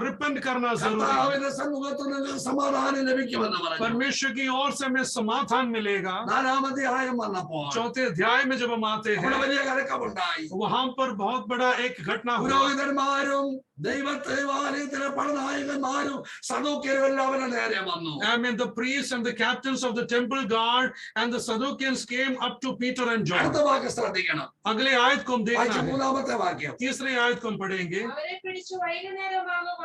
रिपेंट करना जरूरी है। കർത്താവിന്റെ സന്മുഖത്ത് നിന്ന് സമാധാനം ലഭിക്കുമെന്ന് പറഞ്ഞു. परमेश्वर की ओर से हमें समाधान मिलेगा। 4-ാം അധ്യായം വന്നപ്പോൾ चौथे अध्याय में जब हम आते അവിടെ हैं, വലിയ കലക്കമുണ്ടായി. वहां पर बहुत बड़ा एक घटना हुआ। പുരോഹിതന്മാരും ദൈവാലയത്തിലെ പടനായകന്മാരും സദൂക്യരും എല്ലാം അവരുടെ നേരെ വന്നു. Amen. The priests and the captains of the temple guard and the Sadduceans came up to Peter and John. അടുത്ത വാക്യം ശ്രദ്ധിക്കണം. अगले आयत को हम देखना വായിച്ച है. മൂന്നാമത്തെ വാക്യം. तीसरे आयत को हम पढ़ेंगे. അവരെ പിടിച്ചു വൈകുന്നേരമാകൊണ്ട്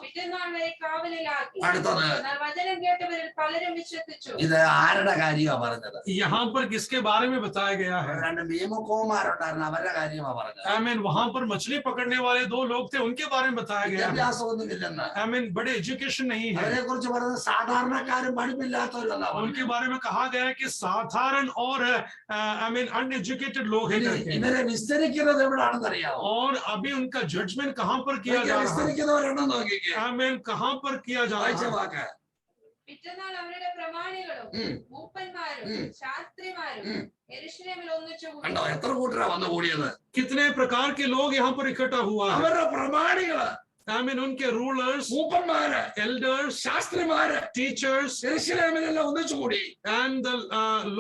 പിറ്റേന്നാൾ വരെ കാവലിലാക്കി. അടുത്തത് എന്നാൽ വചനം കേട്ടവരിൽ പലരും വിശ്വസിച്ചു. ഇത് ആരുടെ കാര്യമാണ് പറഞ്ഞത്? यहाँ पर किसके बारे में बताया गया है? രണ്ട് ഭീമക്കോമാരുണ്ടായിരുന്നു, അവരുടെ കാര്യമാണ് പറഞ്ഞത്. Amen. वहां पर मछली पकड़ने वाले दो लोग थे, उनके बारे में बताया गया है. വിദ്യാഭ്യാസമൊന്നുമില്ലെന്ന്. Amen. बड़े एजुकेशन नहीं है. അവരെ കുറിച്ച് പറഞ്ഞത് സാധാരണക്കാരും പഠിപ്പില്ലാത്തവരല്ല. उनके बारे में कहा गया है कि साधारण और अनएजुकेटेड लोग हैं करके. ഇവരെ വിസ്തരിക്കുന്നത് എവിടാണെന്ന് അറിയാമോ? और अभी उनका जजमेंट कहां पर किया जा रहा है? വിസ്തരിക്കുന്നവരെണ്ണം നോക്കിക്കേ. आमीन. कहां पर किया जा വായിച്ച रहा है? വാക്ക് പിറ്റേന്നാൾ അവരുടെ പ്രമാണികളും മൂപ്പന്മാരും ശാസ്ത്രിമാരും യെരൂശലേമിൽ ഒന്നിച്ചു കൂടി. കണ്ടോ എത്ര കൂട്ടരാ വന്നു കൂടിയത്? कितने प्रकार के लोग यहाँ पर इकट्ठा हुआ है. അവരുടെ പ്രമാണികള്, आमीन. उनके रूलर्स, മൂപ്പന്മാര്, elders, ശാസ്ത്രിമാര് teachers യെരൂശലേമിലെല്ലാം ഒന്നിച്ചു കൂടി. and the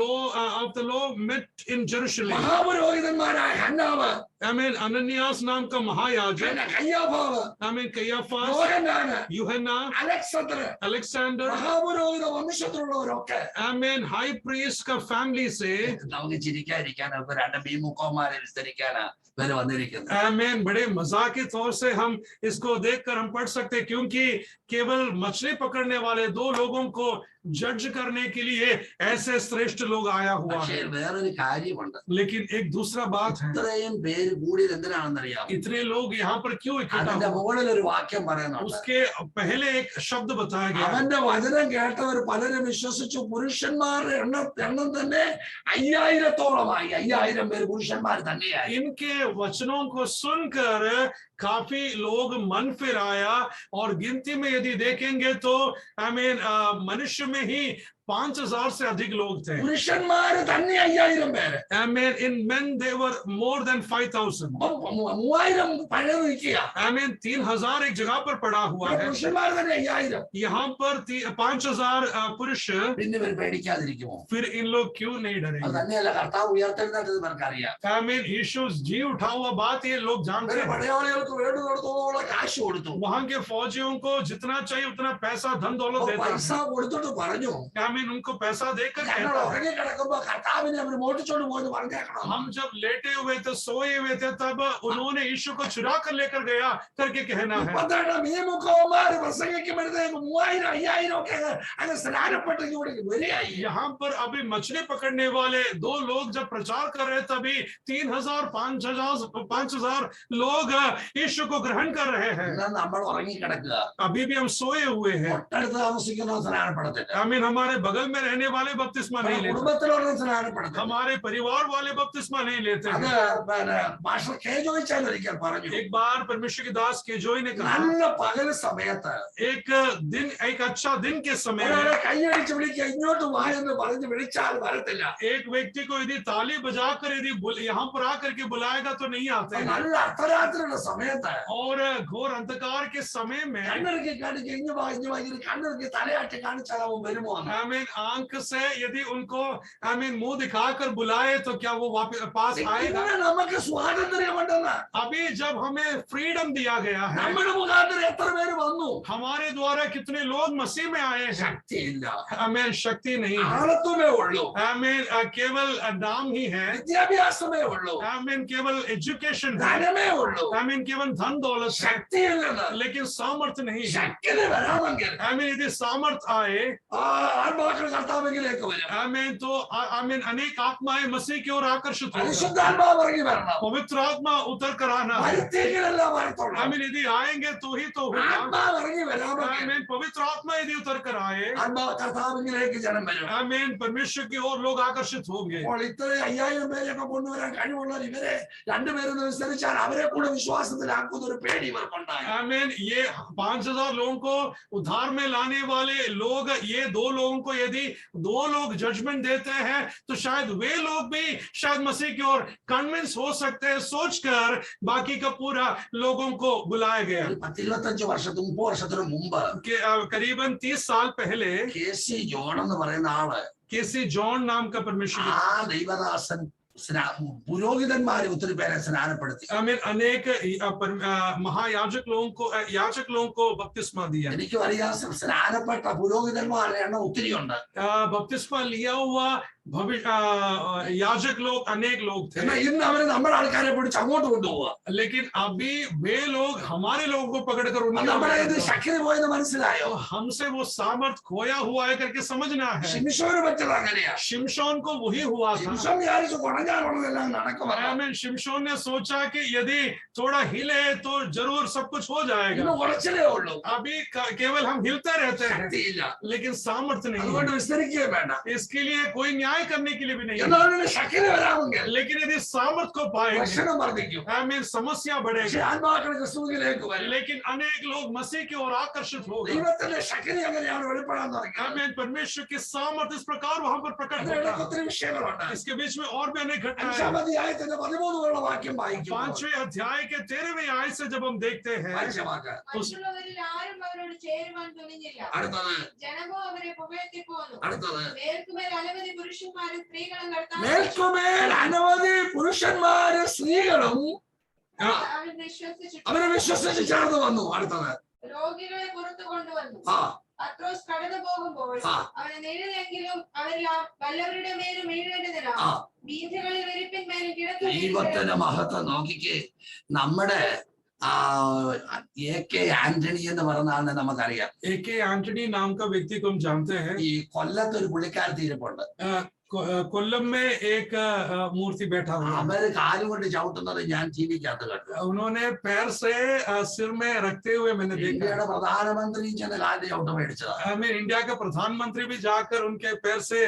law of the law met in Jerusalem. മഹാപുരോഹിതന്മാരായ ഹന്നാവ്, आमीन. अनन्यास नाम का महायाजक, കയ്യാഫാവ്, आमीन. कयाफास, യോഹന്നാന്, यूहन्ना, അലക്സാണ്ടർ, अलेक्जेंडर, മഹാപുരോഹിത വംശത്തിലുള്ളവരൊക്കെ. आमीन. हाई प्रीस्ट का फैमिली से. നമുക്ക് ചിരിക്കാതിരിക്കാനാ ഇപ്പൊ രണ്ട് ഭീമുക്കോമാരെ വിസ്തരിക്കാനാ ഇവര് വന്നിരിക്കുന്നത്. आमीन. बड़े मजाक के तौर से हम इसको देखकर हम पढ़ सकते हैं, क्योंकि केवल मछली पकड़ने वाले दो लोगों को जज करने के लिए ऐसे श्रेष्ठ लोग आया हुआ പക്ഷേ है. വേറൊരു കാര്യമുണ്ട്. लेकिन एक दूसरा बात है, ഇത്രയും പേര് കൂടിയത് എന്തിനാണെന്നറിയാം? इतने लोग यहाँ पर क्यों इकट्ठा അതിന്റെ हुए? മുകളിൽ ഒരു വാക്യം പറയുന്നുണ്ട്. उसके पहले एक शब्द बताया गया है. അവന്റെ വചനം കേട്ടവർ പലരും വിശ്വസിച്ചു. പുരുഷന്മാരുടെ എണ്ണം തന്നെ 5000-ഓളമായി. 5000 പേര് പുരുഷന്മാർ തന്നെയായി. इनके वचनों को सुनकर काफी लोग मन फिर आया, और गिनती में यदि देखेंगे तो आमीन मनुष्य में ही 5000 से अधिक लोग थे. പുരുഷന്മാര് തന്നെ 5000 പേര്. Amen. In men they were more than 5000. 3000 പഴയ നിൽക്കുക. Amen. 3000 एक जगह पर पड़ा हुआ है. പുരുഷന്മാർ തന്നെ 5000. यहाँ पर 5000 पुरुष. പിന്നെ ഇവർ പേടിക്കാതിരിക്കുമോ? फिर इन लोग क्यों नहीं അത് डरेंगे? തന്നെയല്ല, കർത്താവ് ഉയർത്തെഴുന്നേറ്റത് ഇവർക്കറിയാം. Amen. यीशु जी उठा हुआ बात ये लोग जानते ഇവര് हैं. പടയാളികൾക്ക് വേണ്ടുന്നിടത്തോളം കാശ് കൊടുത്തു. वहां के फौजियों को जितना चाहिए उतना पैसा धन दौलत देता പൈസ है. കൊടുത്തിട്ട് പറഞ്ഞു, आमीन. उनको पैसा देकर ഞങ്ങൾ कहता है, ഉറങ്ങി കിടക്കുമ്പോ കർത്താവിനെ അവർ മോട്ടിച്ചോണ്ട് പോയെന്ന് പറഞ്ഞേക്കണം. हम जब लेटे हुए थे, सोए हुए थे, तब उन्होंने यीशु को चुरा कर लेकर गया करके कहना है. 32 ഭീമുഖന്മാര് പ്രസംഗിക്കുമ്പോഴത്തേക്ക് 3000-5000 ഒക്കെ അങ്ങ് സ്നാനപ്പെട്ട് ഇവിടെ വരികയായി. यहाँ पर अभी मछली पकड़ने वाले दो लोग जब प्रचार कर रहे, तभी 3000 5000 लोग यीशु को ग्रहण कर रहे हैं. എന്നാൽ നമ്മൾ ഉറങ്ങി കിടക്കുക. अभी भी हम सोए हुए हैं. തൊട്ടടുത്ത് താമസിക്കുന്ന സ്നാനപ്പെടുത്തില്ല. आमीन. हमारे बगल में रहने वाले बपतिस्मा नहीं लेते. കുടുംബത്തിലുള്ള സ്നാനപ്പെടുത്തില്ല. हमारे परिवार वाले बपतिस्मा नहीं लेते അത് हैं. പിന്നെ മാസ്റ്റർ കെ ജോയിച്ചാൽ ഒരിക്കൽ പറഞ്ഞു, एक बार परमेश्वर के दास के जोई ने कहा, നല്ല പകല് സമയത്ത് एक अच्छा दिन के समय ഒരാളെ में കൈയടിച്ച് വിളിക്കുക, ഇങ്ങോട്ട് വാ എന്ന് പറഞ്ഞ് വിളിച്ചാൽ വരത്തില്ല. एक व्यक्ति को यदि ताली बजाकर यदि यहाँ पर आकर के बुलाएगा तो नहीं आते हैं. നല്ല അർദ്ധരാത്രിയുടെ സമയത്ത് और घोर अंधकार के समय में കണ്ണിറക്കി കാണിക്കുക, ഇഞ്ഞു വാ ഇങ്ങനെ കണ്ണിറക്കി തലയാട്ടി കാണിച്ചാൽ അവൻ വരുമോ? आमीन. आंख से यदि उनको आमीन मुंह दिखाकर बुलाए तो क्या वो वापस पास आएगा? ഇങ്ങനെ നമുക്ക് സ്വാതന്ത്ര്യമുണ്ടെന്ന്. अभी जब हमें फ्रीडम दिया गया है, നമ്മുടെ മുഖാന്തരം എത്ര പേര് വന്നു? हमारे द्वारा कितने लोग मसीह में आए हैं. ശക്തിയില്ല, हमें शक्ति नहीं है. ആളത്വമേ ഉള്ളൂ, आमीन. केवल नाम ही है. വിദ്യാഭ്യാസമേ ഉള്ളൂ, आमीन. केवल एजुकेशन है. ധനമേ ഉള്ളൂ, आमीन. केवल धन दौलत है, ശക്തിയില്ലെന്ന്. लेकिन सामर्थ्य नहीं है. ശക്തി വരാമെങ്കിൽ आमीन. यदि सामर्थ्य आए, ആത്മാക്കൾ കർത്താവിലേക്ക് വരും. आमीन, तो आमीन अनेक आत्माएं मसीह की ओर आकर्षित होगी. പരിശുദ്ധാത്മാവ് ഇറങ്ങി വരണം. पवित्र आत्मा उतर कर आना है. വരുത്തിയെങ്കിലല്ല വരത്തുള്ളൂ. आमीन. यदि आएंगे तो ही तो होगा. ആത്മാവ് ഇറങ്ങി വരാമെങ്കിൽ आमीन. पवित्र आत्मा यदि उतर कर आए, ആത്മാവ് കർത്താവിലേക്ക് ജനം വരും. आमीन, परमेश्वर की ओर लोग आकर्षित होंगे. അപ്പോൾ ഇത്രയും 5000 പേരെയൊക്കെ കൊണ്ടുവരാൻ കഴിവുള്ളവർ ഇവരെ രണ്ടുപേരൊന്ന് വിസ്തരിച്ചാൽ അവരെ കൂടെ വിശ്വാസത്തിലാക്കുന്ന ഒരു പേടി ഇവർക്കുണ്ടായി. आमीन. ये 5000 लोगों को उद्धार में लाने वाले लोग, ये दो लोगों को यदि दो लोग जजमेंट देते हैं तो शायद वे लोग भी शायद मसीह की ओर कन्विंस हो सकते हैं, सोचकर बाकी का पूरा लोगों को बुलाया गया. ഒരു 10-25 വർഷത്തിന് 30 വർഷത്തിന് മുമ്പ് करीबन 30 साल पहले കെ സി ജോൺ എന്ന് പറയുന്ന ആള്, केसी जॉन नाम का परमेश्वर ആ ദൈവദാസൻ പുരോഹിതന്മാരെ ഒത്തിരി പേരെ സ്നാനപ്പെടുത്തി. अनेक महायाजक लोगों को बपतिस्मा दिया. എനിക്കും അറിയാം സ്നാനപ്പെട്ട പുരോഹിതന്മാരുടെ എണ്ണം ഒത്തിരി ഉണ്ട്. बपतिस्मा लिया हुआ याजक लोग अनेक लोग थे. എന്നാൽ ഇന്ന് അവര് നമ്മുടെ ആൾക്കാരെ പിടിച്ച് അങ്ങോട്ട് കൊണ്ടുപോവാ. लेकिन अभी वे लोग हमारे लोगों को पकड़कर നമ്മുടെ ഇത് ശക്തി പോയെന്ന് മനസ്സിലായോ? हमसे वो सामर्थ खोया हुआ है करके समझना है. ശിംശോന് പറ്റത് അങ്ങനെയാ. शिमशोन को वही हुआ था. ശിംശോൻ വിചാരിച്ചു കുണഞ്ഞാലുള്ളതെല്ലാം നടക്കും. शिमशोन ने सोचा कि यदि थोड़ा हिले तो जरूर सब कुछ हो जाएगा. ഇന്ന് കുറച്ചിലേ ഉള്ളൂ. अभी केवल हम हिलते रहते हैं ശക്തിയില്ല. लेकिन सामर्थ्य नहीं അതുകൊണ്ട് है. വിസ്തരിക്കുകയും വേണ്ട. इसके लिए कोई न्याय करने के लिए भी नहीं है. എന്നാലും ശക്തി വരാമെങ്കിൽ लेकिन यदि सामर्थ को पाएंगे ഭക്ഷണം വർദ്ധിക്കും. समस्या പക്ഷെ बढ़ेगी. ആത്മാക്കൾ ക്രിസ്തുവിലേക്ക് വരും. लेकिन अनेक लोग मसीह की ओर आकर्षित हो गए. ദൈവത്തിന്റെ ശക്തി എങ്ങനെയാണ് വെളിപ്പെടാൻ തുടങ്ങിയത്? आमीन. परमेश्वर की सामर्थ इस प्रकार वहां पर प्रकट അതിനിടയ്ക്ക് होता है. ഒത്തിരി വിഷയങ്ങളുണ്ട്. इसके बीच में और भी अनेक घटनाएं हैं. 5-ാം അധ്യായത്തിന്റെ 13 വാക്യം വായിക്കും. 5वें अध्याय के 13वें आयत से जब हम देखते हैं വായിച്ചവാക്ക്. മറ്റുള്ളവരിൽ ആരും അവരോട് ചേരുവാൻ തുനിഞ്ഞില്ല. അടുത്തത് ജനമോ അവരെ പുകഴ്ത്തി പോന്നു. അടുത്തത് മേൽക്കുമേൽ അനവധി പുരുഷന്മാരും സ്ത്രീകളും കർത്താവിനെ മേൽക്കുമേൽ അനവധി പുരുഷന്മാരും സ്ത്രീകളും അവരെ വിശ്വസിച്ചു. അവരെ വിശ്വസിച്ച് ചേർന്ന് വന്നു. അടുത്തത് രോഗികളെ പുറത്തു കൊണ്ടുവന്നു. ആ പത്രോസ് കടന്നു പോകുമ്പോൾ ആ. അവന് നിഴലെങ്കിലും അവരെല്ലാം വല്ലവരുടെ മേലും വീഴേണ്ടതിനാ ആ വീഥികളിൽ വെരിപ്പിന്മേലും ദൈവത്തിന്റെ മഹത്വം നോക്കിക്കേ. നമ്മുടെ AK ആന്റണി എന്ന് പറഞ്ഞ ആളിനെ നമുക്കറിയാം. AK ആന്റണി नाम का व्यक्ति को हम जानते हैं. ഈ കൊല്ലത്ത് ഒരു പുള്ളിക്കാരത്തി ഇരിപ്പുണ്ട്. कोल्लम में एक मूर्ति बैठा हुआ है. അവര് കാലുകൊണ്ട് ചവിട്ടുന്നത് ഞാൻ ടിവിക്കകത്ത് കണ്ടു. उन्होंने पैर से सिर में रखते हुए मैंने देखा. ഇന്ത്യയുടെ പ്രധാനമന്ത്രി ചെന്ന് കാലിൽ ചവിട്ട് മേടിച്ചതാണ്. आमीन. इंडिया का प्रधानमंत्री भी जाकर उनके पैर से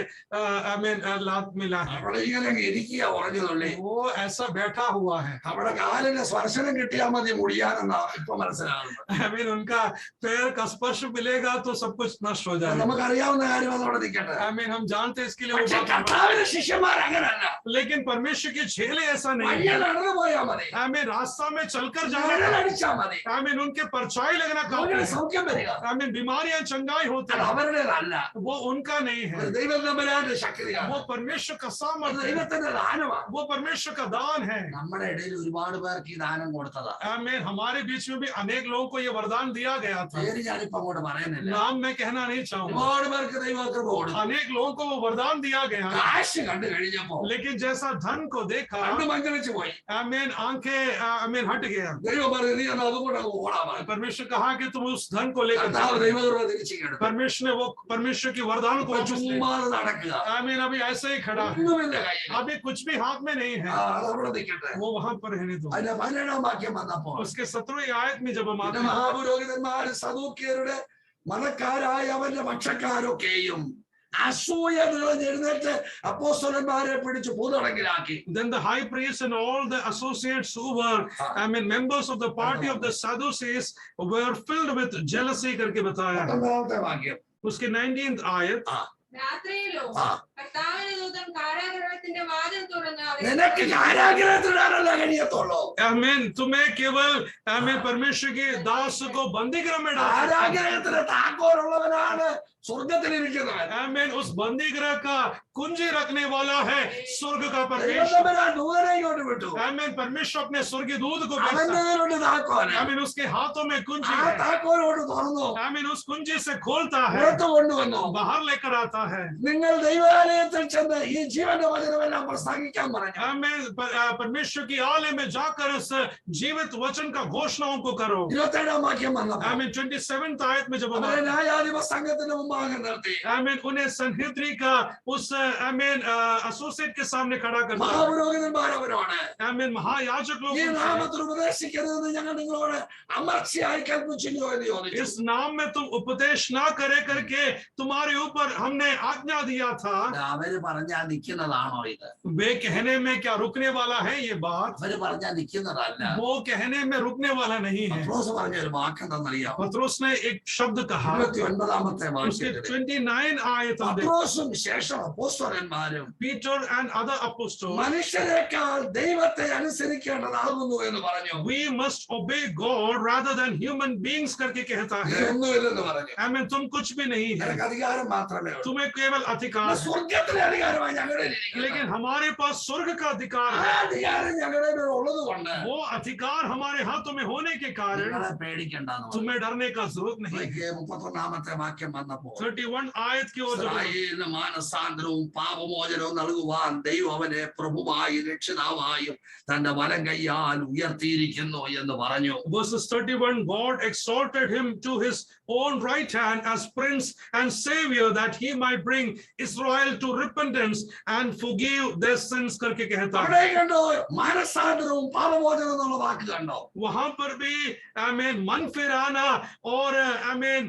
आमीन लात मिला है. അവിടെ ഇങ്ങനെ ഇരിക്കുക ഉറഞ്ഞതുള്ളി. वो ऐसा बैठा हुआ है. അവിടെ കാലിന്റെ സ്പർശനം കിട്ടിയാൽ മതി മുടിയാനെന്നാ ഇപ്പൊ മനസ്സിലാകുന്നത്. आमीन. उनका पैर का स्पर्श मिलेगा तो सब कुछ नष्ट हो जाएगा. നമുക്കറിയാവുന്ന കാര്യം അതോടെ നിൽക്കട്ടെ. आमीन. हम जानते हैं इसके लिए പക്ഷെ കർത്താവിന്റെ ശിഷ്യന്മാർ അങ്ങനല്ല. लेकिन परमेश्वर के चेले ऐसा नहीं വഴിയിൽ है. നടന്നു പോയാൽ മതി. आमीन. रास्ता में चलकर जाना. നിഴലടിച്ചാ മതി. आमीन. उनके परछाई लगना काफी അവരുടെ है. സൗഖ്യം വരിക. आमीन. बीमारियां चंगाई होती അത് है. അവരുടേതല്ല. वो उनका नहीं है. ദൈവം തമ്പുരാന്റെ ശക്തിയാണ്. वो परमेश्वर का അത് सामर्थ्य है. ദൈവത്തിന്റെ ദാനമാണ്. वो परमेश्वर का दान है. നമ്മുടെ ഇടയിൽ ഒരുപാട് പേർക്ക് ഈ ദാനം കൊടുത്തതാ. आमीन. हमारे बीच में भी अनेक लोगों को ये वरदान दिया गया था. പേര് ഞാനിപ്പോ അങ്ങോട്ട് പറയുന്നില്ല. नाम मैं कहना नहीं चाहूंगा. ഒരുപാട് പേർക്ക് ദൈവകൃപ കൊടുത്തു. अनेक लोगों को वो वरदान दिया गया. കാശ് കണ്ടു കഴിഞ്ഞപ്പോ लेकिन जैसा धन को देखा കണ്ടു മഞ്ചളിച്ചു പോയി. आमीन आंखें आमीन हट गया. ദൈവം പറഞ്ഞു നീ എന്നാ അതുകൊണ്ട് അങ്ങ് ഓടാൻ പറഞ്ഞു. परमेश्वर कहा कि तुम उस धन को लेकर കർത്താവ് जाओ. ദൈവകൃപ തിരിച്ചു കേട്ടു. परमेश्वर ने वो परमेश्वर की वरदान को वापस ले. ചുമ്മാ നടക്കുക. आमीन. अभी ऐसे ही खड़ा है. ഒന്നുമില്ല കയ്യിൽ. अभी कुछ भी हाथ में नहीं है. അതവിടെ നിൽക്കട്ടെ. वो वहां पर रहने दो. അതിന്റെ 17-ാം വാക്യം വന്നപ്പോ उसके 17वीं आयत में जब हम आते പിന്നെ हैं മഹാപുരോഹിതന്മാര് സദൂക്യരുടെ മതക്കാരായ അവന്റെ പക്ഷക്കാരൊക്കെയും അസൂയ എഴുന്നേറ്റ് അപ്പോസ്തലന്മാരെ പിടിച്ച് ഭൂതടങ്കിലാക്കി. then the high priest and all the associates who were members of the party of the Sadducees were filled with jealousy करके बताया. 19-ാമത്തെ വാക്യം. उसके 19th आयत. രാത്രിയിലോ ആ കർത്താവിന്റെ ദൂതൻ കാരാഗൃഹത്തിന്റെ വാതിൽ തുറന്ന് അവരെ നിനക്ക് കാരാഗ്രഹത്തിടാനല്ല കഴിയത്തുള്ളൂ. आमीन. तुम्हें केवल आमीन परमेश्वर के दास को बंदी गृह में डाल. കാരാഗ്രഹത്തിന് താക്കോലുള്ളവനാണ് സ്വർഗത്തിലിരിക്കുന്നവൻ. आमीन. उस बंदी गृह का कुंजी रखने वाला है स्वर्ग का परमेश्वर. ദൈവത്തമ്പുരാൻ ദൂതനെ ഇങ്ങോട്ട് വിട്ടു. आमीन. परमेश्वर अपने स्वर्गीय दूत को भेजता അവന്റെ है. കയ്യിലുണ്ട് താക്കോല്. आमीन. उसके हाथों में कुंजी ആ है. താക്കോലോട് തുറന്നു आमीन. उस कुंजी से खोलता है, പുറത്തു കൊണ്ടുവന്നു. बाहर लेकर आता है. നിങ്ങൾ ദൈവാലയത്തിൽ ചെന്ന് ഈ ജീവന്റെ വചനമെല്ലാം പ്രസംഗിക്കാൻ പറഞ്ഞു. आमीन. परमेश्वर की आलय में जाकर इस जीवित वचन का घोषणाओं को करो. 27-ാം വാക്യം വന്നപ്പോൾ आमीन. 27th आयत में जब हम അവരെ ന്യായാധിപ സംഘത്തിന് മുമ്പാകെ നിർത്തി. आमीन उन्हें संहिद्री का उस आमीन एसोसिएट के सामने खड़ा कर दिया. മഹാപുരോഹിതന്മാർ അവരോട് आमीन. महायाजक लोग ഈ നാമത്തിൽ ഉപദേശിക്കരുതെന്ന് ഞങ്ങൾ നിങ്ങളോട് അമർച്ചയായി കൽപ്പിച്ചില്ലയോ എന്ന് ചോദിച്ചു. इस नाम में तुम उपदेश ना करे करके तुम्हारे ऊपर हमने आज्ञा दिया था. അവര് പറഞ്ഞാ നിൽക്കുന്നതാണോ ഇത്? वे कहने में क्या रुकने वाला है ये बात? അവര് പറഞ്ഞാ നിൽക്കുന്നതല്ല. वो कहने में रुकने वाला नहीं है. പത്രോസ് പറഞ്ഞ ഒരു വാക്കെന്തെന്നറിയാമോ? पतरस ने एक शब्द कहा. 29-ാമത്തെ उसके വാക്യത്തിൽ 29 आयत हम देखते हैं. പത്രോസും ശേഷം അപ്പോസ്തലന്മാരും Peter and other apostles മനുഷ്യരെക്കാൾ ദൈവ ദൈവത്തെ അനുസരിക്കേണ്ടതാകുന്നു എന്ന് പറഞ്ഞു. We must obey God rather than human beings करके कहता നീ है. ഒന്നുമില്ലെന്ന് പറഞ്ഞു. Amen. तुम कुछ भी नहीं है, നിനക്ക് അധികാരം മാത്രമേ ഉള്ളൂ. तुम्हें केवल अधिकार है, സ്വർഗത്തിലെ അധികാരമായി ഞങ്ങളുടെ लेकिन हमारे पास स्वर्ग का अधिकार ആ है. അധികാരം ഞങ്ങളുടെ മേൽ ഉള്ളത് കൊണ്ട് वो अधिकार हमारे हाथों में होने के कारण നിങ്ങളെ പേടിക്കണ്ടെന്ന് പറഞ്ഞു. तुम्हें डरने का जरूरत नहीं. 31 വാക്യം വന്നപ്പോൾ 31 आयत की ओर जब ഇസ്രായേലിന് മാനസാന്തരവും പാപമോചനവും നൽകുവാൻ ദൈവം അവനെ പ്രഭുവായി രക്ഷിതാവായും തന്റെ വലം കൈയാൽ ഉയർത്തിയിരിക്കുന്നു എന്ന് പറഞ്ഞു. verses 31, God exalted him to his own right hand as prince and savior that he might bring Israel to repentance and forgive their sins करके कहता है. അവിടെ കണ്ടോ മാനസാന്തരവും പാപമോചനവും എന്നുള്ള വാക്ക് കണ്ടോ? वहां पर भी आमीन मन फिराना और आमीन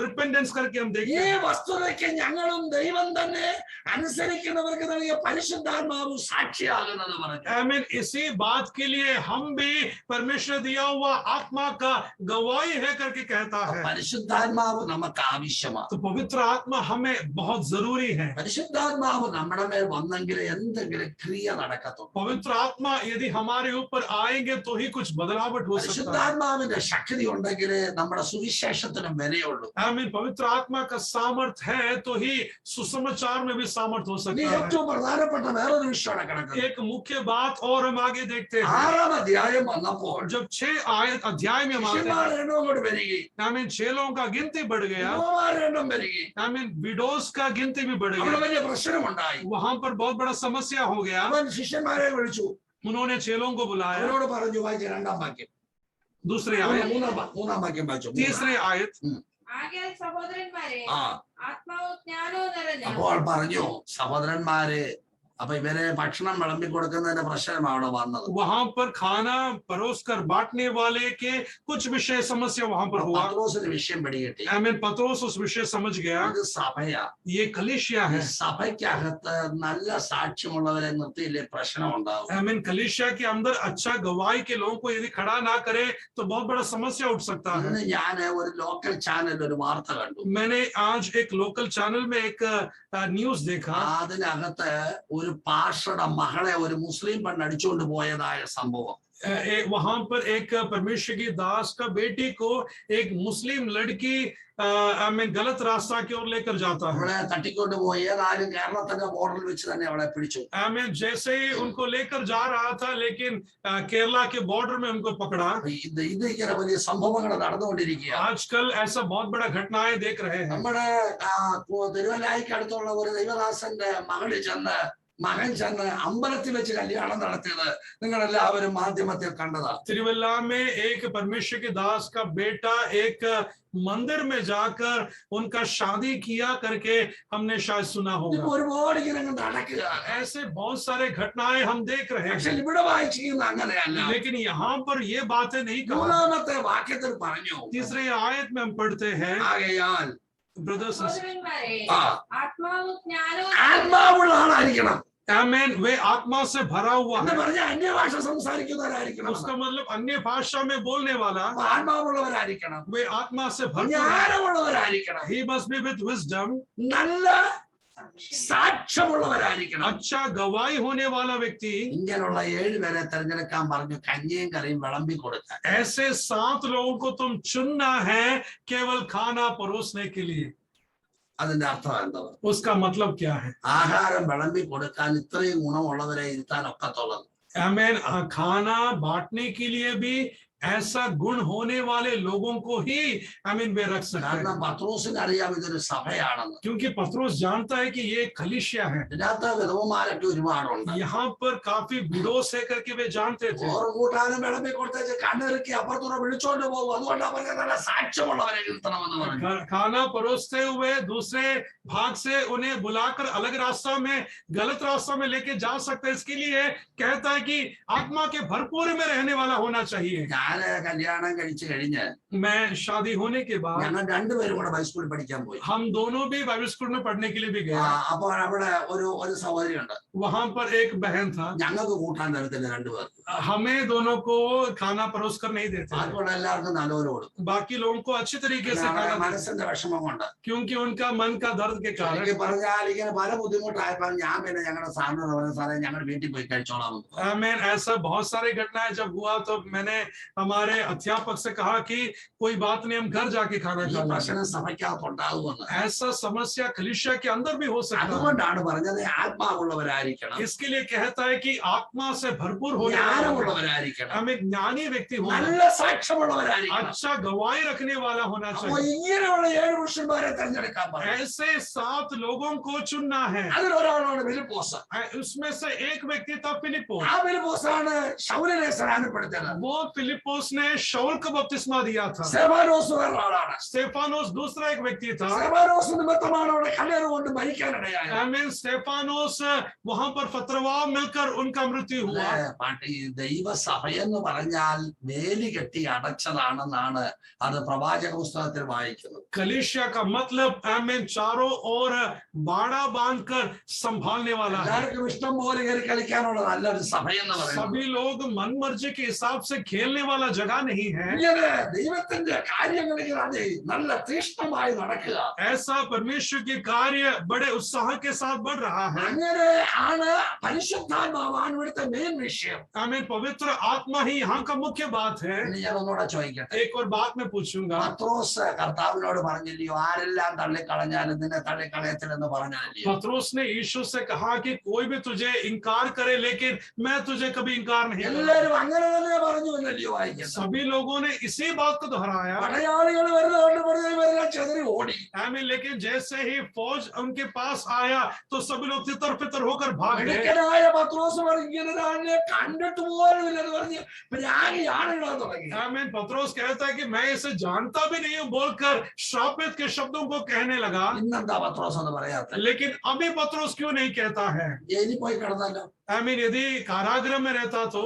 रिपेंटेंस करके हम ഈ देखते हैं. വസ്തുതയ്ക്ക് ഞങ്ങളും ദൈവം തന്നെ അനുസരിക്കുന്നവർക്ക് നൽകിയ പരിശുദ്ധാത്മാവ് സാക്ഷിയാകുന്നത് പറഞ്ഞു. आमीन इसी बात के लिए हम भी परमेश्वर दिया हुआ आत्मा का गवाही है करके कहता है. പരിശുദ്ധാത്മാവ് നമുക്ക് ആവശ്യമാണ്. तो पवित्र आत्मा हमें बहुत जरूरी है. പരിശുദ്ധാത്മാവ് നമ്മുടെ മേൽ വന്നെങ്കിൽ എന്തെങ്കിലും ക്രിയ നടക്കത്തുള്ളൂ. पवित्र आत्मा यदि हमारे ऊपर आएंगे तो ही कुछ बदलावट हो सकता है. പരിശുദ്ധാത്മാവിന്റെ ശക്തി ഉണ്ടെങ്കിൽ നമ്മുടെ സുവിശേഷത്തിനും വിലയുള്ളൂ. आमीन पवित्र आत्मा का सामर्थ है तो ही सुसमाचार में भी सामर्थ हो ഇനി सकता है. ഏറ്റവും പ്രധാനപ്പെട്ട വേറൊരു വിഷയമാണ് കിടക്കുന്നത്. एक मुख्य बात और हम आगे देखते हैं. 6 അധ്യായം വന്നപ്പോൾ जब 6 आयत अध्याय में हम आते हैं, ശിഷ്യന്മാരുടെ എണ്ണം കൂടി വരികയും आमीन 6 लोगों का गिनती बढ़ गया. വിധവമാരുടെ എണ്ണം വരികയും आमीन विडोस का गिनती भी बढ़ അവിടെ गया. വലിയ പ്രശ്നമുണ്ടായി. वहां पर बहुत बड़ा समस्या हो गया. അവൻ ശിഷ്യന്മാരെ വിളിച്ചു. उन्होंने 6 लोगों को बुलाया. അവരോട് പറഞ്ഞു വായിച്ച 2-ാം വാക്യം दूसरे आयत, 3-ാം വാക്യം വായിച്ചു. तीसरे आयत, ആകയാൽ സഹോദരന്മാരെ ആ ആത്മാവും ജ്ഞാനവും നിറഞ്ഞ അപ്പോൾ പറഞ്ഞു സഹോദരന്മാരെ അപ്പൊ ഇവരെ ഭക്ഷണം വിളമ്പി കൊടുക്കുന്നതിന്റെ പ്രശ്നമാണ് അവിടെ വന്നത്. वहां पर खाना परोस कर बांटने वाले के कुछ विषय समस्या वहां पर हुआ. പത്രോസിന് വിഷയം പിടികിട്ടി. आमीन पत्रोस उस विषय समझ गया. ഇത് സഭയാ. ये कलीसिया ഈ है. സഭയ്ക്കകത്ത് നല്ല സാക്ഷ്യമുള്ളവരെ നിർത്തിയില്ലേ പ്രശ്നം ഉണ്ടാവും. आमीन कलीसिया के अंदर अच्छा गवाही के लोगों को यदि खड़ा ना करे तो बहुत बड़ा समस्या उठ सकता है. ഇന്ന് ഞാൻ ഒരു ലോക്കൽ ചാനലിൽ ഒരു വാർത്ത കണ്ടു. मैंने आज एक लोकल चैनल में एक न्यूज देखा. അതിനകത്ത് ഒരു പാസ്റ്ററുടെ മകളെ ഒരു മുസ്ലിം പെണ്ണ് അടിച്ചുകൊണ്ട് പോയതായ സംഭവം. वहां पर एक परमेश्वर की दास का बेटी को एक मुस्लिम लड़की गलत रास्ता की ओर लेकर जाता है. അവളെ തട്ടിക്കൊണ്ട് പോയി ഏതായാലും കേരളത്തിന്റെ ബോർഡറിൽ വെച്ച് തന്നെ അവളെ പിടിച്ചു. जैसे ही उनको लेकर जा रहा था लेकिन केरला के बॉर्डर में उनको पकड़ा. ഇത് ഇങ്ങനെ വലിയ സംഭവങ്ങൾ നടന്നുകൊണ്ടിരിക്കുക. आजकल ऐसा बहुत बड़ा घटनाएं देख रहे हैं. നമ്മുടെ തിരുവല്ലായിക്ക് അടുത്തുള്ള ഒരു ദൈവദാസന്റെ മകൻ ചെന്ന് അമ്പലത്തിൽ വെച്ച് കല്യാണം നടത്തിയത് നിങ്ങൾ എല്ലാവരും മാധ്യമത്തിൽ കണ്ടതാ. तिरुवल्ला में एक परमेश्वर के दास का बेटा एक मंदिर में जाकर उनका शादी किया करके हमने शायद सुना होगा. ഒരുപാട് ഇങ്ങനെ നടക്കുക. ऐसे बहुत सारे घटनाएं हम देख रहे പക്ഷെ हैं. ഇവിടെ വായിച്ചിരിക്കുന്ന അങ്ങനെയല്ല. लेकिन यहाँ पर ये बातें नहीं कहा. 3-ാമത്തെ വാക്യത്തിൽ പറഞ്ഞു तीसरे आयत में हम पढ़ते हैं, ആകയാൽ ब्रदर्स സഹോദരന്മാരെ ആ ആത്മാവും ജ്ഞാനവും ആത്മാവുള്ള ആളായിരിക്കണം. आमीन वे आत्मा से भरा हुआ എന്ന് है. പറഞ്ഞ അന്യഭാഷ സംസാരിക്കുന്നവരായിരിക്കണം. उसका मतलब अन्य भाषा में बोलने वाला. അപ്പൊ ആത്മാവുള്ളവരായിരിക്കണം. वे आत्मा से भरपूर. ജ്ഞാനമുള്ളവരായിരിക്കണം. He must be with wisdom. നല്ല സാക്ഷ്യമുള്ളവരായിരിക്കണം. अच्छा गवाही होने वाला व्यक्ति. ഇങ്ങനെയുള്ള 7 പേരെ തെരഞ്ഞെടുക്കാൻ പറഞ്ഞു കഞ്ഞിയും കറിയും വിളമ്പി കൊടുക്കാൻ. ऐसे 7 लोगों को तुम चुनना है केवल खाना परोसने के लिए. അതിന്റെ അർത്ഥം എന്താ? उसका मतलब क्या है? ആഹാരം വിളമ്പി കൊടുക്കാൻ ഇത്രയും ഗുണമുള്ളവരെ ഇരുത്താൻ ഒക്കത്തുള്ളത്. आमीन खाना बांटने के लिए भी ऐसा गुण होने वाले लोगों को ही आमीन वे रख सकते കാരണം हैं. പത്രോസിന് അറിയാം ഇതൊരു സഭയാണെന്ന്. क्योंकि पत्रोस जानता है कि ये कलीसिया है. ഇതിനകത്ത് വിധവമാരൊക്കെ ഒരുപാടുണ്ട്. यहाँ पर काफी विडोस है करके वे जानते थे. ചോറും കൂട്ടാനും വിളമ്പി കൊടുത്തേച്ച് കണ്ണിറുക്കി അപ്പുറത്തൂടെ വിളിച്ചോണ്ട് പോകും. അതുകൊണ്ടാ പറഞ്ഞത് നല്ല സാക്ഷ്യമുള്ളവരെ ഇരുത്തണമെന്ന് പറഞ്ഞു. खाना परोसते हुए दूसरे भाग से उन्हें बुलाकर अलग रास्ता में गलत रास्ता में लेके जा सकते. इसके लिए कहता है कि आत्मा के भरपूर में रहने वाला होना चाहिए. ഞാന് കല്യാണം കഴിച്ചു കഴിഞ്ഞ് मैं शादी होने के बाद ഞങ്ങൾ രണ്ടുപേരും കൂടെ ബൈസ്കൂളിൽ പഠിക്കാൻ പോയി. हम दोनों भी बाइबल स्कूल में पढ़ने के लिए भी गए. അപ്പോൾ അവിടെ ഒരു സഹോദരി ഉണ്ട്. वहां पर एक बहन था. ഞങ്ങൾക്ക് കൂട്ടാൻ തരത്തില്ല രണ്ടുപേർ. हमें दोनों को खाना परोस कर नहीं देते. അതുകൊണ്ട് എല്ലാവർക്കും നല്ലപോലെ കൊടുക്കും. बाकी लोगों को अच्छी तरीके से खाना, മനസ്സിന്റെ വിഷമം കൊണ്ട്, क्योंकि उनका मन का दर्द के कारण. പറഞ്ഞാൽ ഇങ്ങനെ പല ബുദ്ധിമുട്ടായപ്പോൾ ഞാൻ പിന്നെ ഞങ്ങളുടെ സാറിനെ ഞങ്ങളുടെ വീട്ടിൽ പോയി കഴിച്ചോളാം. मैंने ऐसा बहुत सारे घटनाएं जब हुआ तो मैंने हमारे अध्यापक से कहा कि कोई बात नहीं, हम घर जाके खाना खा लेंगे. പ്രശ്നം സഭയ്ക്കകത്തുണ്ടാകുമെന്ന്. ऐसा समस्या कलीसिया के अंदर भी हो सकता है. അതുകൊണ്ടാണ് പറഞ്ഞത് ആത്മാവുള്ളവരായിരിക്കണം. इसके लिए कहता है कि आत्मा से भरपूर हो, ജ്ഞാനമുള്ളവരായിരിക്കണം, हम एक ज्ञानी व्यक्ति हो, നല്ല സാക്ഷ്യമുള്ളവരായിരിക്കണം. अच्छा गवाही रखने वाला होना അപ്പോൾ चाहिए. ഇങ്ങനെയുള്ള 7 പുരുഷന്മാരെ തിരഞ്ഞെടുക്കാൻ പറഞ്ഞു. ऐसे 7 लोगों को चुनना है. അതിലൊരാളാണ് ഫിലിപ്പോസ്. उसमें से एक व्यक्ति था फिलिपोस. ആ ഫിലിപ്പോസാണ് ശൗലിനെ സ്നാനപ്പെടുത്തിയത്. वो फिलिपोस ने शाऊल को बपतिस्मा दिया था. സ്തെഫാനോസ് വേറെ ആളാണ്. स्टेफानोस दूसरा एक व्यक्ति था. സ്തെഫാനോസ് നിമിത്തമാണ് അവിടെ കല്ലേറ് കൊണ്ട് മരിക്കാനിടയായത്. आमीन. स्टेफानोस वहां पर पथरवाह मिलकर उनका मृत्यु हुआ. ദൈവസഭയെന്ന് പറഞ്ഞാൽ വേലി കെട്ടി അടച്ചതാണെന്നാണ് അത് പ്രവാചക പുസ്തകത്തിൽ വായിക്കുന്നത്. कलीसिया का मतलब आमीन चारों ओर बाड़ा बांधकर संभालने वाला है. എല്ലാവർക്കും ഇഷ്ടം പോലെ കയറി കളിക്കാനുള്ള നല്ലൊരു സഭയെന്ന് പറയുന്നത്. सभी लोग मन मर्जी के हिसाब से खेलने वाला जगह नहीं है. ഇങ്ങനെ ദൈവത്തിന്റെ കാര്യങ്ങളിൽ അത് നല്ല തീക്ഷ്ണമായി നടക്കുക. ऐसा परमेश्वर के कार्य बड़े उत्साह के साथ बढ़ रहा है. അങ്ങനെ ആണ് പരിശുദ്ധാത്മാവാണ് ഇവിടുത്തെ മെയിൻ വിഷയം. आमीन. पवित्र आत्मा ही यहाँ का मुख्य बात है. ഇനി ഞാൻ ഒന്നുകൂടെ ചോദിക്കട്ടെ. एक और बात मैं पूछूंगा. പത്രോസ് കർത്താവിനോട് പറഞ്ഞില്ലയോ ആരെല്ലാം തള്ളിക്കളഞ്ഞാലും നിന്നെ തള്ളിക്കളയത്തില്ലെന്ന് പറഞ്ഞില്ലയോ? पत्रोस ने यीशु से कहा कि कोई भी तुझे इनकार करे लेकिन मैं तुझे कभी इनकार नहीं करूंगा. എല്ലാവരും അങ്ങനെ തന്നെ പറഞ്ഞു എന്നല്ലയോ വായിക്കുന്നത്? सभी लोगों ने इसी बात को दोहराया. പടയാളികൾ വരുന്നതുകൊണ്ട് പറഞ്ഞ് ഇവരെല്ലാം ചെതറി ഓടി. आमीन. लेकिन जैसे ही फौज उनके पास आया तो सभी लोग तितर पितर होकर भाग गए. മിടുക്കനായ പത്രോസ് പറഞ്ഞു ഇങ്ങനെ തന്നെ കണ്ടിട്ട് പോലും ഇല്ലെന്ന് പറഞ്ഞ് രാഗിയാണ് ഇടാൻ തുടങ്ങി. आमीन. पत्रोस कहता है कि मैं इसे जानता भी नहीं हूं बोलकर श्रापित के शब्दों को कहने लगा. ഇന്നെന്താ പത്രോസ് എന്ന് പറയാത്ത? लेकिन अभी पत्रोस क्यों नहीं कहता है? ജയിലിൽ പോയി കിടന്നല്ലോ. आमीन. यदि कारागृह में रहता तो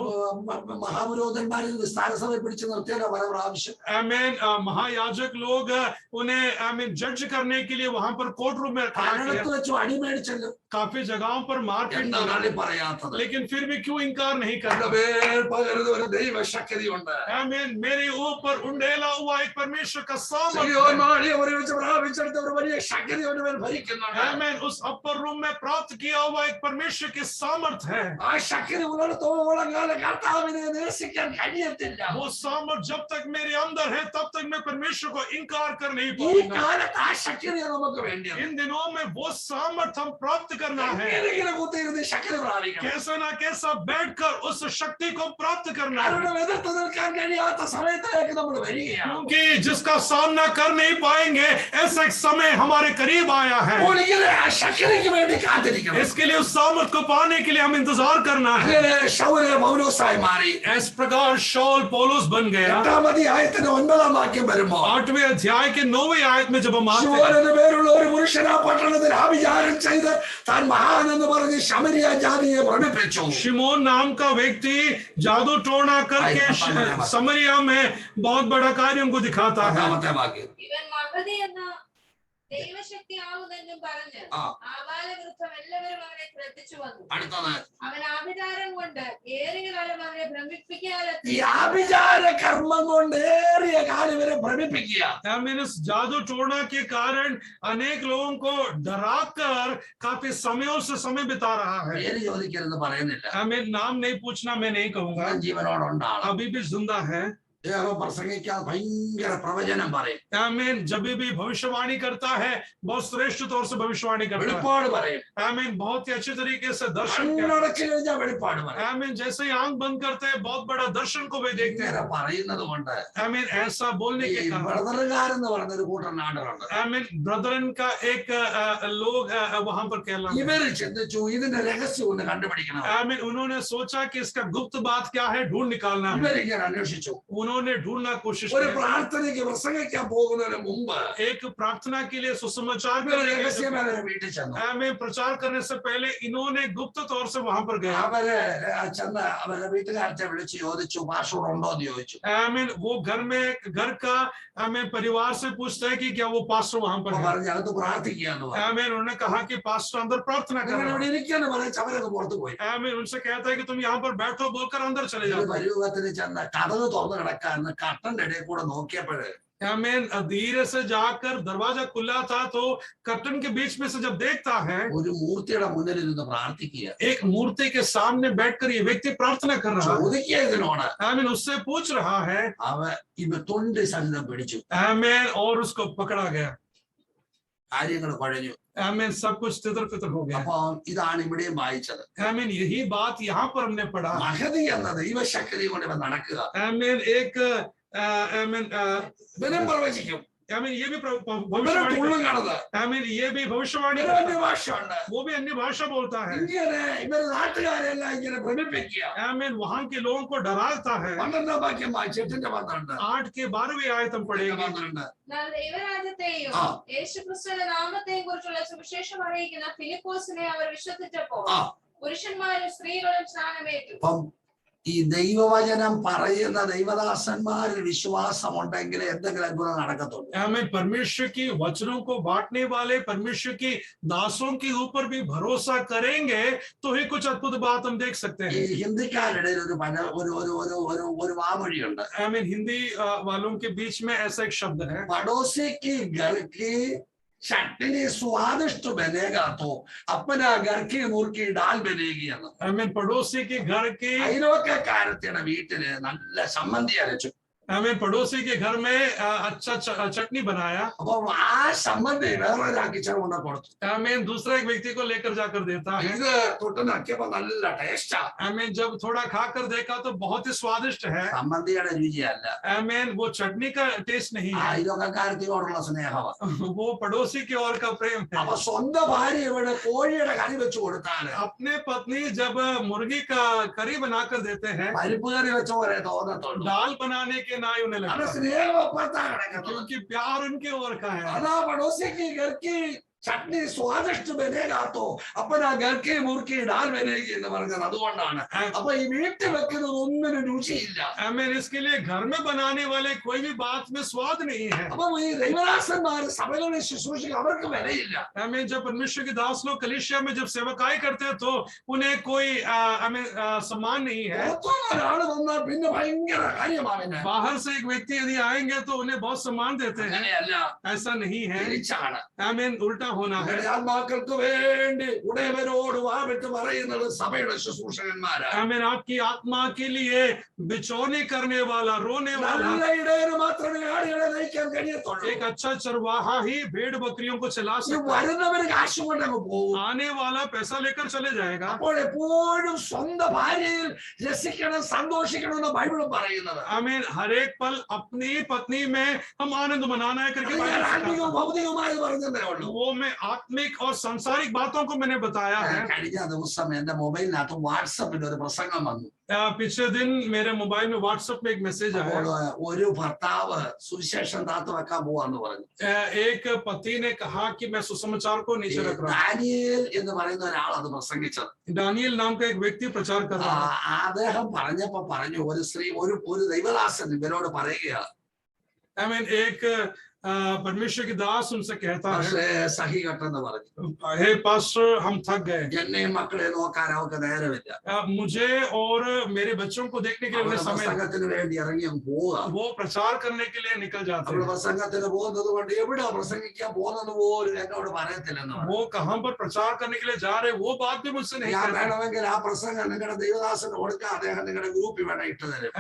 മഹാപുരോധന്മാരിൽ വിസ്താര സഭ പിടിച്ചു നിർത്തിയല്ലോ പല പ്രാവശ്യം. आमीन. महायाजक लोग उन्हें आमीन जज करने के लिए वहां पर कोर्ट रूम में खड़ा किया. പലയിടത്ത് വെച്ചു അടി മേടിച്ചല്ലോ. काफी जगहों पर मारपीट എന്താ हुआ. കളി പറയാത്തത്? लेकिन फिर भी क्यों इनकार नहीं करता? മേൽ പകരുന്ന ഒരു ദൈവശക്തിയുണ്ട്. आमीन. मेरे ऊपर उंडेला हुआ एक परमेश्वर का सामर्थ्य. സിയോന്മാരെ ഒരുമിച്ച് പ്രാപിച്ചെടുത്ത ഒരു വലിയ ശക്തി കൊണ്ട് മേൽ ഭരിക്കുന്നുണ്ട്. आमीन. उस अपर रूम में प्राप्त किया हुआ एक परमेश्वर की सामर्थ है. ആ ശക്തി ഉള്ളിടത്തോളം കാലം കർത്താവിനെ നിരസിക്കാൻ കഴിയത്തില്ല. वो सामर्थ जब तक मेरे अंदर है तब तक मैं परमेश्वर को इनकार कर नहीं ഈ पाऊंगा. കാലത്ത് ആ ശക്തിയെ നമുക്ക് വേണ്ടിയത്. इन दिनों में वो सामर्थ हम प्राप्त करना है. എങ്ങനെയെങ്കിലും കുത്തിയിരുന്ന് ശക്തി പ്രാപിക്കണം. कैसा ना कैसा बैठकर उस शक्ति को प्राप्त करना है. കാരണം എതിർത്ത് നിൽക്കാൻ കഴിയാത്ത സമയത്തിലേക്ക് നമ്മൾ വരികയാണ്. क्योंकि जिसका सामना कर नहीं पाएंगे ऐसा एक समय हमारे करीब आया है. അപ്പോൾ ഇങ്ങനെ ആ ശക്തിക്ക് വേണ്ടി കാത്തിരിക്കണം. इसके लिए उस सामर्थ को पाने के लिए हम इंतजार करना है. അങ്ങനെ ശൗല് പൗലോസായി മാറി. इस प्रकार शाऊल पौलुस बन गया. 8-ാം അധ്യായത്തിന്റെ 9-ാം വാക്യം വരുമ്പോൾ 8वें अध्याय के 9वें आयत में जब हम आते ശിമോൻ हैं, എന്ന പേരുള്ള ഒരു പുരുഷൻ ആ പട്ടണത്തിൽ ആഭിചാരം ചെയ്ത് താൻ മഹാൻ എന്ന് പറഞ്ഞ് ശമരിയ ജാതിയെ ഭ്രമിപ്പിച്ചു. शिमोन नाम का व्यक्ति जादू टोना करके समरिया में बहुत बड़ा कार्यों को दिखाता है. 10-ാമത്തെ വാക്യം. ഇവൻ മഹതി എന്ന ദൈവശക്തി ആവുന്നെന്നും പറഞ്ഞ് ആബാലവൃദ്ധം എല്ലാവരും അവനെ ശ്രദ്ധിച്ചു വന്നു. അടുത്തത് അവൻ ആഭിചാരം കൊണ്ട് ഏറിയ കാലം അവരെ ഭ്രമിപ്പിക്കാതെ ഈ ആഭിചാര കർമ്മം കൊണ്ട് ഏറിയ കാലം ഇവരെ ഭ്രമിപ്പിക്കുക. इस जादू टोना के कारण अनेक लोगों को डराकर काफी समयों से समय बिता रहा है. പേര് ചോദിക്കരുത് പറയുന്നില്ല. नाम नहीं पूछना मैं नहीं कहूंगा. ജീവനോടുണ്ടാണ്. अभी भी जिंदा है. ദേഹം പ്രസംഗിക്കാൻ ഭയങ്കര പ്രവചനം പറയും. आमीन. जब भी भविष्यवाणी करता है बहुत श्रेष्ठ तौर से भविष्यवाणी करता है. വെളിപ്പാട് പറയും. आमीन. बहुत ही अच्छे तरीके से दर्शन करता കണ്ണടച്ചു കഴിഞ്ഞാൽ വെളിപ്പാട് പറയും. है. आमीन. जैसे ही आंख बंद करते हैं बहुत बड़ा दर्शन को भी देखते हैं. ഇങ്ങനെ പറയുന്നത് കൊണ്ട് आमीन. ऐसा बोलने ഈ के कारण ബ്രദറുകാരെന്ന് പറഞ്ഞൊരു കൂട്ടം നാടുകളുണ്ട്. आमीन. ब्रदरन का एक लोग वहां पर कहला. ഇവര് ചിന്തിച്ചു ഇതിന്റെ രഹസ്യം ഒന്ന് കണ്ടുപിടിക്കണം. आमीन. उन्होंने सोचा कि इसका गुप्त बात क्या है ढूंढ निकालना है. ഇവരിങ്ങനെ അന്വേഷിച്ചു. उन्होंने ढूंढना कोशिश ഒരു किया। പ്രാർത്ഥനയ്ക്ക് പ്രസംഗിക്കാൻ പോകുന്നതിന് മുമ്പ് एक प्रार्थना के लिए सुसमाचार ഇവർ करने के लिए രഹസ്യമായ വീട്ടിൽ ചെന്നു. हमें प्रचार करने से पहले इन्होंने गुप्त तौर से वहां पर गए। അവര് ചെന്ന് അവരുടെ വീട്ടുകാരത്തെ വിളിച്ച് ചോദിച്ചു, പാസ്റ്റർ ഉണ്ടോ എന്ന് ചോദിച്ചു. आमीन वो घर का हमें परिवार से पूछता है कि क्या वो पास्टर वहां पर അപ്പൊ है। പറഞ്ഞ് അകത്ത് പ്രാർത്ഥിക്കുകയെന്ന് പറഞ്ഞു. आमीन उन्होंने कहा कि पास्टर अंदर प्रार्थना कर നിങ്ങൾ रहे ഇവിടെ हैं। ഇരിക്കാന്ന് പറഞ്ഞ് അവരൊക്കെ പുറത്തു പോയി. आमीन उनसे कहता है कि तुम यहाँ पर बैठो बोलकर अंदर चले ഒരു जाओ। പരുവത്തിന് ചെന്ന് കടന്ന് തുറന്നു കിടക്കാന്ന് കട്ടന്റെ ഇടയിൽ കൂടെ നോക്കിയപ്പോഴ് आमीन धीरे से जाकर दरवाजा खुला था तो कर्टन के बीच में से जब देखता है ഒരു മൂർത്തിയുടെ മുന്നിൽ ഇരുന്ന് പ്രാർത്ഥിക്കുക. एक मूर्ति के सामने बैठकर ये व्यक्ति प्रार्थना कर रहा है। ചോദിക്കുക ഇതിനോട്. आमीन उससे पूछ रहा है। അവ ഇവ തൊണ്ടി സഹിതം പിടിച്ചു. आमीन और उसको पकड़ा गया। കാര്യങ്ങൾ കുഴഞ്ഞു. आमीन सब कुछ तितर तितर हो गया। അപ്പൊ ഇതാണ് ഇവിടെയും വായിച്ചത്. आमीन यही बात यहाँ पर हमने पढ़ा। മഹതി എന്ന ദൈവശക്തി കൊണ്ട് ഇവ നടക്കുക. आमीन एक आमीन ഇവനും പ്രവചിക്കും. आमीन ये भी ഇവനും भविष्यवाणी തുള്ളും കടന്ന്. आमीन ये भी भविष्यवाणी ഇവനും करता है। അന്യഭാഷയുണ്ട്. वो भी अन्य भाषा बोलता है। ഇങ്ങനെ ഇവര് നാട്ടുകാരെല്ലാം ഇങ്ങനെ ഭ്രമിപ്പിക്കുക. आमीन वहां के लोगों को डराता है। 12 വാക്യം വായിച്ചു. 8:12. 8 के 12वीं आयत हम पढ़ेंगे। 12. എന്നാൽ ദൈവരാജ്യത്തെയും ആ. യേശുക്രിസ്തുവിന്റെ നാമത്തെയും കുറിച്ചുള്ള സുവിശേഷം അറിയിക്കുന്ന ഫിലിപ്പോസിനെ അവർ വിശ്വസിച്ചപ്പോൾ ആ. പുരുഷന്മാരും സ്ത്രീകളും സ്നാനമേറ്റു. അപ്പം ഈ ദൈവവചനം പറയുന്ന ദൈവദാസന്മാരിൽ വിശ്വാസമുണ്ടെങ്കിൽ എന്തെങ്കിലും അത്ഭുതം നടക്കത്തുള്ളൂ. आमीन परमेश्वर की वचनों को बांटने वाले परमेश्वर की दासों के ऊपर भी भरोसा करेंगे तो ही कुछ अद्भुत बात हम देख सकते ഈ हैं। ഹിന്ദിക്കാരുടെ ഒരു വാമൊഴിയുണ്ട്. आमीन हिंदी वालों के बीच में ऐसा एक शब्द है। पड़ोसी की घर की चटनी स्वादिष्ट बनेगा तो अपना घर की मुर्गी दाल बनेगी. आमीन पड़ोसी के घर की അയൽവക്കക്കാരത്തിയുടെ വീട്ടില് നല്ല ചമ്മന്തി അരച്ചു. आमीन पड़ोसी के घर में अच्छा चटनी बनाया। അപ്പൊ ആ ചമ്മന്തി വേറൊരാൾക്ക് ചെറുകൊണ്ട് കൊടുത്തു. आमीन दूसरा एक व्यक्ति को लेकर जाकर देता है। ഇത് തൊട്ട് നക്കിയപ്പോ നല്ല ടേസ്റ്റാ. आमीन जब थोड़ा खाकर देखा तो बहुत ही स्वादिष्ट है। ചമ്മന്തിയുടെ രുചിയല്ല, आमीन वो चटनी का टेस्ट नहीं है, അയൽവക്കക്കാരത്തിയോടുള്ള സ്നേഹമാണ്. वो पड़ोसी की ओर का प्रेम है। അപ്പൊ സ്വന്തം ഭാര്യ ഇവിടെ കോഴിയുടെ കറി വെച്ച് കൊടുത്താല് अपने पत्नी जब मुर्गी का करी बनाकर देते हैं, പരിപ്പ് കറി വെച്ച പോലെ തോന്നത്തുള്ളൂ. दाल बनाने के ना ही उन्हें അത് लगता है, സ്നേഹം അപ്പുറത്താ കിടക്കുന്നത്. क्योंकि प्यार उनके ओर का है। അതാ പടോസിക്ക് ഗർക്കി ചട്നി സ്വാദിഷ്ട ബനേഗാത്തോ अपना घर की मुर्गी दाल बनेगी എന്ന് പറഞ്ഞത് അതുകൊണ്ടാണ്. അപ്പൊ ഈ വീട്ടിൽ വെക്കുന്നത് ഒന്നിനും രുചിയില്ല. आमीन इसके लिए घर में बनाने वाले कोई भी बात में स्वाद नहीं है। അപ്പൊ ഈ ദൈവദാസന്മാർ സഭകളിൽ ശുശ്രൂഷിക്കുക അവർക്ക് വിലയില്ല. आमीन जब परमेश्वर के दास लोग कलीसिया में जब सेवकाई करते हैं तो उन्हें कोई आमीन सम्मान नहीं है। ഒരാള് വന്നാൽ പിന്നെ ഭയങ്കര കാര്യമാണ്. बाहर से एक व्यक्ति यदि आएंगे तो उन्हें बहुत सम्मान देते हैं, അങ്ങനെയല്ല, ऐसा नहीं है। തിരിച്ചാണ്. आमीन उल्टा होना है। ആത്മാക്കൾക്ക് വേണ്ടി ഉടയവരോട് വാവിട്ട് പറയുന്നത് സഭയുടെ ശുശ്രൂഷകന്മാരാണ്. आमीन आपकी आत्मा के लिए बिचौनी करने वाला, रोने वाला, നല്ല ഇടയന് മാത്രമേ ആടുകളെ നയിക്കാൻ കഴിയത്തുള്ളൂ. एक अच्छा चरवाहा ही भेड़ बकरियों को चला ഈ सकता है। വരുന്നവര് കാശ് കൊണ്ടങ്ങ് പോകും. आने वाला पैसा लेकर चले जाएगा। അപ്പോൾ എപ്പോഴും സ്വന്തം ഭാര്യയിൽ രസിക്കണം, സന്തോഷിക്കണം എന്ന് ബൈബിൾ പറയുന്നത്. आमीन हर एक पल अपनी पत्नी में हम आनंद मनाना है करके അത് ഞാൻ बाइबल ആത്മികവും सिखाता है। ഭൗതികവുമായി പറഞ്ഞതേ ഉള്ളൂ. वो मैं आत्मिक और सांसारिक बातों को मैंने बताया है। കഴിഞ്ഞ ദിവസം എന്റെ മൊബൈലിനകത്ത് വാട്സപ്പിൽ ഒരു പ്രസംഗം വന്നു. पिछले दिन मेरे मोबाइल में व्हाट्सएप में एक मैसेज आया। അപ്പോൾ ഒരു ഭർത്താവ് സുവിശേഷം താത്തു വെക്കാൻ പോവാന്ന് പറഞ്ഞു. एक पति ने कहा कि मैं सुसमाचार को नीचे रख रहा ദാനിയേൽ എന്ന് പറയുന്ന ഒരാൾ അത് പ്രസംഗിച്ചത്. हूँ। दानियल नाम का एक व्यक्ति प्रचार कर रहा है। അദ്ദേഹം പറഞ്ഞപ്പോ പറഞ്ഞു, ഒരു സ്ത്രീ ഒരു ദൈവദാസൻ ഇവരോട് പറയുക, आमीन एक परमेश्वर की दास उनसे कहता है, പക്ഷേ സഹി കെട്ടെന്ന് പറഞ്ഞു. हे पास्टर हम थक गए, എന്നെയും മക്കളെ നോക്കാൻ അവർക്ക് നേരമില്ല. मुझे और मेरे बच्चों को देखने के लिए അവരുടെ उन्हें समय नहीं। പ്രസംഗത്തിന് വേണ്ടി ഇറങ്ങി അങ്ങ് പോവുക. वो प्रचार करने के लिए निकल जाते അവരുടെ हैं। പ്രസംഗത്തിന് പോകുന്നത് കൊണ്ട് എവിടെ പ്രസംഗിക്കാൻ പോകുന്നത് പോലും എന്നോട് പറയത്തില്ലെന്ന് പറഞ്ഞു. वो कहाँ पर प्रचार करने के लिए जा रहे, वो बात भी मुझसे नहीं ഞാൻ कहते। വേണമെങ്കിൽ ആ പ്രസംഗം നിങ്ങളുടെ ദൈവദാസന് കൊടുക്കാൻ അദ്ദേഹം നിങ്ങളുടെ ഗ്രൂപ്പിൽ വേണം ഇട്ട് തരും.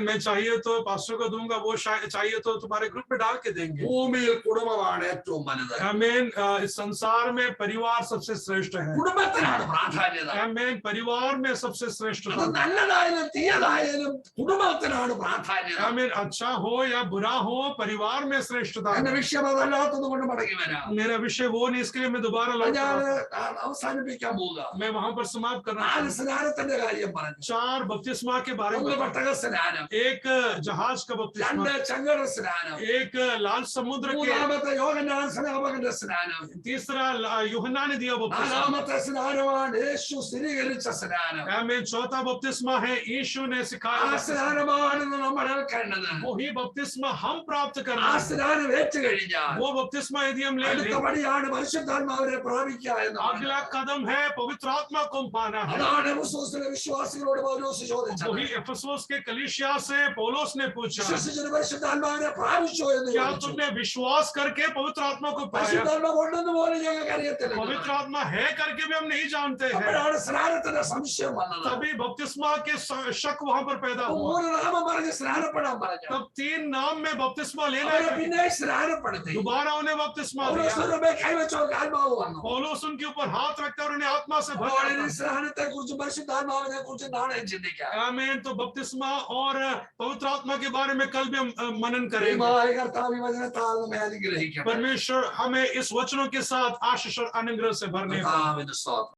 मैं चाहिए तो पास्टर को दूंगा, वो चाहिए तो तुम्हारे ग्रुप में डाल के देंगे। ഭൂമിയിൽ കുടുംബമാണ് ഏറ്റവും വലുത്. आमीन। इस संसार में परिवार सबसे श्रेष्ठ है। കുടുംബത്തിനാണ് പ്രാധാന്യത. आमीन। परिवार में सबसे श्रेष्ठ അത് നല്ലതായാലും തീയതായാലും കുടുംബത്തിനാണ് പ്രാധാന്യത. आमीन। अच्छा हो या बुरा हो, परिवार में श्रेष्ठता എന്റെ है। വിഷയം അതല്ലാത്തത് കൊണ്ട് മടങ്ങി വരാം. मेरा विषय वो नहीं, इसके लिए मैं दोबारा लौट ഞാൻ रहा हूं। അവസാനിപ്പിക്കാൻ പോവുക. मैं वहां पर समाप्त करना 4 സ്നാനത്തിന്റെ കാര്യം പറഞ്ഞു. 4 बपतिस्मा के बारे में 1 बताया। പെട്ടക സ്നാനം, एक जहाज का बपतिस्मा, 2 ചെങ്കടൽ സ്നാനം, एक लाल समुद्र के, 3-ാമത്തെ യോഹന്നാൻ സ്നാപകന്റെ സ്നാനം, तीसरा यूहन्ना ने दिया बपतिस्मा, 4-ാമത്തെ സ്നാനമാണ് യേശു സ്ഥിരീകരിച്ച സ്നാനം. आमीन। चौथा बपतिस्मा है यीशु ने ആ सिखाया। സ്നാനമാണ് നമ്മൾ ഏൽക്കേണ്ടത്. वही बपतिस्मा हम प्राप्त ആ करना है। സ്നാനം ഏറ്റു കഴിഞ്ഞാൽ वो बपतिस्मा यदि हम ले അടുത്ത लें, പടിയാണ് പരിശുദ്ധാത്മാവിനെ പ്രാപിക്കുക എന്നുള്ളത്. अगला कदम है पवित्र आत्मा को पाना है। അതാണ് എഫെസോസിലെ വിശ്വാസികളോട് പൗലോസ് ചോദിച്ചത്. वही एफेसुस के कलीसिया से पौलुस ने पूछा, വിശ്വസിച്ചൊരു പരിശുദ്ധാത്മാവിനെ പ്രാപിച്ചോ എന്ന് क्या ചോദിച്ചു. तुमने विश्वास करके पवित्र आत्मा को पाया? പരിശുദ്ധാത്മാവ് ഉണ്ടെന്ന് പോലും ഞങ്ങൾക്ക് അറിയത്തില്ല. पवित्र आत्मा है करके भी हम नहीं जानते हैं। അപ്പോഴാണ് സ്നാനത്തിന്റെ സംശയം വന്നത്. तभी बपतिस्मा के शक वहां पर पैदा हुआ। 3 നാമം പറഞ്ഞ് സ്നാനപ്പെടാൻ പറഞ്ഞു. तब 3 नाम में बपतिस्मा लेना അവരെ है। പിന്നെ സ്നാനപ്പെടുത്തി. दोबारा उन्हें बपतिस्मा दिया। പൗലോസിന്റെ കൈവച്ചവർക്ക് ആത്മാവ് വന്നു. पौलुस उनके ऊपर हाथ रखते और उन्हें आत्मा से भर അപ്പോൾ दिया। ഈ സ്നാനത്തെ കുറിച്ച് പരിശുദ്ധാത്മാവിനെ കുറിച്ച് നാളെ ചിന്തിക്കാം. आमीन। तो बपतिस्मा और पवित्र आत्मा के बारे में कल भी हम मनन करेंगे। ദൈവമായ കർത്താവ് ഈ വചനത്താൽ നമ്മെ അനുഗ്രഹിക്കട്ടെ. परमेश्वर हमें इस वचनों के साथ आशीष और अनुग्रह से भरने കർത്താവിന്റെ സ്തോത്രം.